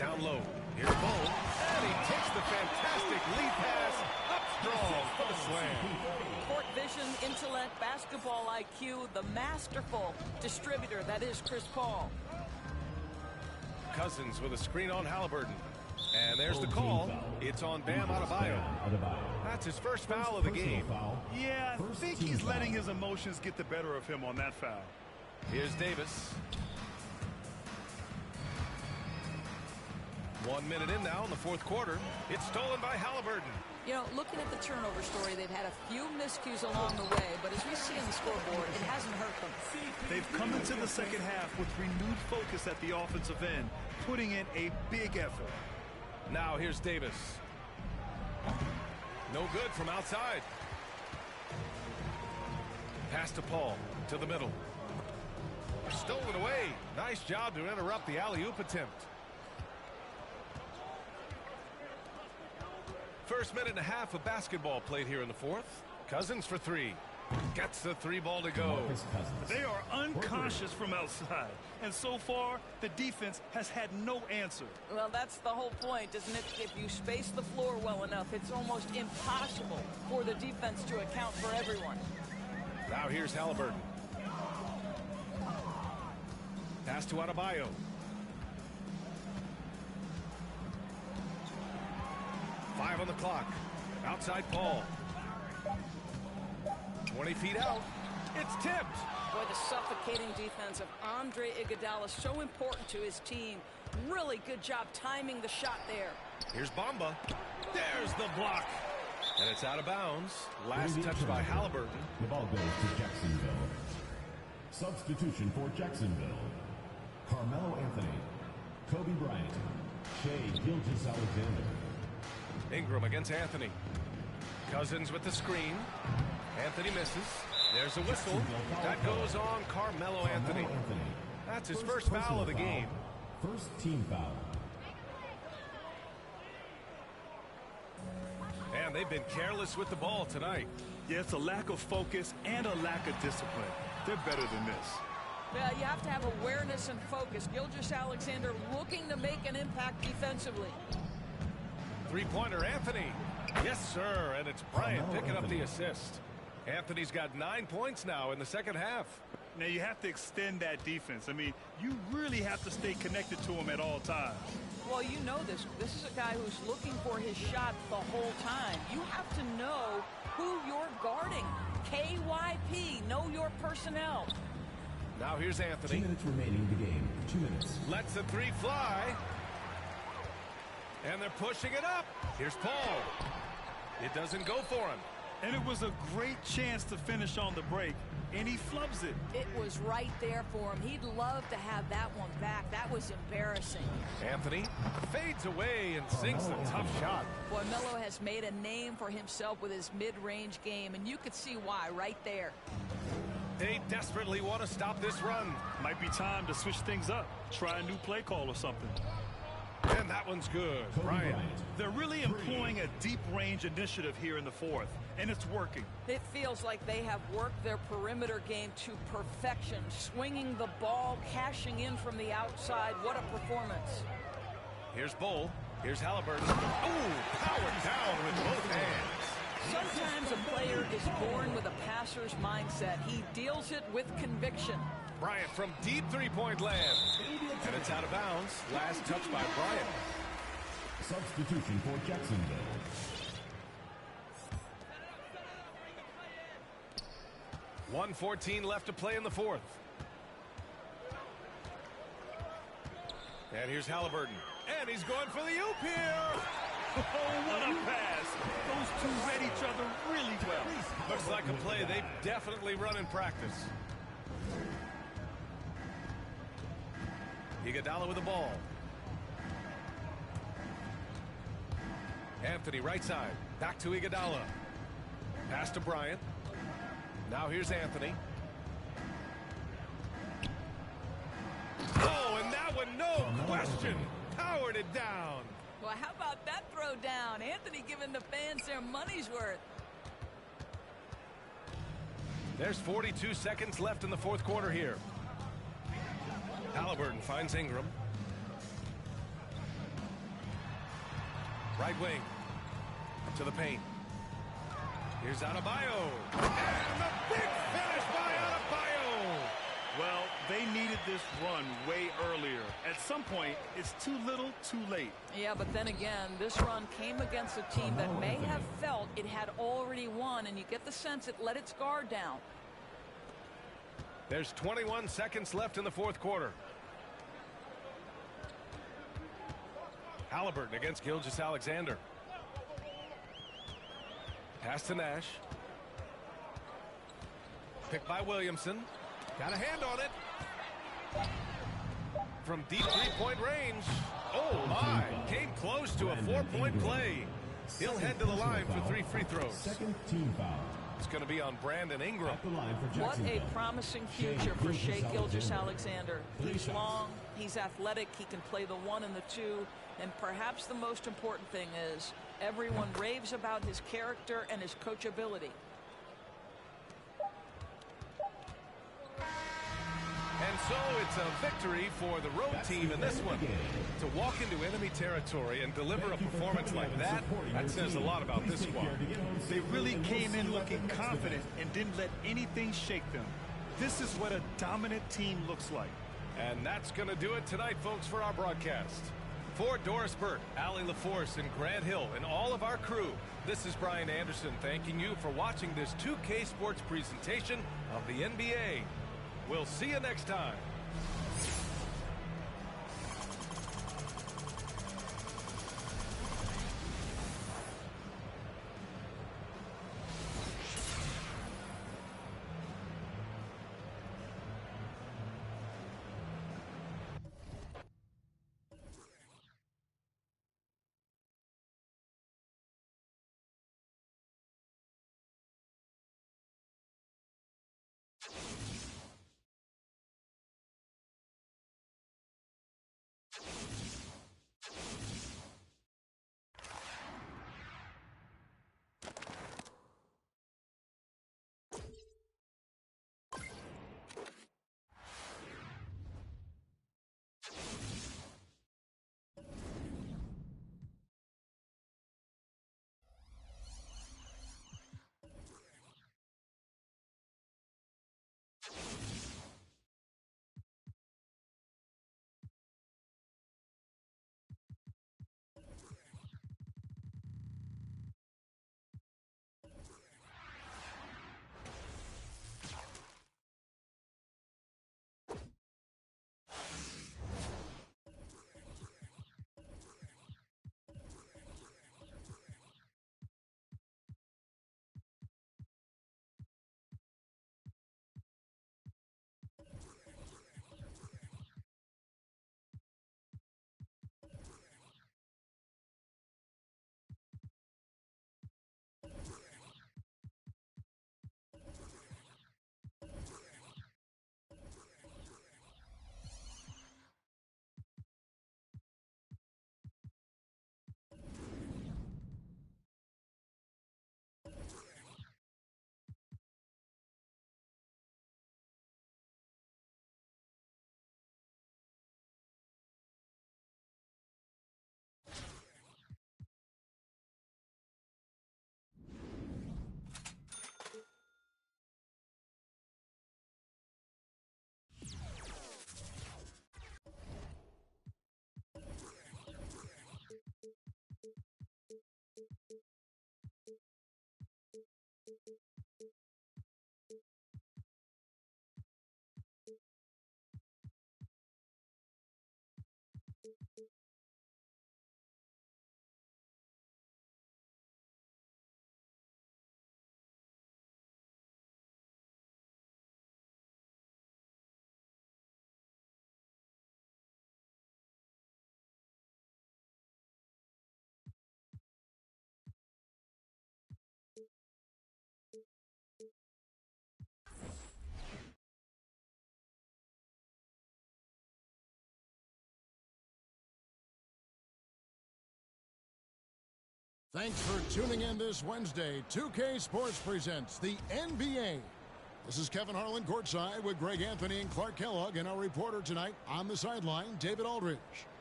Down low. Here's Bol. And he takes the fantastic lead pass. Up strong for the slam. Court vision, intellect, basketball IQ, the masterful distributor that is Chris Paul. Cousins with a screen on Halliburton. And there's the call. It's on Bam Adebayo. That's his first foul of the game. Yeah, I think he's letting his emotions get the better of him on that foul. Here's Davis. 1 minute in now in the fourth quarter. It's stolen by Halliburton. You know, looking at the turnover story, they've had a few miscues along the way, but as we see on the scoreboard, it hasn't hurt them. They've come into the second half with renewed focus at the offensive end, putting in a big effort. Now here's Davis. No good from outside. Pass to Paul, to the middle. Stolen away. Nice job to interrupt the alley-oop attempt. First minute and a half of basketball played here in the fourth. Cousins for 3. Gets the 3 ball to go. They are unconscious from outside. And so far, the defense has had no answer. Well, that's the whole point, isn't it? If you space the floor well enough, it's almost impossible for the defense to account for everyone. Now here's Halliburton. Pass to Adebayo. Five on the clock. Outside Paul. 20 feet out. It's tipped. Boy, the suffocating defense of Andre Iguodala, so important to his team. Really good job timing the shot there. Here's Bamba. There's the block. And it's out of bounds. Last touch by Halliburton. The ball goes to Jacksonville. Substitution for Jacksonville. Carmelo Anthony. Kobe Bryant. Shai Gilgeous-Alexander. Ingram against Anthony. Cousins with the screen. Anthony misses. There's a whistle. That goes on Carmelo Anthony. That's his first foul of the game. First team foul. And Man, they've been careless with the ball tonight. Yeah, it's a lack of focus and a lack of discipline. They're better than this. Yeah, you have to have awareness and focus. Gilgeous-Alexander looking to make an impact defensively. Three-pointer, Anthony. Yes, sir, and it's Bryant picking up the assist. Anthony's got 9 points now in the second half. Now, you have to extend that defense. I mean, you really have to stay connected to him at all times. Well, you know this. This is a guy who's looking for his shot the whole time. You have to know who you're guarding. KYP, know your personnel. Now here's Anthony. 2 minutes remaining in the game. 2 minutes. Lets the three fly. And they're pushing it up. Here's Paul. It doesn't go for him. And it was a great chance to finish on the break, and he flubs it. It was right there for him. He'd love to have that one back. That was embarrassing. Anthony fades away and sinks the tough shot. Boy, Melo has made a name for himself with his mid-range game, and you could see why right there. They desperately want to stop this run. Might be time to switch things up. Try a new play call or something. And that one's good. Bryant. They're really employing a deep range initiative here in the fourth, and it's working. It feels like they have worked their perimeter game to perfection, swinging the ball, cashing in from the outside. What a performance. Here's Bull. Here's Halliburton. Ooh, powered down with both hands. Sometimes a player is born with a passer's mindset. He deals it with conviction. Bryant from deep three-point land. And it's out of bounds. Last touch by Bryant. Substitution for Jacksonville. .114 left to play in the fourth. And here's Halliburton. And he's going for the oop here. Oh, what a pass. Those two read each other really well. Looks like a play they've definitely run in practice. Iguodala with the ball. Anthony right side. Back to Iguodala. Pass to Bryant. Now here's Anthony. Oh, and that one, no question. Powered it down. Well, how about that throw down? Anthony giving the fans their money's worth. There's 42 seconds left in the fourth quarter here. Halliburton finds Ingram. Right wing. To the paint. Here's Adebayo. And the big finish by Adebayo. Well, they needed this run way earlier. At some point, it's too little, too late. Yeah, but then again, this run came against a team that may have felt it had already won, and you get the sense it let its guard down. There's 21 seconds left in the fourth quarter. Halliburton against Gilgeous-Alexander. Pass to Nash. Picked by Williamson. Got a hand on it. From deep three-point range. Oh, my. Came close to a four-point play. He'll head to the line for 3 free throws. Second team foul. It's going to be on Brandon Ingram. At the line for What a Jacksonville. promising future for Shai Gilgeous-Alexander. He's long, he's athletic, he can play the 1 and the 2, and perhaps the most important thing is everyone raves about his character and his coachability. And so it's a victory for the road team in this one. To walk into enemy territory and deliver a performance like that, that says a lot about this squad. They really came in looking confident and didn't let anything shake them. This is what a dominant team looks like. And that's going to do it tonight, folks, for our broadcast. For Doris Burke, Allie LaForce, and Grant Hill, and all of our crew, this is Brian Anderson thanking you for watching this 2K Sports presentation of the NBA. We'll see you next time. Thanks for tuning in this Wednesday. 2K Sports presents the NBA. This is Kevin Harlan courtside with Greg Anthony and Clark Kellogg, and our reporter tonight on the sideline, David Aldridge.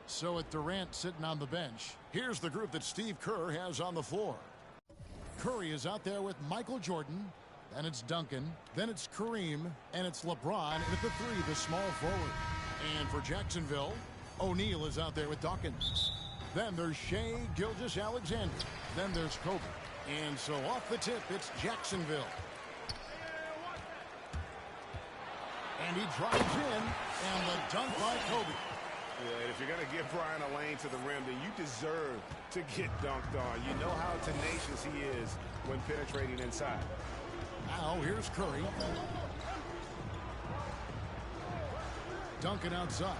So with Durant sitting on the bench, here's the group that Steve Kerr has on the floor. Curry is out there with Michael Jordan, then it's Duncan, then it's Kareem, and it's LeBron, and at the three, the small forward. And for Jacksonville, O'Neal is out there with Dawkins. Then there's Shea Gilgeous-Alexander. Then there's Kobe. And so off the tip, it's Jacksonville. And he drives in, and the dunk by Kobe. Yeah, if you're going to give Brian a lane to the rim, then you deserve to get dunked on. You know how tenacious he is when penetrating inside. Now here's Curry. Duncan outside.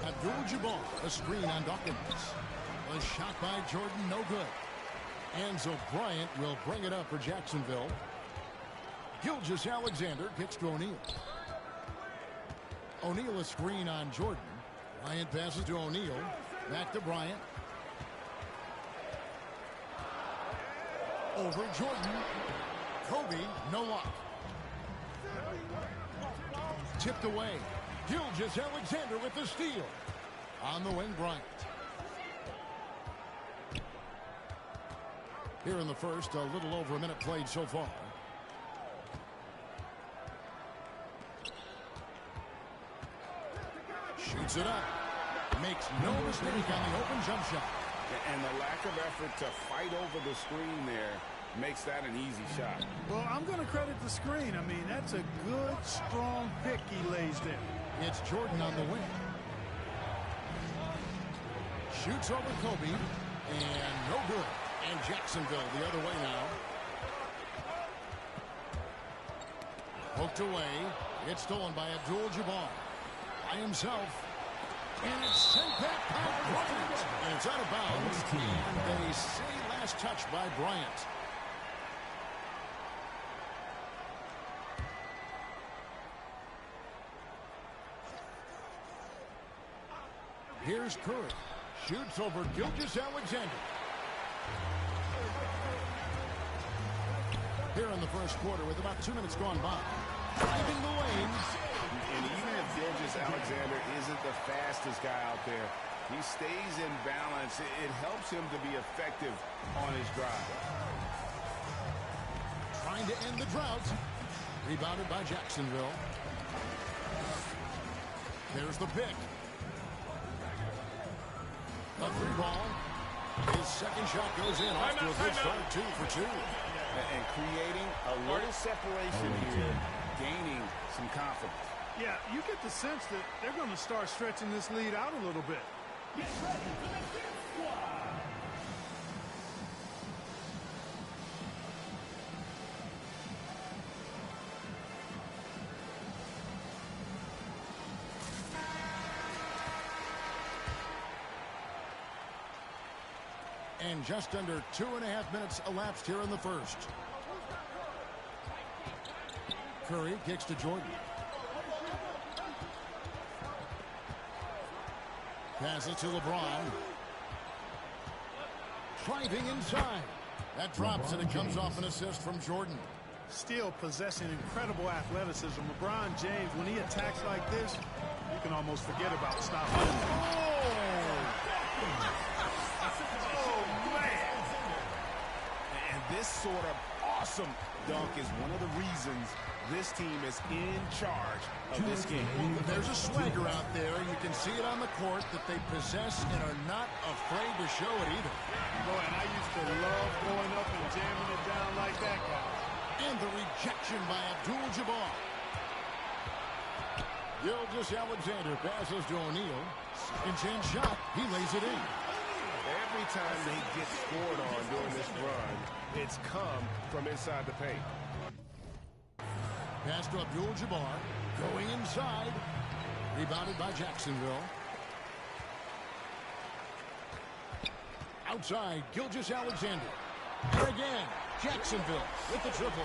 Abdul-Jabbar, a screen on Dawkins. A shot by Jordan, no good. And so Bryant will bring it up for Jacksonville. Gilgeous-Alexander kicks to O'Neal. O'Neal a screen on Jordan. Bryant passes to O'Neal. Back to Bryant. Over Jordan. Kobe, no luck. Tipped away. Gilgeous-Alexander with the steal. On the wing, Bryant. Here in the first, a little over a minute played so far. Shoots it up. Makes no mistake on the open jump shot. And the lack of effort to fight over the screen there makes that an easy shot. Well, I'm going to credit the screen. I mean, that's a good, strong pick he lays there. It's Jordan on the wing. Shoots over Kobe. And no good. And Jacksonville the other way now. Poked away. It's stolen by Abdul-Jabbar. By himself. And it's sent back by Bryant. And it's out of bounds. And they say last touch by Bryant. Here's Curry. Shoots over Gilgeous-Alexander. Here in the first quarter with about 2 minutes gone by. Driving the lanes. And even if Gilgeous-Alexander isn't the fastest guy out there, he stays in balance. It helps him to be effective on his drive. Trying to end the drought. Rebounded by Jacksonville. There's the pick. A three ball. His second shot goes in. Off to a good start, 2 for 2. And creating a little separation here, gaining some confidence. Yeah, you get the sense that they're going to start stretching this lead out a little bit. Get ready for the Kid Squad. And just under 2.5 minutes elapsed here in the first. Curry kicks to Jordan. Passes to LeBron. Driving inside. That drops and it comes off an assist from Jordan. Still possessing incredible athleticism. LeBron James, when he attacks like this, you can almost forget about stopping him. And this sort of awesome dunk is one of the reasons this team is in charge of this game. There's a swagger out there. You can see it on the court that they possess and are not afraid to show it either. Boy, and I used to love going up and jamming it down like that guy. And the rejection by Abdul-Jabbar. Gilgeous-Alexander passes to O'Neal. Second chance shot. He lays it in. Every time they get scored on during this run, it's come from inside the paint. Pass to Abdul-Jabbar. Going inside. Rebounded by Jacksonville. Outside, Gilgeous-Alexander. And again, Jacksonville with the triple.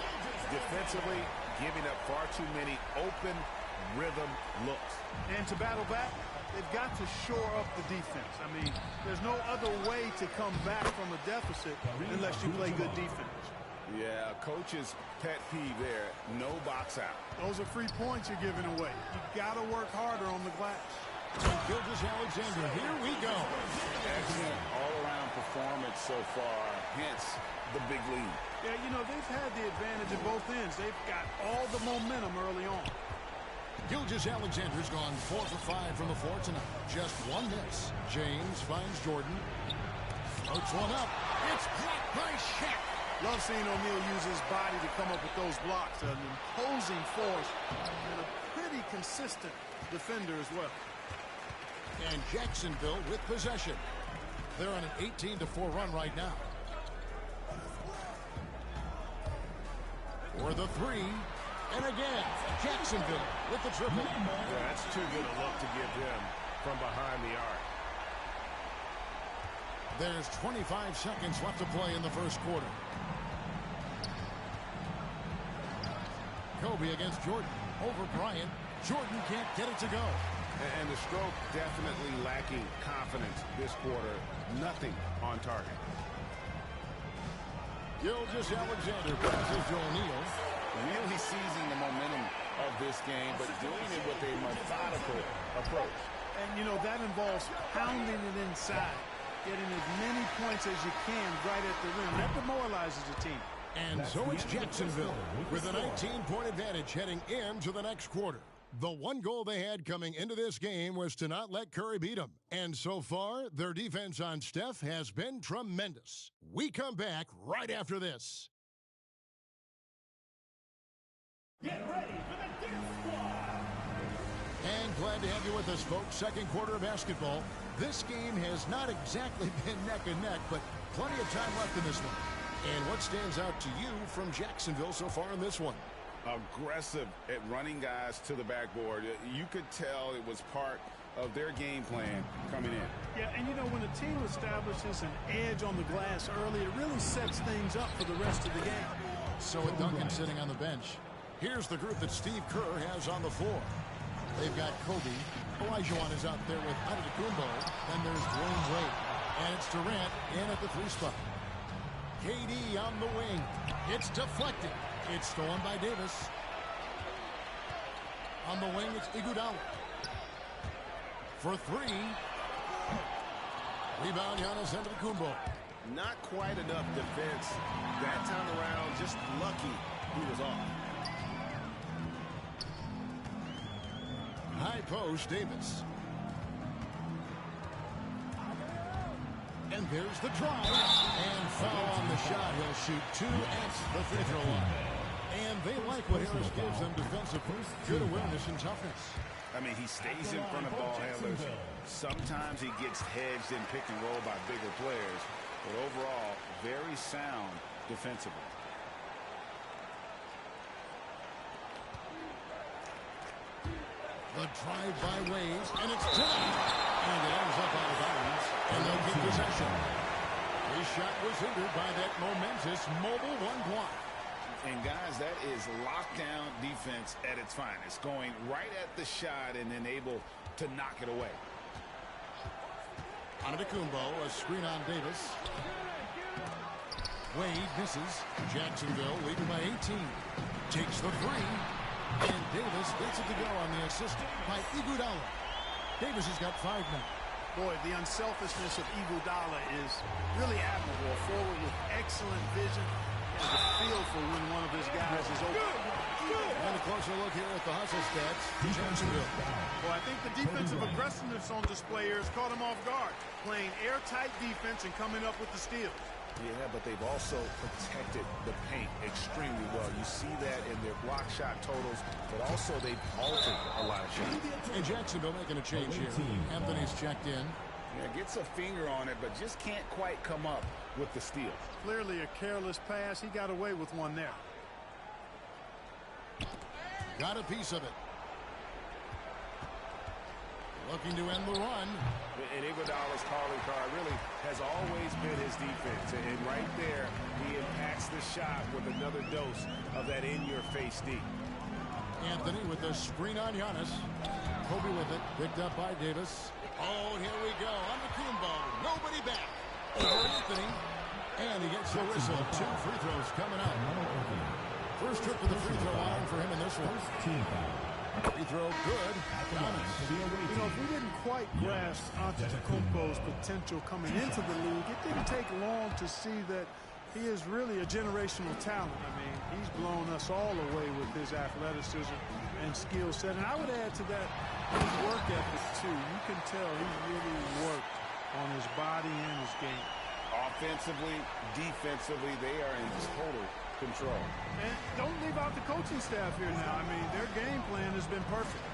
Defensively, giving up far too many open rhythm looks. And to battle back, they've got to shore up the defense. I mean, there's no other way to come back from a deficit unless you play good defense. Yeah, coach's pet peeve there, no box out. Those are free points you're giving away. You got to work harder on the glass. Gilgeous-Alexander, here we go. Excellent all-around performance so far, hence the big lead. Yeah, you know, they've had the advantage at both ends. They've got all the momentum early on. Gilgeous-Alexander's gone 4 for 5 from the floor tonight. Just one miss. James finds Jordan. Pokes one up. It's blocked by Shaq. Love seeing O'Neal use his body to come up with those blocks. An imposing force and a pretty consistent defender as well. And Jacksonville with possession. They're on an 18-4 run right now. For the three. And again, Jacksonville with the triple. Yeah, that's too good a look to give them from behind the arc. There's 25 seconds left to play in the first quarter. Kobe against Jordan. Over Bryant. Jordan can't get it to go. And the stroke definitely lacking confidence this quarter. Nothing on target. Gilgeous-Alexander passes to O'Neal. Really seizing the momentum of this game, but doing it with a methodical approach. And, you know, that involves pounding it inside, getting as many points as you can right at the rim. That demoralizes the team. And so it's Jacksonville with a 19-point advantage heading into the next quarter. The one goal they had coming into this game was to not let Curry beat them. And so far, their defense on Steph has been tremendous. We come back right after this. Get ready for the Dip Squad! And glad to have you with us, folks. Second quarter of basketball. This game has not exactly been neck and neck, but plenty of time left in this one. And what stands out to you from Jacksonville so far in this one? Aggressive at running guys to the backboard. You could tell it was part of their game plan coming in. Yeah, and you know, when a team establishes an edge on the glass early, it really sets things up for the rest of the game. So with Duncan sitting on the bench, here's the group that Steve Kerr has on the floor. They've got Kobe. Olajuwon is out there with Antetokounmpo. Then there's Dwayne Wade. And it's Durant in at the three spot. KD on the wing. It's deflected. It's stolen by Davis. On the wing, it's Iguodala. For three. Rebound, Giannis Antetokounmpo. Not quite enough defense. That time around, just lucky he was off. High post, Davis. And there's the drive. And foul on the shot. He'll shoot two at the free throw line. And they like what Harris gives them defensively. Good awareness and toughness. I mean, he stays in front of ball handlers. Sometimes he gets hedged in pick and roll by bigger players. But overall, very sound defensively. The drive by Wade, and it's denied. And it ends up out of bounds, and they'll keep possession. His shot was hindered by that momentous mobile one block. And guys, that is lockdown defense at its finest. Going right at the shot and then able to knock it away. Antetokounmpo, a screen on Davis. Wade misses. Jacksonville leading by 18. Takes the three. And Davis gets it to go on the assist by Iguodala. Davis has got 5 now. Boy, the unselfishness of Iguodala is really admirable. A forward with excellent vision and a feel for when one of his guys is open. And a closer look here at the hustle stats. Jacksonville. Well, I think the defensive aggressiveness on display here has caught him off guard. Playing airtight defense and coming up with the steals. Yeah, but they've also protected the paint extremely well. You see that in their block shot totals, but also they've altered a lot of shots. And Jacksonville making a change here. Anthony's checked in. Yeah, gets a finger on it, but just can't quite come up with the steal. Clearly a careless pass. He got away with one there. Got a piece of it. Looking to end the run. And Iguodala's calling card really has always been his defense. And right there, he impacts the shot with another dose of that in-your-face D. Anthony with the screen on Giannis. Kobe with it. Picked up by Davis. Oh, here we go. Antetokounmpo. Nobody back. Over Anthony. And he gets the whistle. 2 free throws coming up. First trip to the free throw line for him in this one. Free throw good. You know, if we didn't quite grasp Antetokounmpo's potential coming into the league, it didn't take long to see that he is really a generational talent. I mean, he's blown us all away with his athleticism and skill set. And I would add to that his work ethic, too. You can tell he's really worked on his body and his game. Offensively, defensively, they are in total control. And don't leave out the coaching staff here now. I mean, their game plan has been perfect.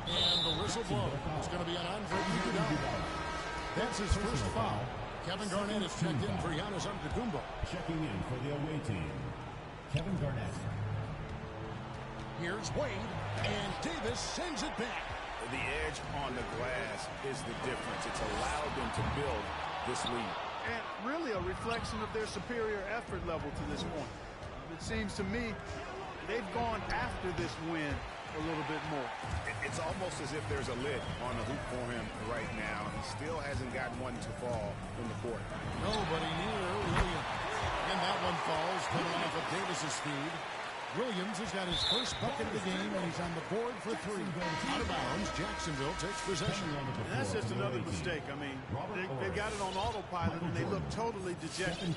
And the whistle blows. It's going to be an Andre Iguodala. That's his first foul. Kevin Garnett is checked in for Giannis Antetokounmpo. Checking in for the away team, Kevin Garnett. Here's Wade, and Davis sends it back. The edge on the glass is the difference. It's allowed them to build this lead. And really a reflection of their superior effort level to this point. It seems to me they've gone after this win a little bit more. It's almost as if there's a lid on the hoop for him right now. He still hasn't gotten one to fall in the court. Nobody near Williams. And that one falls coming off of Davis's speed. Williams has got his first bucket of the game, and he's on the board for 3. Out of bounds, Jacksonville takes possession. And that's just another mistake. I mean, they got it on autopilot, and they look totally dejected.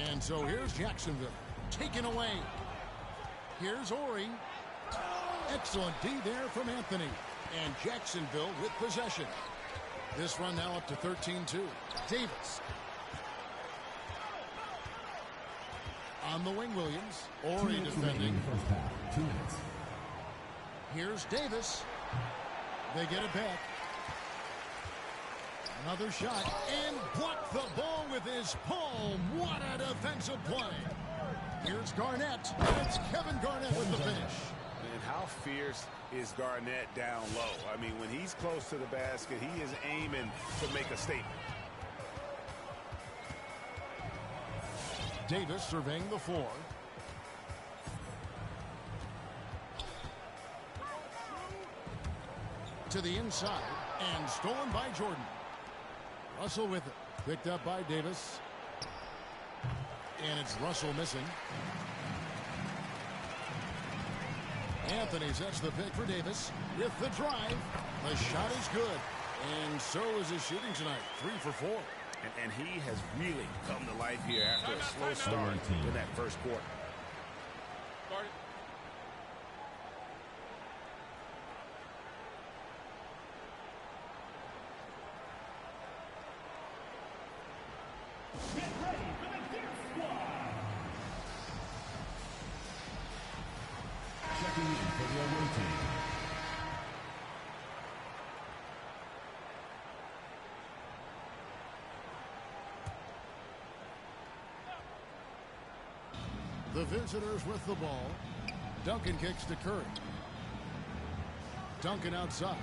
And so here's Jacksonville, taken away. Here's Ori. Excellent D there from Anthony. And Jacksonville with possession. This run now up to 13-2. Davis. On the wing, Williams. Ori defending. Here's Davis. They get it back. Another shot. And blocked the ball with his palm. What a defensive play. Here's Garnett. And it's Kevin Garnett with the finish. And how fierce is Garnett down low? I mean, when he's close to the basket, he is aiming to make a statement. Davis surveying the floor. To the inside and stolen by Jordan. Russell with it. Picked up by Davis. And it's Russell missing. Anthony sets the pick for Davis with the drive. The shot is good. And so is his shooting tonight. 3 for 4. And he has really come to life here after a slow start in that first quarter. Get ready for the Dance Squad. Checking in for the away team, the visitors with the ball. Duncan kicks to Curry. Duncan outside.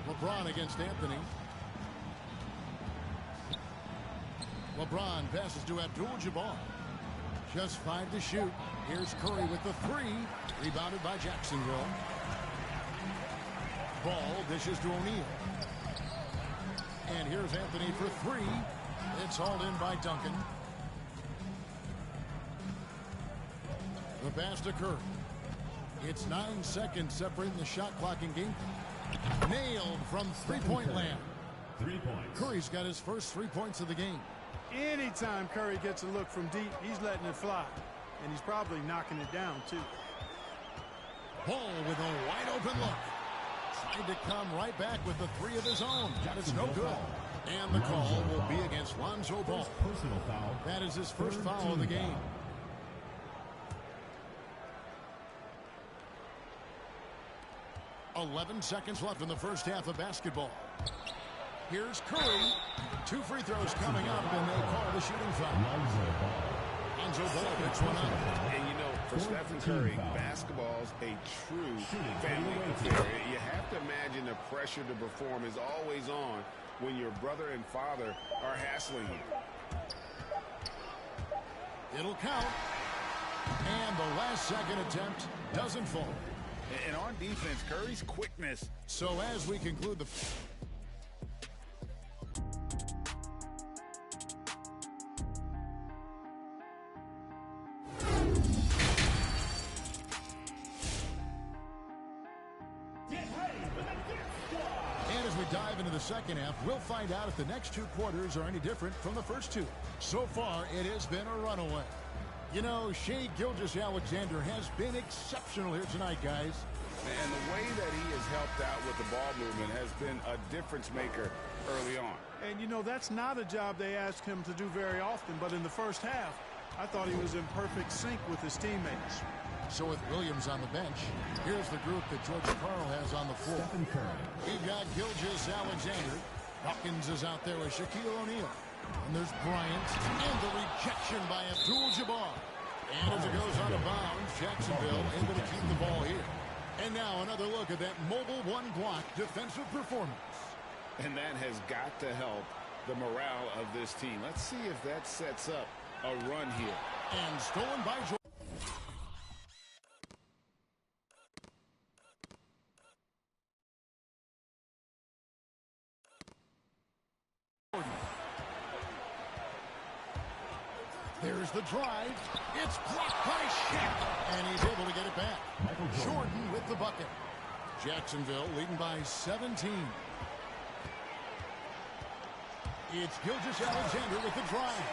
LeBron against Anthony. LeBron passes to Abdul-Jabbar. Just 5 to shoot. Here's Curry with the 3. Rebounded by Jacksonville. Ball dishes to O'Neal. And here's Anthony for 3. It's hauled in by Duncan. The pass to Curry. It's 9 seconds separating the shot clock in game. Nailed from three-point land. 3 points. Curry's got his first 3 points of the game. Anytime Curry gets a look from deep, he's letting it fly. And he's probably knocking it down, too. Ball with a wide open look. Tried to come right back with the 3 of his own. But it's no good. And the call will be against Lonzo Ball. Personal foul. That is his first foul of the game. Foul. 11 seconds left in the first half of basketball. Here's Curry. 2 free throws coming up, and they call the shooting foul. Lonzo Ball picks one up. And you know, for Stephen Curry, basketball's a true family affair. You have to imagine the pressure to perform is always on when your brother and father are hassling you. It'll count. And the last second attempt doesn't fall. And on defense, Curry's quickness. So as we conclude the... And as we dive into the second half, we'll find out if the next two quarters are any different from the first two. So far, it has been a runaway. You know, Shai Gilgeous-Alexander has been exceptional here tonight, guys. And the way that he has helped out with the ball movement has been a difference maker early on. And, you know, that's not a job they ask him to do very often. But in the first half, I thought he was in perfect sync with his teammates. So with Williams on the bench, here's the group that George Karl has on the floor. We've got Gilgeous-Alexander. Dawkins is out there with Shaquille O'Neal. And there's Bryant. And the rejection by Abdul-Jabbar. And as it goes out of bounds, Jacksonville able to keep the ball here. And now another look at that mobile one-block defensive performance. And that has got to help the morale of this team. Let's see if that sets up a run here. And stolen by Jordan. There's the drive. It's blocked by Shaq. And he's able to get it back. Jordan with the bucket. Jacksonville leading by 17. It's Gilgeous-Alexander with the drive.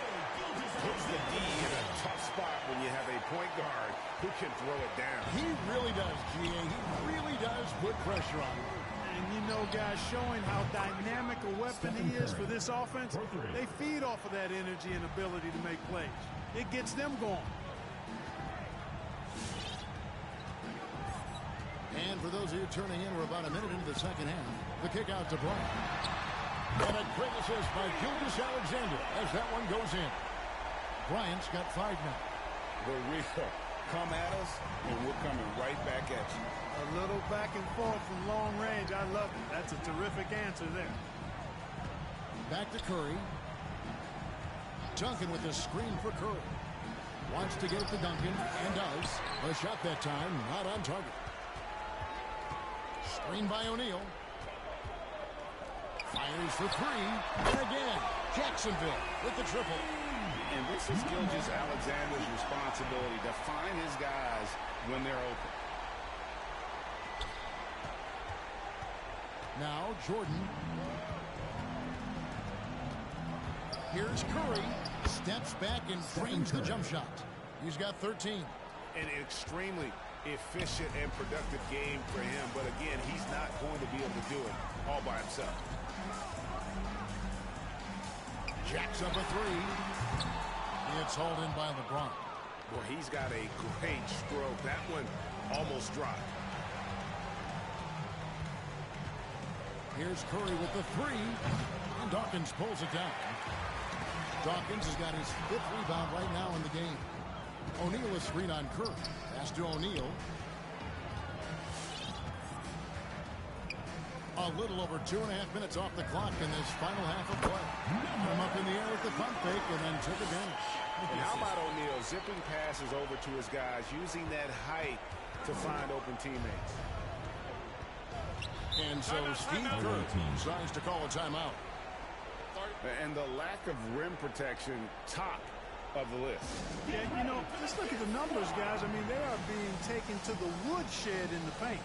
Puts the D in a tough spot when you have a point guard who can throw it down. He really does, G.A. He really does put pressure on him. And, you know, guys, showing how dynamic a weapon he is for this offense, they feed off of that energy and ability to make plays. It gets them going. And for those of you turning in, we're about a minute into the second half. The kick out to Bryant. And a great assist by Gilgeous-Alexander as that one goes in. Bryant's got 5 now. The real come at us, and we're coming right back at you. A little back and forth from long range. I love it. That's a terrific answer there. Back to Curry. Duncan with the screen for Curry. Wants to get it to Duncan, and does. A shot that time, not on target. Screen by O'Neal. Fires for 3. And again, Jacksonville with the triple. And this is Gilgeous-Alexander's responsibility to find his guys when they're open. Now Jordan. Here's Curry. Steps back and frames the jump shot. He's got 13. An extremely efficient and productive game for him. But again, he's not going to be able to do it all by himself. Jacks up a 3. It's hauled in by LeBron. Well, he's got a great stroke. That one almost dropped. Here's Curry with the 3. And Dawkins pulls it down. Dawkins has got his 5th rebound right now in the game. O'Neal is screen on Curry. Pass to O'Neal. A little over 2.5 minutes off the clock in this final half of play. Come up in the air with the pump fake and then took advantage. And how about O'Neal zipping passes over to his guys, using that height to find open teammates. And so Steve Kerr decides to call a timeout. And the lack of rim protection, top of the list. Yeah, you know, just look at the numbers, guys. I mean, they are being taken to the woodshed in the paint.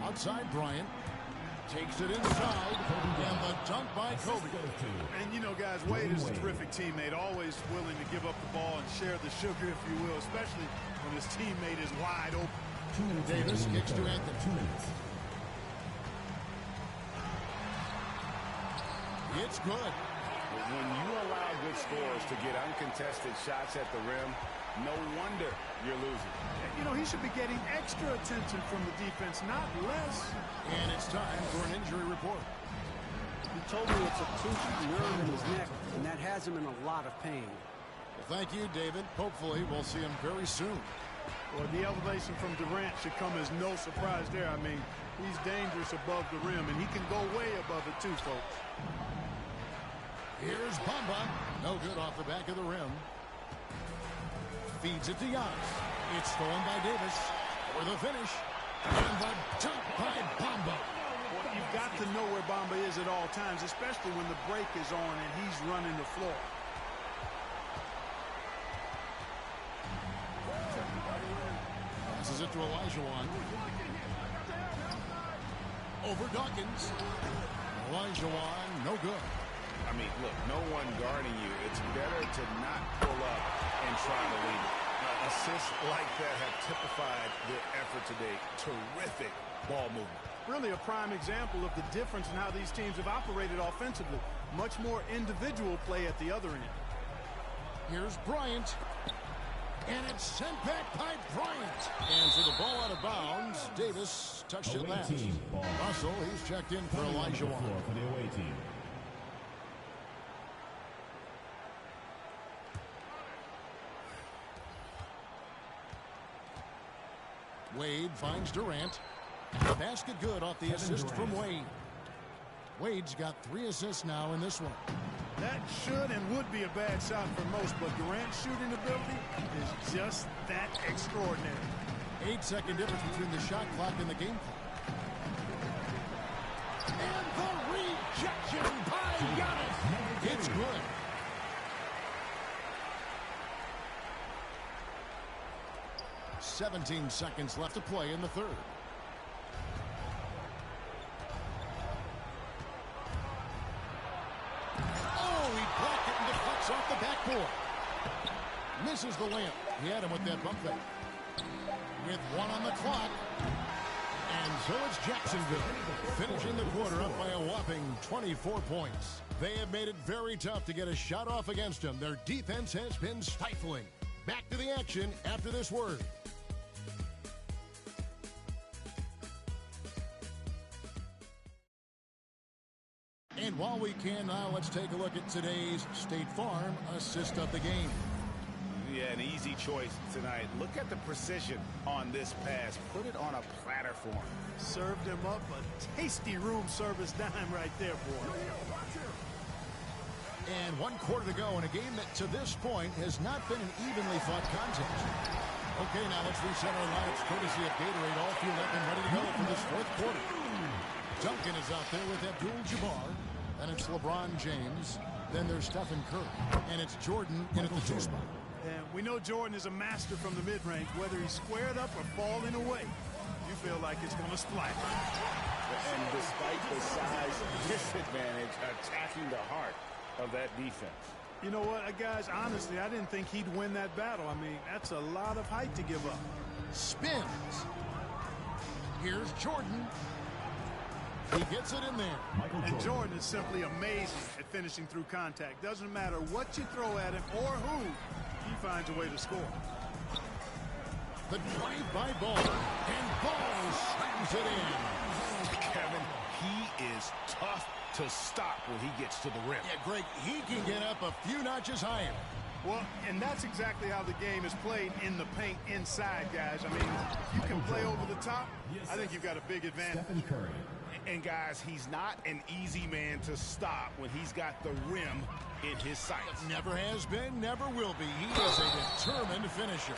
Outside Bryant. Takes it inside. And the dunk by Kobe. And you know, guys, Wade is a terrific teammate. Always willing to give up the ball and share the sugar, if you will, especially when his teammate is wide open. Davis kicks to Anthony. 2 minutes. It's good. When you allow good scorers to get uncontested shots at the rim, No wonder you're losing. You know, he should be getting extra attention from the defense, not less. And it's time for an injury report. He told me it's a tooth nerve in his neck, and that has him in a lot of pain. Well, thank you, David. Hopefully, we'll see him very soon. Well, the elevation from Durant should come as no surprise there. I mean, he's dangerous above the rim, and he can go way above it too, folks. Here's Bamba. No good off the back of the rim. Feeds it to Giannis. It's stolen by Davis for the finish. And the dunk by Bamba. Well, you've got to know where Bamba is at all times, especially when the break is on and he's running the floor. Passes it to Olajuwon. Over Dawkins. Olajuwon, no good. I mean, look, no one guarding you. It's better to not pull up and try to lead it. Assists like that have typified their effort today. Terrific ball movement. Really a prime example of the difference in how these teams have operated offensively. Much more individual play at the other end. Here's Bryant. And it's sent back by Bryant. And so the ball out of bounds. Davis touched it last. Russell, he's checked in for Olajuwon. For the away team. Wade finds Durant. Basket good off the assist from Wade. Wade's got 3 assists now in this one. That should and would be a bad shot for most, but Durant's shooting ability is just that extraordinary. 8-second difference between the shot clock and the game clock. And the rejection by Giannis. It's good. .17 seconds left to play in the third. Oh, he blocked it and deflects off the backboard. Misses the layup. He had him with that bump fake. With 1 on the clock. And so it's Jacksonville finishing the quarter up by a whopping 24 points. They have made it very tough to get a shot off against them. Their defense has been stifling. Back to the action after this word. And while we can now, let's take a look at today's State Farm assist of the game. Yeah, an easy choice tonight. Look at the precision on this pass. Put it on a platter for him. Served him up a tasty room service dime right there, boy. And 1 quarter to go in a game that to this point has not been an evenly fought contest. Okay, now let's reset our lineups courtesy of Gatorade, all fueled up and ready to go for this 4th quarter. Duncan is out there with Abdul-Jabbar. Then it's LeBron James. Then there's Stephen Curry. And it's Jordan in at the 2 spot. And we know Jordan is a master from the mid-range. Whether he's squared up or falling away, you feel like it's going to splash. And despite the size disadvantage, attacking the heart of that defense. You know what, guys, honestly, I didn't think he'd win that battle. I mean, that's a lot of height to give up. Spins. Here's Jordan. He gets it in there. And Jordan is simply amazing at finishing through contact. Doesn't matter what you throw at him or who, he finds a way to score. The drive by Ball. And Ball slams it in. Kevin, he is tough to stop when he gets to the rim. Yeah, Greg, he can get up a few notches higher. Well, and that's exactly how the game is played in the paint inside, guys. I mean, if you can play over the top, I think you've got a big advantage. Stephen Curry. And guys, he's not an easy man to stop when he's got the rim in his sights. Never has been, never will be. He is a determined finisher.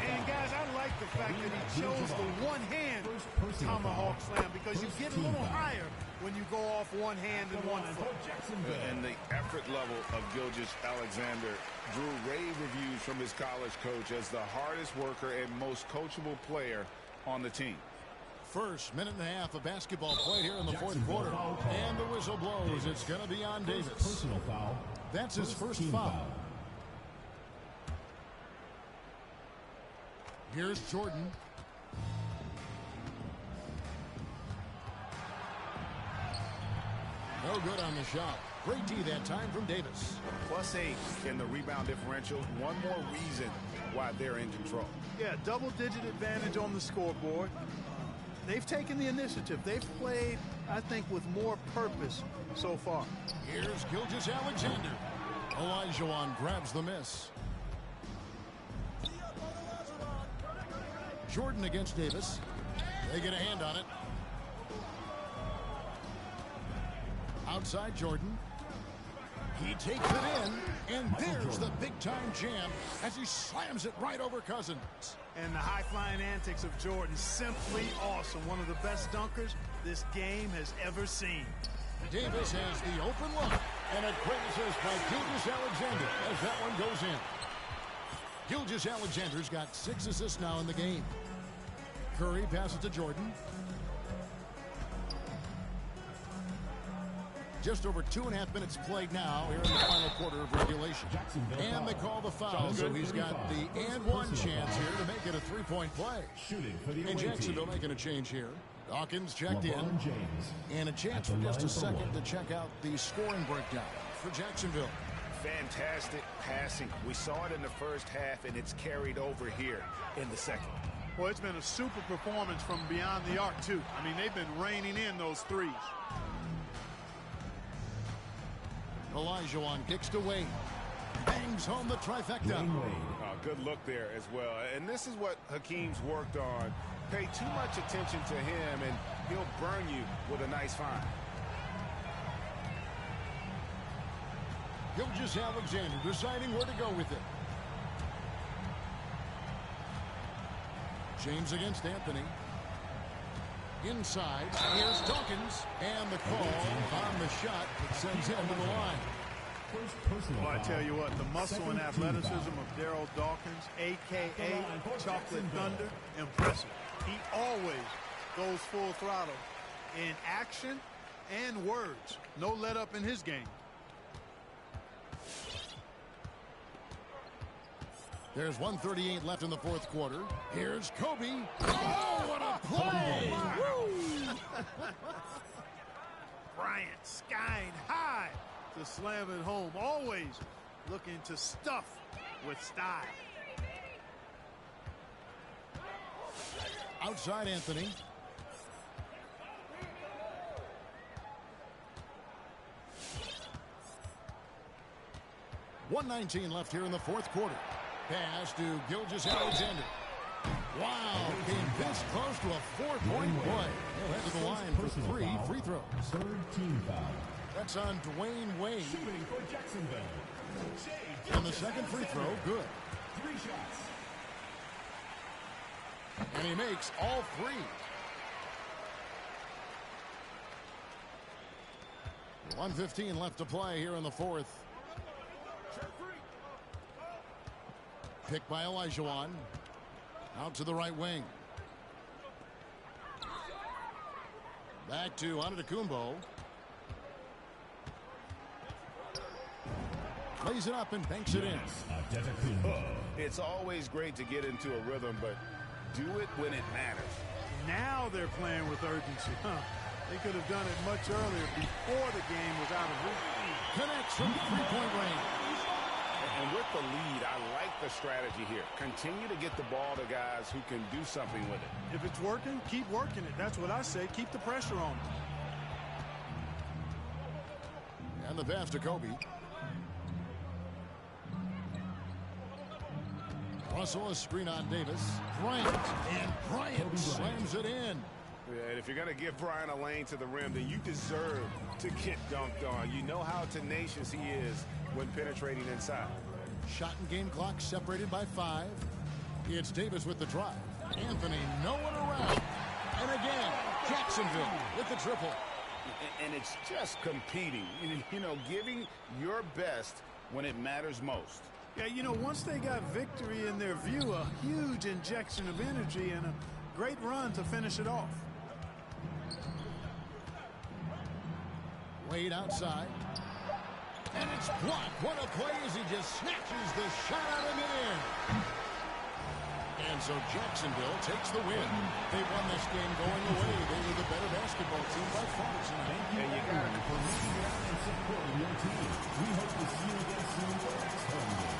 And guys, I like the fact that he chose the one-hand tomahawk slam because you get a little higher when you go off one hand and 1 foot. And the effort level of Gilgeous-Alexander drew rave reviews from his college coach as the hardest worker and most coachable player on the team. First minute and a half of basketball played here in the 4th quarter. And the whistle blows. It's going to be on Davis. Personal foul. That's his first foul. Here's Jordan. No good on the shot. Great D that time from Davis. +8 in the rebound differential. One more reason why they're in control. Yeah, double-digit advantage on the scoreboard. They've taken the initiative. They've played, I think, with more purpose so far. Here's Gilgeous-Alexander. Olajuwon grabs the miss. Jordan against Davis. They get a hand on it. Outside Jordan. He takes it in, and there's the big-time jam as he slams it right over Cousins. And the high-flying antics of Jordan, simply awesome. One of the best dunkers this game has ever seen. Davis has the open look, and a quick assist by Gilgeous-Alexander as that one goes in. Gilgeous-Alexander's got 6 assists now in the game. Curry passes to Jordan. Just over 2.5 minutes played now here in the final quarter of regulation. And they call the foul, so he's got the and-one chance here to make it a 3-point play. And Jacksonville making a change here. Dawkins checked in. And a chance for just a second to check out the scoring breakdown for Jacksonville. Fantastic passing. We saw it in the first half, and it's carried over here in the second. Well, it's been a super performance from beyond the arc, too. I mean, they've been raining in those threes. Olajuwon kicks to Wade. Bangs home the trifecta. Good look there as well. And this is what Hakeem's worked on. Pay too much attention to him, and he'll burn you with a nice find. Gilgeous-Alexander deciding where to go with it. James against Anthony. Inside, here's Dawkins, and the call on the shot that sends him to the line. Well, I tell you what, the muscle and athleticism of Daryl Dawkins, a.k.a. Chocolate Thunder, impressive. He always goes full throttle in action and words. No let up in his game. There's 1:38 left in the fourth quarter. Here's Kobe. Oh, what a play! Bryant skying high to slam it home. Always looking to stuff with style. Outside Anthony. .119 left here in the fourth quarter. Pass to Gilgeous-Alexander. Wow, came this close to a 4-point play. He'll head to the line for 3 free throws. Third team foul. That's on Dwayne Wade. Shooting for Jacksonville. And the second free throw, good. 3 shots. And he makes all 3. .115 left to play here in the fourth. Picked by Olajuwon. Out to the right wing. Back to Antetokounmpo. Lays it up and banks it in. It's always great to get into a rhythm, but do it when it matters. Now they're playing with urgency. They could have done it much earlier before the game was out of reach. Connects from 3-point range. And with the lead, I like the strategy here. Continue to get the ball to guys who can do something with it. If it's working, keep working it. That's what I say. Keep the pressure on. And the pass to Kobe. Russell, a screen on Davis. Bryant, and Bryant slams it in. Yeah, and if you're going to give Bryant a lane to the rim, then you deserve to get dunked on. You know how tenacious he is when penetrating inside. Shot and game clock separated by 5. It's Davis with the drive. Anthony, no one around. And again, Jacksonville with the triple. And it's just competing, you know, giving your best when it matters most. Yeah, you know, once they got victory in their view, a huge injection of energy and a great run to finish it off. Wade outside. And it's blocked. What a play as he just snatches the shot out of midair. And so Jacksonville takes the win. They won this game going away. They were the better basketball team by far tonight. Thank you for reaching out and supporting your team. We hope to see you again soon for the next home game.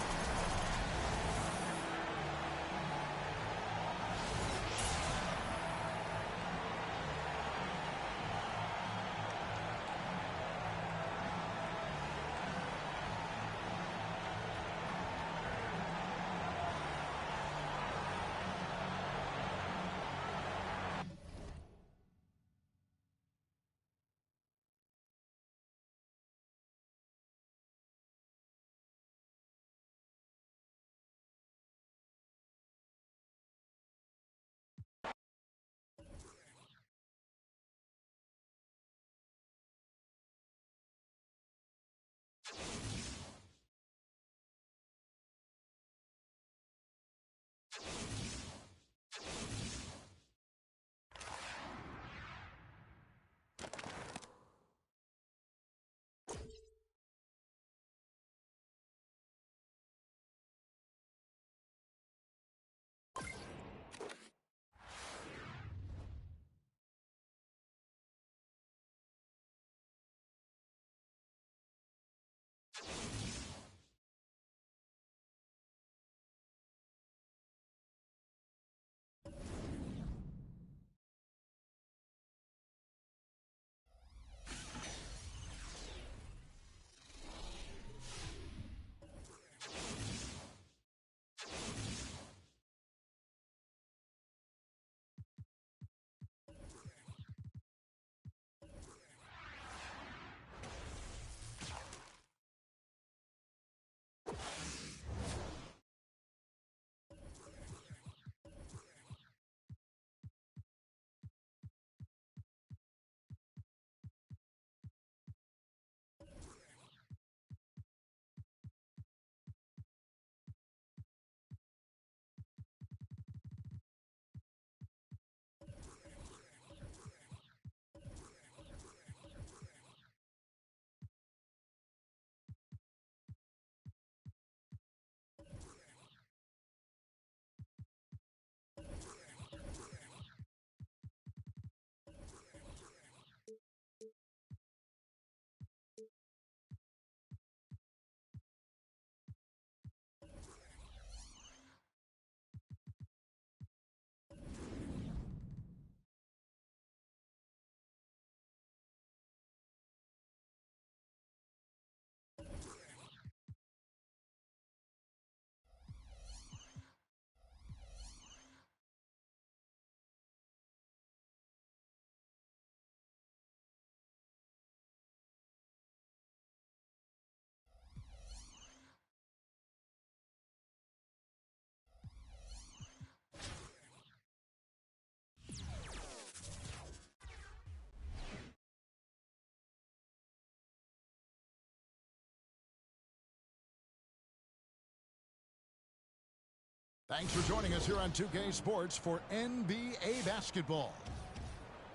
Thanks for joining us here on 2K Sports for NBA basketball.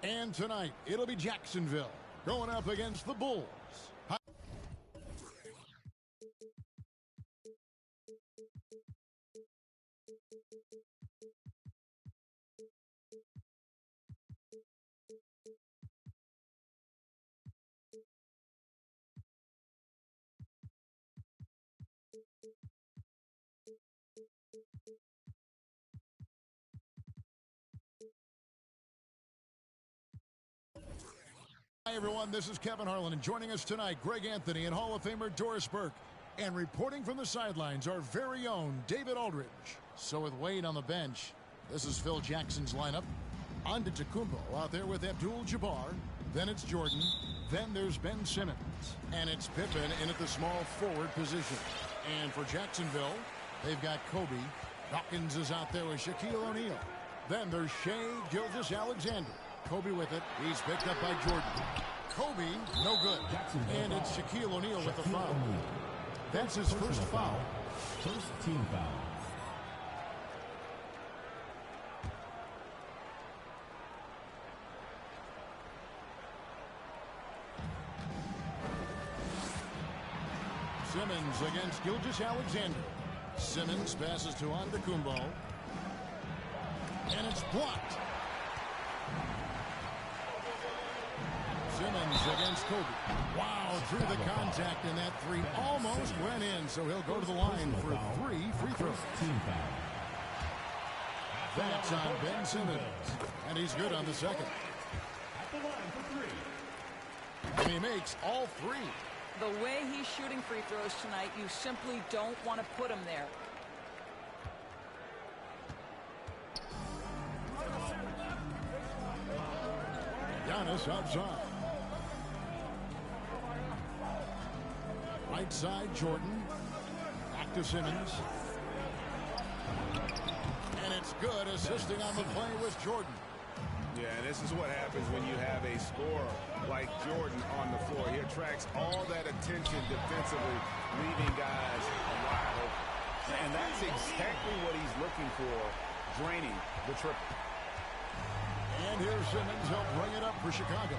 And tonight, it'll be Jacksonville going up against the Bulls. Hi, everyone. This is Kevin Harlan, and joining us tonight, Greg Anthony and Hall of Famer Doris Burke. And reporting from the sidelines, our very own David Aldridge. So with Wade on the bench, this is Phil Jackson's lineup. Antetokounmpo out there with Abdul-Jabbar. Then it's Jordan. Then there's Ben Simmons. And it's Pippen in at the small forward position. And for Jacksonville, they've got Kobe. Dawkins is out there with Shaquille O'Neal. Then there's Shai Gilgeous-Alexander. Kobe with it. He's picked up by Jordan. Kobe, no good. And it's Shaquille O'Neal with the foul. That's his first foul. First team foul. Simmons against Gilgeous-Alexander. Simmons passes to Antetokounmpo. And it's blocked. Simmons against Kobe. Wow, through the contact, and that three almost went in, so he'll go to the line for 3 free throws. That's on Ben Simmons, and he's good on the second. And he makes all 3. The way he's shooting free throws tonight, you simply don't want to put him there. Giannis outside. Right side, Jordan. Back to Simmons. And it's good, assisting on the play with Jordan. Yeah, and this is what happens when you have a scorer like Jordan on the floor. He attracts all that attention defensively, leaving guys wide open. And that's exactly what he's looking for, draining the triple. And here's Simmons, help bring it up for Chicago.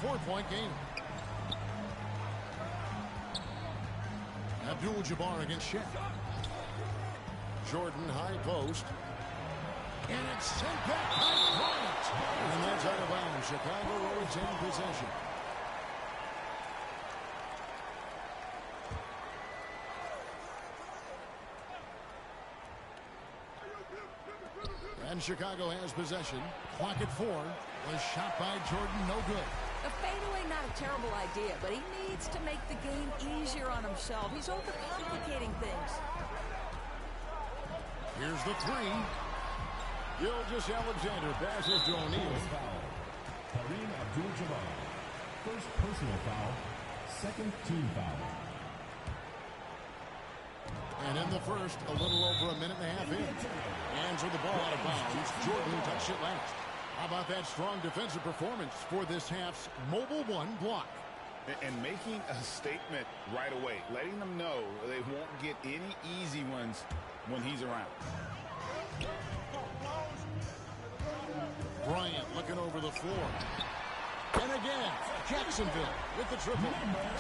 4-point game. Abdul-Jabbar against Shaq. Jordan, high post. And it's sent back by Bryant. And that's out of bounds. Chicago will retain possession. And Chicago has possession. Clock at 4. The shot by Jordan, no good. A fadeaway, not a terrible idea, but he needs to make the game easier on himself. He's overcomplicating things. Here's the 3. Gilgeous-Alexander passes to O'Neal. Kareem Abdul-Jabbar. First personal foul. Second team foul. And in the first, a little over a minute and a half in. Hands with the ball out of bounds. Jordan touched it last. How about that strong defensive performance for this half's Mobile One block? And making a statement right away, letting them know they won't get any easy ones when he's around. Bryant looking over the floor. And again, Jacksonville with the triple.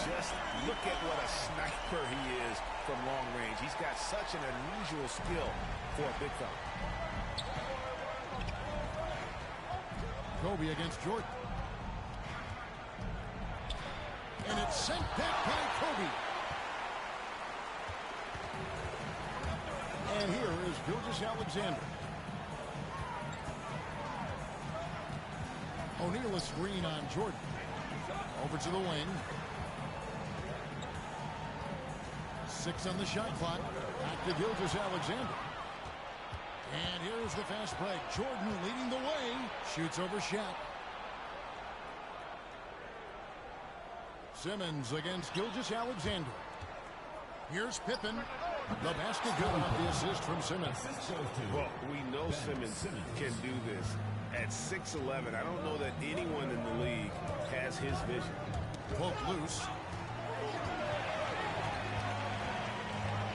Just look at what a sniper he is from long range. He's got such an unusual skill for a big fella. Kobe against Jordan. And it's sent back by Kobe. And here is Gilgeous-Alexander. O'Neal a screen on Jordan. Over to the wing. 6 on the shot clock. Back to Gilgeous-Alexander. And here's the fast break. Jordan leading the way. Shoots over Shaq. Simmons against Gilgeous-Alexander. Here's Pippen. The basket good off the assist from Simmons. Well, we know Simmons can do this. At 6'11", I don't know that anyone in the league has his vision. Poked loose.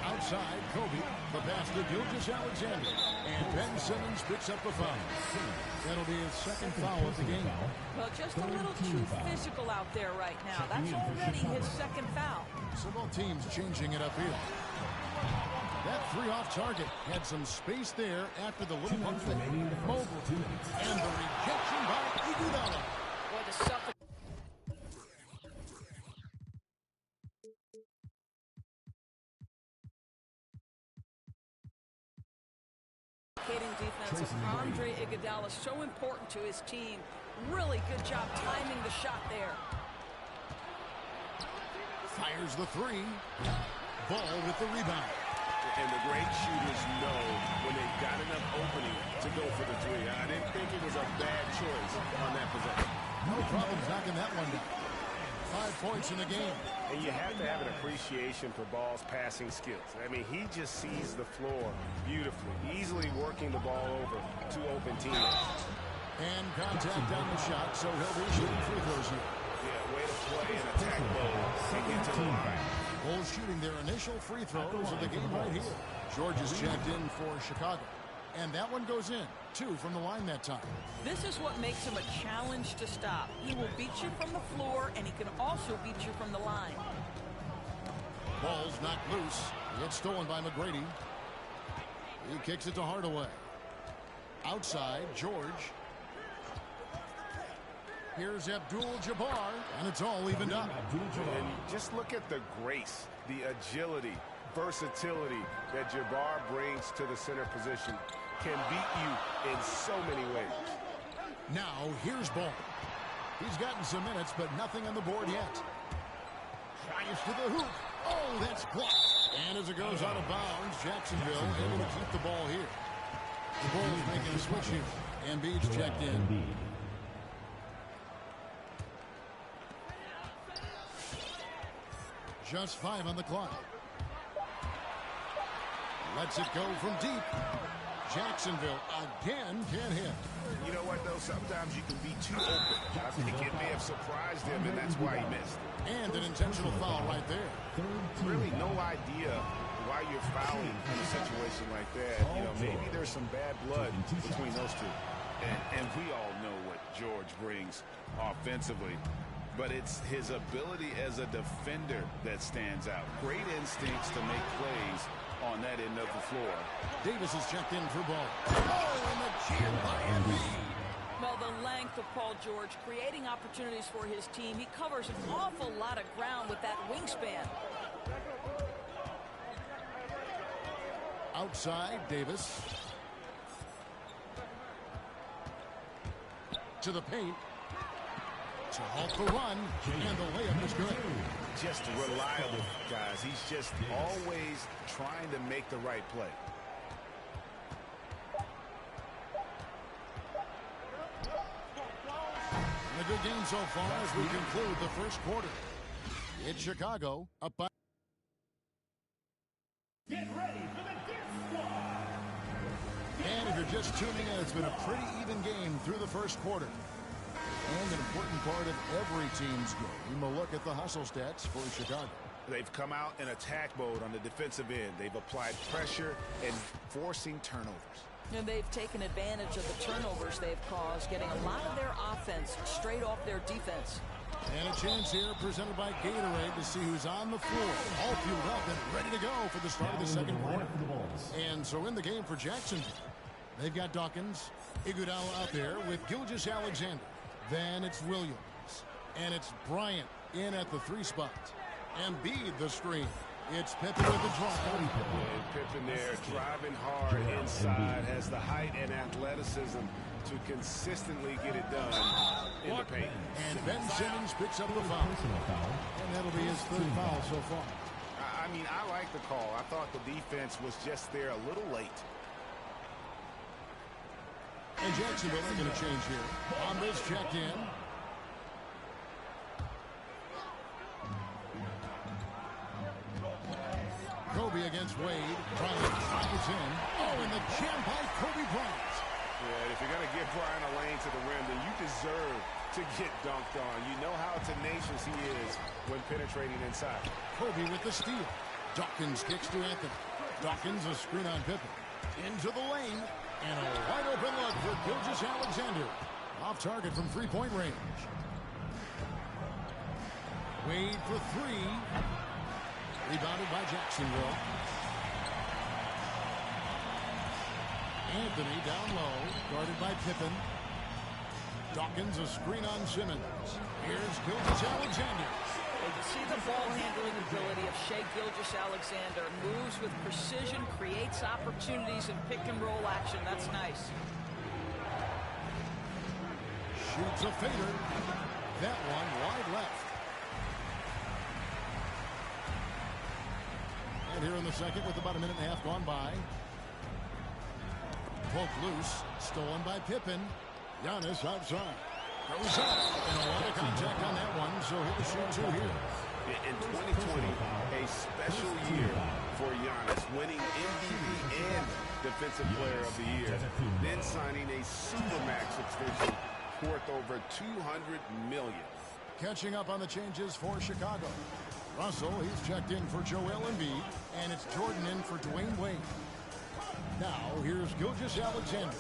Outside, Kobe. The pass to Gilgeous-Alexander. And Ben Simmons picks up the foul. That'll be his second foul of the game. Well, just a little too physical out there right now. That's already his second foul. So both teams changing it up here. That 3 off target had some space there after the little pump fake. Mobile. And the rejection by Iguodala. Boy, the suffocating defense of Andre Iguodala is so important to his team. Really good job timing the shot there. Fires the 3. Ball with the rebound. And the great shooters know when they've got enough opening to go for the 3. I didn't think it was a bad choice on that possession. No problem knocking that one down. 5 points in the game. And you have to have an appreciation for Ball's passing skills. I mean, he just sees the floor beautifully, easily working the ball over to open teammates. And contact on the shot, so he'll be shooting free throws here. Yeah, way to play in attack mode and get to the line. Bulls shooting their initial free throws of the game right here. George is checked in for Chicago. And that one goes in. 2 from the line that time. This is what makes him a challenge to stop. He will beat you from the floor, and he can also beat you from the line. Ball's knocked loose. It's stolen by McGrady. He kicks it to Hardaway. Outside, George. Here's Abdul-Jabbar, and it's all evened up. And just look at the grace, the agility, versatility that Jabbar brings to the center position. Can beat you in so many ways. Now, here's Ball. He's gotten some minutes, but nothing on the board yet. Drives to the hoop. Oh, that's blocked. And as it goes out of bounds, Jacksonville able to keep the ball here. The Bulls making a switch here. Embiid's checked in. Just 5 on the clock. Lets it go from deep. Jacksonville again can't hit. You know what, though? Sometimes you can be too open. I think it may have surprised him, and that's why he missed. And an intentional foul right there. Really no idea why you're fouling in a situation like that. You know, maybe there's some bad blood between those two. And we all know what George brings offensively. But it's his ability as a defender that stands out. Great instincts to make plays on that end of the floor. Davis is checked in for Ball. Oh, and the jam by Embiid. Well, the length of Paul George creating opportunities for his team. He covers an awful lot of ground with that wingspan. Outside, Davis. To the paint. To halt the run, and the layup is good. Just reliable, guys. He's just always trying to make the right play. And a good game so far as we conclude the first quarter. It's Chicago up by. Get ready for the Dick Squad. And if you're just tuning in, it's been a pretty even game through the first quarter. And an important part of every team's game, a look at the hustle stats for Chicago. They've come out in attack mode on the defensive end. They've applied pressure and forcing turnovers. And they've taken advantage of the turnovers they've caused, getting a lot of their offense straight off their defense. And a chance here presented by Gatorade to see who's on the floor, all fueled up and ready to go for the start of the second quarter. And so in the game for Jacksonville, they've got Dawkins, Iguodala out there with Gilgeous-Alexander. Then it's Williams. And it's Bryant in at the 3 spot. Embiid the screen. It's Pippen with the draw. And Pippen there driving hard inside, has the height and athleticism to consistently get it done in the paint. And Ben Simmons picks up the foul. And that'll be his 3rd foul so far. I mean, I like the call. I thought the defense was just there a little late. And Jacksonville are going to change here. Bombas checked in. Kobe against Wade. Bryant fires in. Oh, and the jam by Kobe Bryant. Yeah, if you're going to give Bryant a lane to the rim, then you deserve to get dunked on. You know how tenacious he is when penetrating inside. Kobe with the steal. Dawkins kicks to Anthony. Dawkins a screen on Pippen. Into the lane. And a wide open look for Gilgeous-Alexander. Off target from 3-point range. Wade for 3. Rebounded by Jacksonville. Anthony down low. Guarded by Pippen. Dawkins a screen on Simmons. Here's Gilgeous-Alexander. You can see the ball handling ability of Shai Gilgeous-Alexander. Moves with precision, creates opportunities in pick and roll action. That's nice. Shoots a fader. That one wide left. And here in the second with about a minute and a half gone by. Poked loose. Stolen by Pippen. Giannis outside. Goes up, and a lot of contact on that one, so he'll shoot 2 here. In 2020, a special year for Giannis, winning MVP and Defensive Player of the Year, then signing a Supermax extension worth over $200 million. Catching up on the changes for Chicago. Russell, he's checked in for Joel Embiid, and it's Jordan in for Dwayne Wade. Now, here's Gilgeous-Alexander.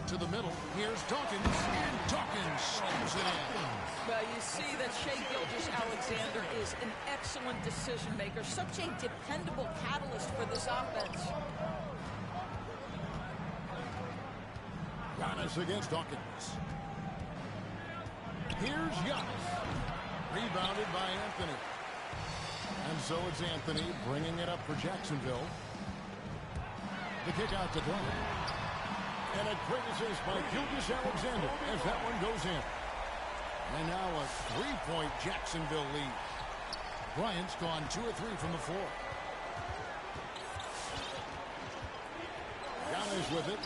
To the middle, here's Dawkins, and Dawkins slams it in. Well, you see that Shai Gilgeous-Alexander is an excellent decision maker, such a dependable catalyst for this offense. Giannis against Dawkins. Here's Giannis. Rebounded by Anthony. And so it's Anthony bringing it up for Jacksonville. The kick out to Bryant. And a great assist by Gilgeous Alexander as that one goes in. And now a 3-point Jacksonville lead. Bryant's gone 2 of 3 from the floor. Giannis with it.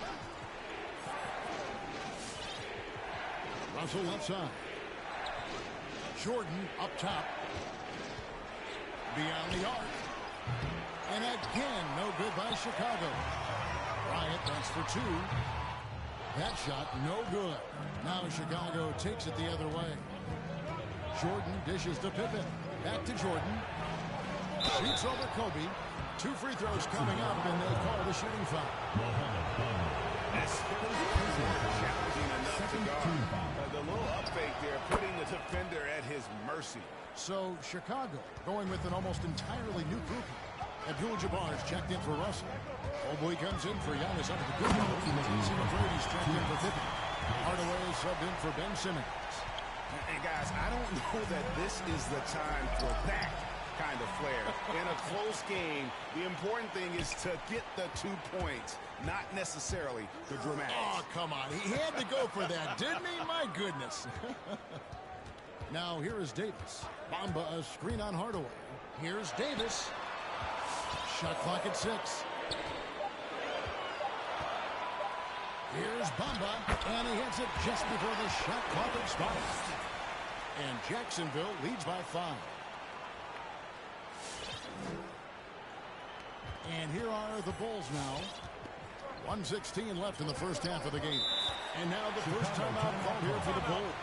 Russell left side. Jordan up top. Beyond the arc. And again, no good by Chicago. Bryant, that's for 2. That shot, no good. Now Chicago takes it the other way. Jordan dishes to Pippen. Back to Jordan. Shoots over Kobe. 2 free throws coming up, and they call the shooting foul. That's challenging enough to guard. The little up fake there, putting the defender at his mercy. So Chicago going with an almost entirely new group. Abdul-Jabbar's checked in for Russell. Mobley comes in for Giannis under the good note. Casey McGrady's checked in for Pippen. Hardaway subbed in for Ben Simmons. And guys, I don't know that this is the time for that kind of flair. In a close game, the important thing is to get the 2 points, not necessarily the dramatics. Oh, come on. He had to go for that, didn't he? My goodness. Now, here is Davis. Bamba, a screen on Hardaway. Here's Davis. Shot clock at 6. Here's Bamba, and he hits it just before the shot clock expires. And Jacksonville leads by 5. And here are the Bulls now. 1:16 left in the first half of the game. And now the first timeout called here for the Bulls.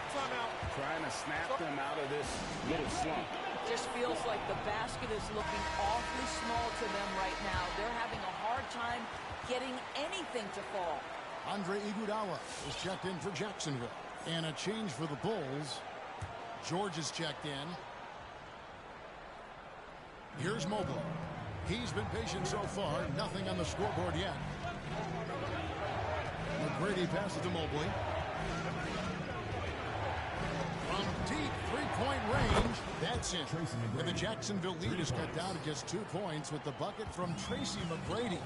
Trying to snap them out of this little slump. Just feels like the basket is looking awfully small to them right now. They're having a hard time getting anything to fall. Andre Iguodala is checked in for Jacksonville. And a change for the Bulls. George is checked in. Here's Mobley. He's been patient so far. Nothing on the scoreboard yet. McGrady passes to Mobley. From deep three-point range, that's it. And the Jacksonville lead is cut down to just 2 points with the bucket from Tracy McGrady.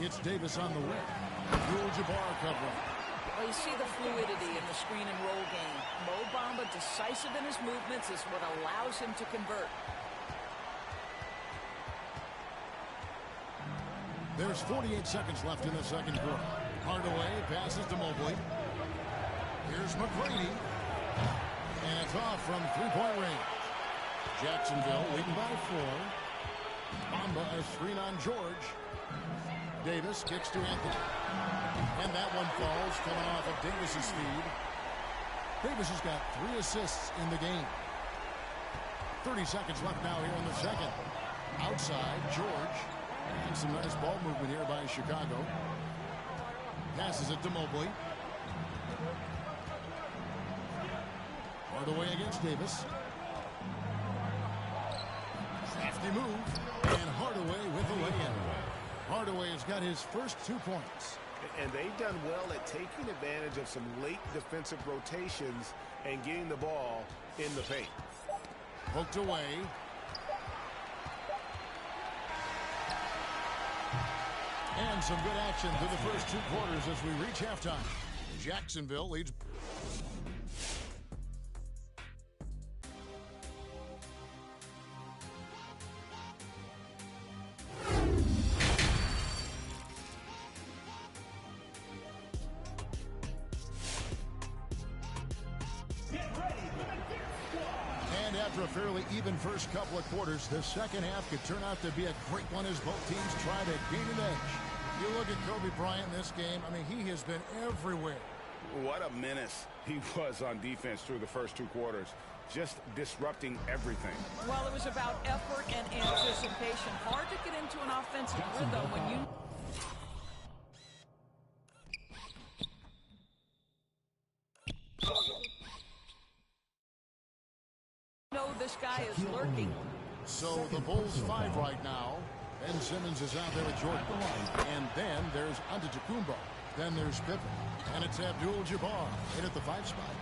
It's Davis on the wing. Abdul-Jabbar covering. Well, you see the fluidity in the screen and roll game. Mo Bamba, decisive in his movements, is what allows him to convert. There's 48 seconds left in the second quarter. Hardaway passes to Mobley. Here's McGrady. And it's off from three-point range. Jacksonville leading by 4. Bamba a screen on George. Davis kicks to Anthony. And that one falls, coming off of Davis's feed. Davis has got 3 assists in the game. 30 seconds left now here in the second. Outside, George. And some nice ball movement here by Chicago. Passes it to Mobley. Hardaway against Davis. Crafty move. And Hardaway with the lay-in. Hardaway has got his first 2 points. And they've done well at taking advantage of some late defensive rotations and getting the ball in the paint. Poked away. And some good action through the first 2 quarters as we reach halftime. Jacksonville leads. And after a fairly even first couple of quarters, the second half could turn out to be a great one as both teams try to gain an edge. You look at Kobe Bryant in this game, I mean, he has been everywhere. What a menace he was on defense through the first 2 quarters. Just disrupting everything. Well, it was about effort and anticipation. Hard to get into an offensive rhythm when you know this guy is lurking. So the Bulls 5 right now. Ben Simmons is out there with Jordan. And then there's Antetokounmpo. Then there's Pippen. And it's Abdul-Jabbar in at the 5 spot.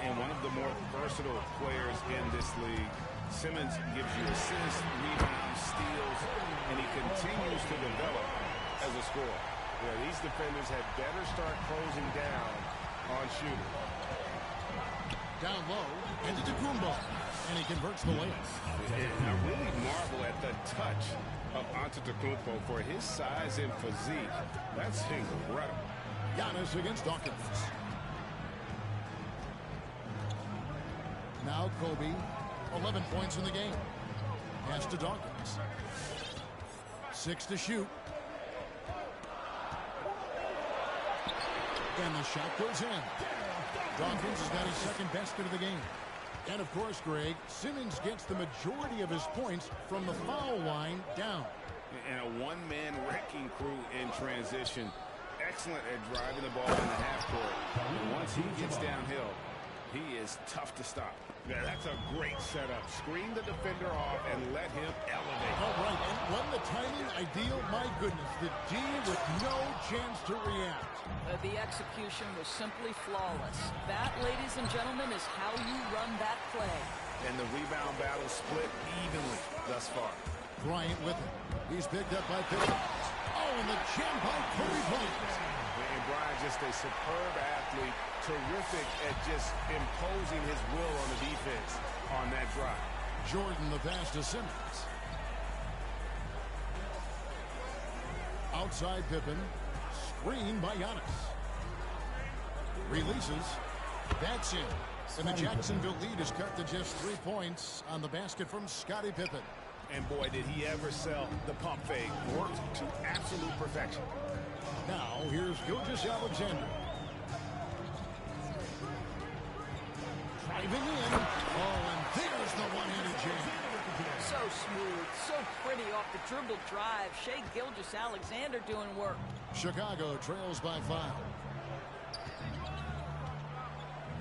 And one of the more versatile players in this league. Simmons gives you assists, rebounds, steals, and he continues to develop as a scorer. Yeah, these defenders had better start closing down on shooting. Down low, Antetokounmpo. And he converts the layup. And I really marvel at the touch of Antetokounmpo for his size and physique. That's incredible. Giannis against Dawkins. Now Kobe, 11 points in the game. Pass to Dawkins. 6 to shoot. And the shot goes in. Dawkins has got his second basket of the game. And of course, Greg, Simmons gets the majority of his points from the foul line down. And a one-man wrecking crew in transition. Excellent at driving the ball in the half court. And once he gets downhill, he is tough to stop. Yeah, that's a great setup. Screen the defender off and let him elevate. All right, and when the timing ideal, my goodness, the D with no chance to react. The execution was simply flawless. That, ladies and gentlemen, is how you run that play. And the rebound battle split evenly thus far. Bryant with it. He's picked up by Pippen. Oh, and the jam by Kobe Bryant. And Bryant, just a superb athlete, terrific at just imposing his will on the defense on that drive. Jordan the pass to Simmons. Outside Pippen. Screen by Giannis. Releases. That's in. And the Jacksonville lead is cut to just 3 points on the basket from Scottie Pippen. And boy, did he ever sell the pump fake. Worked to absolute perfection. Now, here's Gilgeous-Alexander. Driving in. Oh, and there's the one-handed jam. So smooth, so pretty off the dribble drive. Shai Gilgeous-Alexander doing work. Chicago trails by 5.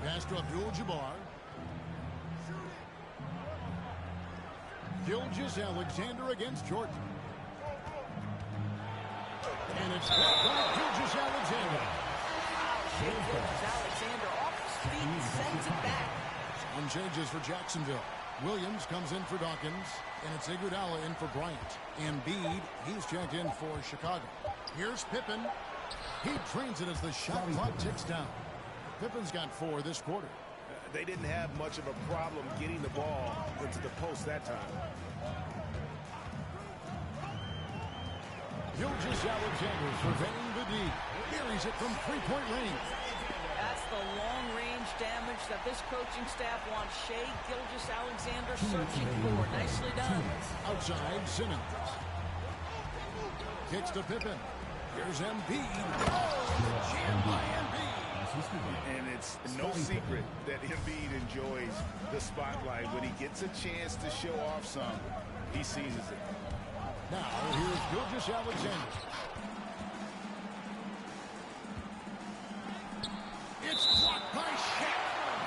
Pass to Abdul-Jabbar. Gilgeous-Alexander against Jordan. And it's blocked by Gilgeous-Alexander. Shai Gilgeous-Alexander off his feet and sends it back. One changes for Jacksonville. Williams comes in for Dawkins, and it's Iguodala in for Bryant. Embiid, he's checked in for Chicago. Here's Pippen. He trains it as the shot clock ticks down. Pippen's got 4 this quarter. They didn't have much of a problem getting the ball into the post that time. Gilgeous-Alexander surveying the D. Carries it from 3-point range. That's the long-range damage that this coaching staff wants Shai Gilgeous-Alexander searching for. Nicely done. Outside, Simmons. Kicks to Pippen. Here's Embiid. Oh, jam by Embiid. And it's no secret that Embiid enjoys the spotlight. When he gets a chance to show off some, he seizes it. Now, here's Gilgeous-Alexander. It's blocked by Shaq.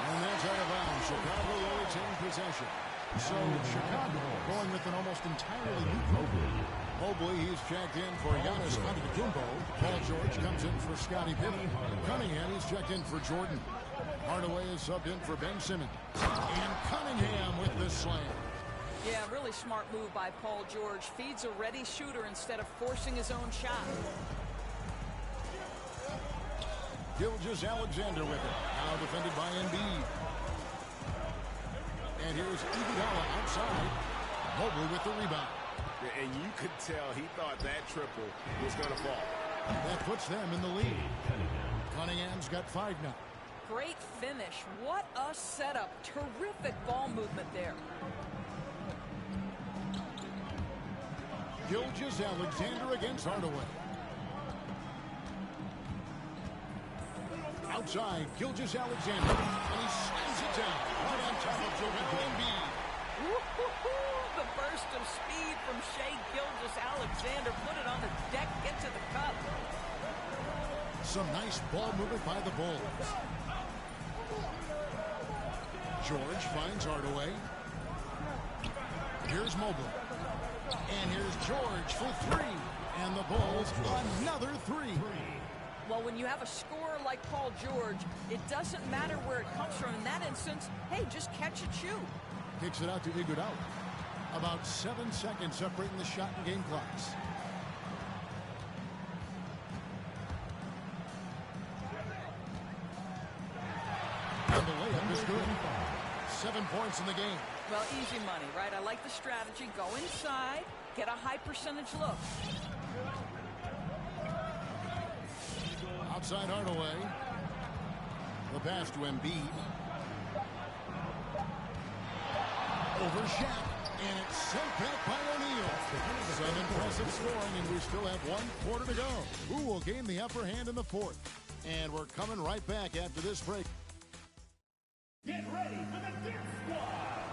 And that's out of bounds. Chicago will retain possession. So, Chicago going with an almost entirely new program. Mobley, he's checked in for Giannis Antetokounmpo. Paul George comes in for Scottie Pippen. Cunningham, he's checked in for Jordan. Hardaway is subbed in for Ben Simmons. And Cunningham with the slam. Yeah, really smart move by Paul George. Feeds a ready shooter instead of forcing his own shot. Gilgeous-Alexander with it. Now defended by Embiid. And here's Iguodala outside. Mobley with the rebound. And you could tell he thought that triple was going to fall. That puts them in the lead. Cunningham's got 5 now. Great finish. What a setup. Terrific ball movement there. Gilgeous-Alexander against Hardaway. Outside, Gilgeous-Alexander. And he slams it down. Right on top of Joel Embiid. The burst of speed from Shai Gilgeous-Alexander. Put it on the deck, get to the cup. Some nice ball movement by the Bulls. George finds Hardaway. Here's Mobley. And here's George for three. And the Bulls another three. Well, when you have a scorer like Paul George, it doesn't matter where it comes from. In that instance, hey, just catch and shoot. Kicks it out to Iguodala. About 7 seconds separating the shot and game clocks. And the layup is good. 7 points in the game. Well, easy money, right? I like the strategy. Go inside, get a high percentage look. Outside Hardaway. The pass to Embiid. Over Shaq. And it's sent back by O'Neal. Some impressive scoring, and we still have 1 quarter to go. Who will gain the upper hand in the fourth? And we're coming right back after this break. Get ready for the Dip Squad.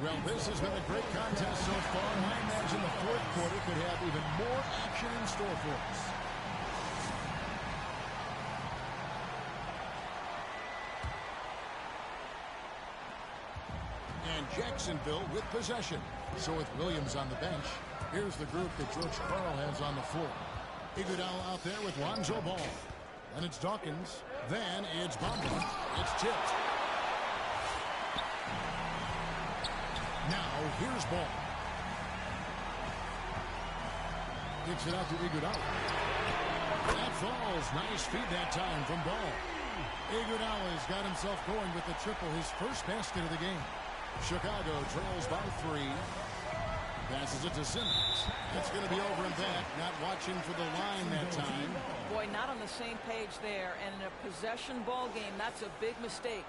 Well, this has been a great contest so far, and I imagine the fourth quarter could have even more action in store for us. And Jacksonville with possession. So with Williams on the bench, here's the group that George Karl has on the floor. Iguodala out there with Lonzo Ball. And it's Dawkins. Then it's Bamba. It's tipped. Now here's Ball. Kicks it out to Iguodala. That falls. Nice feed that time from Ball. Iguodala's got himself going with the triple, his first basket of the game. Chicago trails by 3. Passes it to Simmons. It's going to be over and back. Not watching for the line that time. Boy, not on the same page there. And in a possession ball game, that's a big mistake.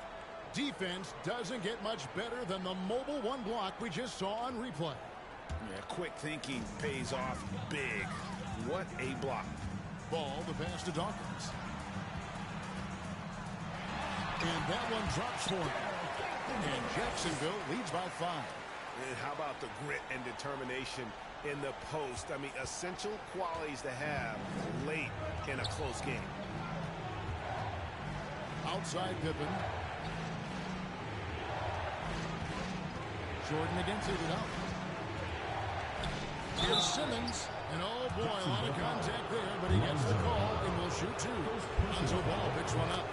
Defense doesn't get much better than the mobile one block we just saw on replay. Yeah, quick thinking pays off big. What a block. Ball, the pass to Dawkins. And that one drops for him. And Jacksonville leads by 5. And how about the grit and determination in the post? I mean, essential qualities to have late in a close game. Outside Pippen. Jordan against Iguodala. Here's Simmons. And oh boy, a lot of contact there, but he gets the call and will shoot 2. Lonzo Ball picks one up.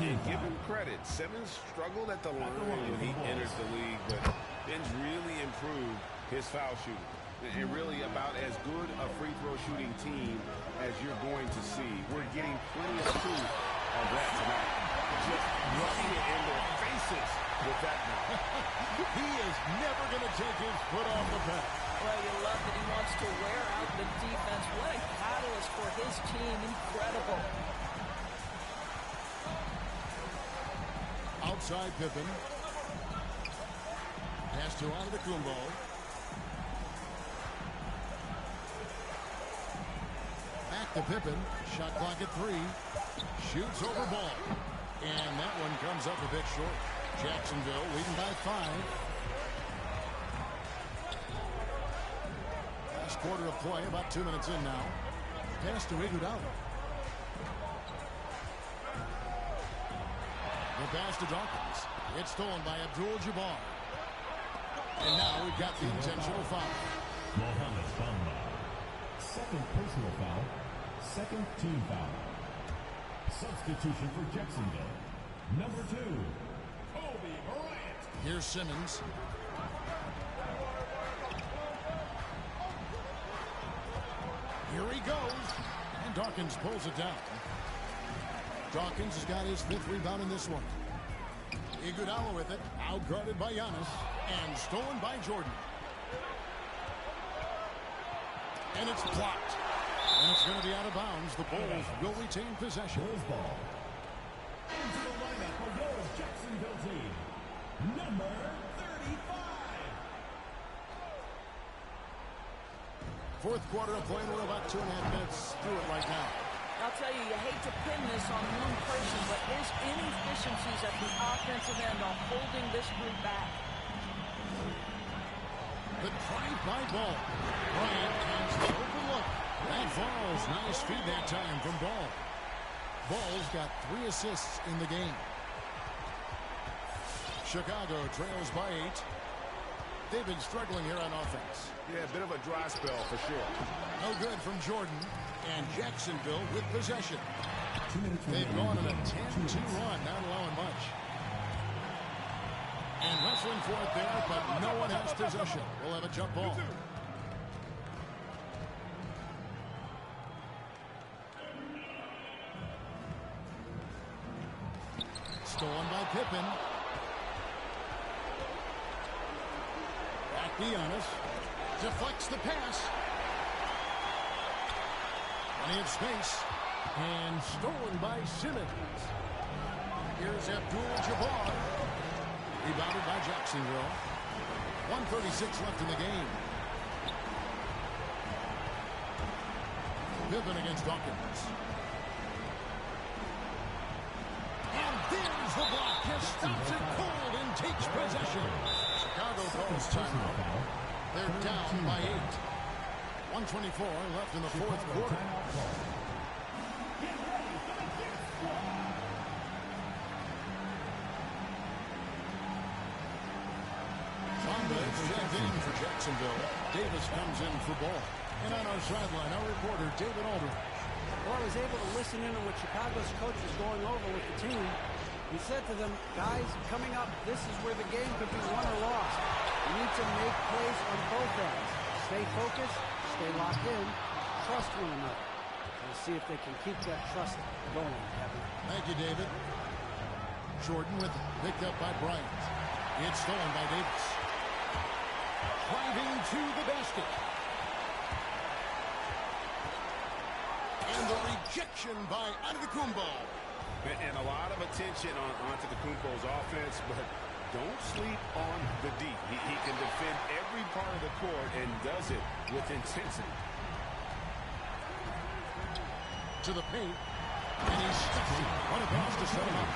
And give him credit. Simmons struggled at the line when he entered the league, but Ben's really improved his foul shooting. And really about as good a free throw shooting team as you're going to see. We're getting plenty of proof of that tonight. Just rubbing it in their faces with that one. He is never going to take his foot off the pedal. Well, you love that he wants to wear out the defense. What a catalyst for his team. Incredible. Outside Pippen. Pass to Antetokounmpo. Back to Pippen. Shot clock at 3. Shoots over Ball. And that one comes up a bit short. Jacksonville leading by 5. Last quarter of play, about 2 minutes in now. Pass to Iguodala. The pass to Dawkins. It's stolen by Abdul-Jabbar. And now we've got the intentional foul. Mohamed Bamba. Second personal foul. Second team foul. Substitution for Jacksonville. Number 2, Kobe Bryant. Here's Simmons. Here he goes. And Dawkins pulls it down. Dawkins has got his 5th rebound in this one. Iguodala with it. Outguarded by Giannis. And stolen by Jordan. And it's blocked. And it's going to be out of bounds. The Bulls will retain possession. Ball. Into the lineup for your Jacksonville team. Number 35. Fourth quarter of play. We're about 2.5 minutes through it right now. I'll tell you, you hate to pin this on one person, but his inefficiencies at the offensive end are holding this group back. The drive-by Ball. Bryant has the open look. That falls. Nice feed that time from Ball. Ball's got 3 assists in the game. Chicago trails by 8. They've been struggling here on offense. Yeah, a bit of a dry spell for sure. No good from Jordan. And Jacksonville with possession. They've gone on a 10-2 run, not allowing much. And wrestling for it there, but no one has possession. We'll have a jump ball. Stolen by Pippen. Back Giannis. Deflects the pass. Plenty of space. And stolen by Simmons. Here's Abdul-Jabbar. Rebounded by Jacksonville. 1:36 left in the game. Pippen against Dawkins. And there's the block. Just stops it cold and takes possession. Chicago calls timeout. They're down by 8. 1:24 left in the fourth quarter. Checked in for Jacksonville. Davis comes in for ball. And on our sideline, our reporter, David Aldridge. Well, I was able to listen in on what Chicago's coach was going over with the team. He said to them, guys, coming up, this is where the game could be won or lost. You need to make plays on both ends. Stay focused, stay locked in, trust one another. We'll see if they can keep that trust going, Kevin. Thank you, David. Jordan with it, picked up by Bryant. It's stolen by Davis. Driving to the basket. And the rejection by Antetokounmpo. And a lot of attention on Antetokounmpo's offense, but don't sleep on the D. He can defend every part of the court and does it with intensity. To the paint. And he stuffs it. What a pass to set him up.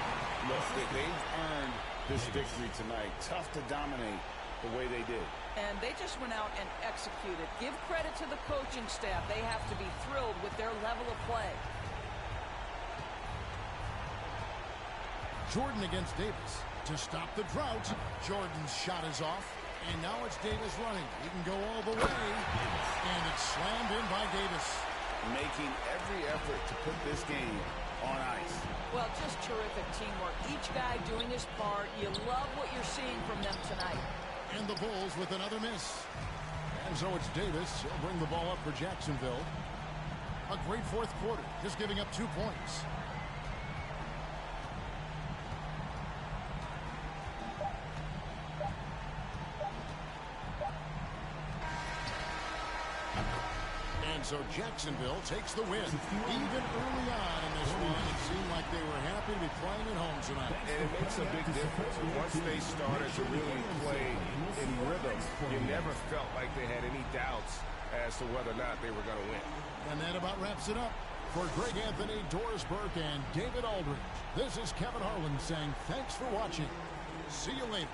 Look, they've earned this victory tonight. Tough to dominate the way they did. And they just went out and executed. Give credit to the coaching staff. They have to be thrilled with their level of play. Jordan against Davis. To stop the drought, Jordan's shot is off. And now it's Davis running. He can go all the way. And it's slammed in by Davis. Making every effort to put this game on ice. Well, just terrific teamwork. Each guy doing his part. You love what you're seeing from them tonight. And the Bulls with another miss. And so it's Davis. He'll bring the ball up for Jacksonville. A great fourth quarter. Just giving up 2 points. So Jacksonville takes the win. Even early on in this one, it seemed like they were happy to be playing at home tonight. And it makes a big difference. Once they started to really play in rhythm, you never felt like they had any doubts as to whether or not they were going to win. And that about wraps it up. For Greg Anthony, Doris Burke, and David Aldridge, this is Kevin Harlan saying thanks for watching. See you later.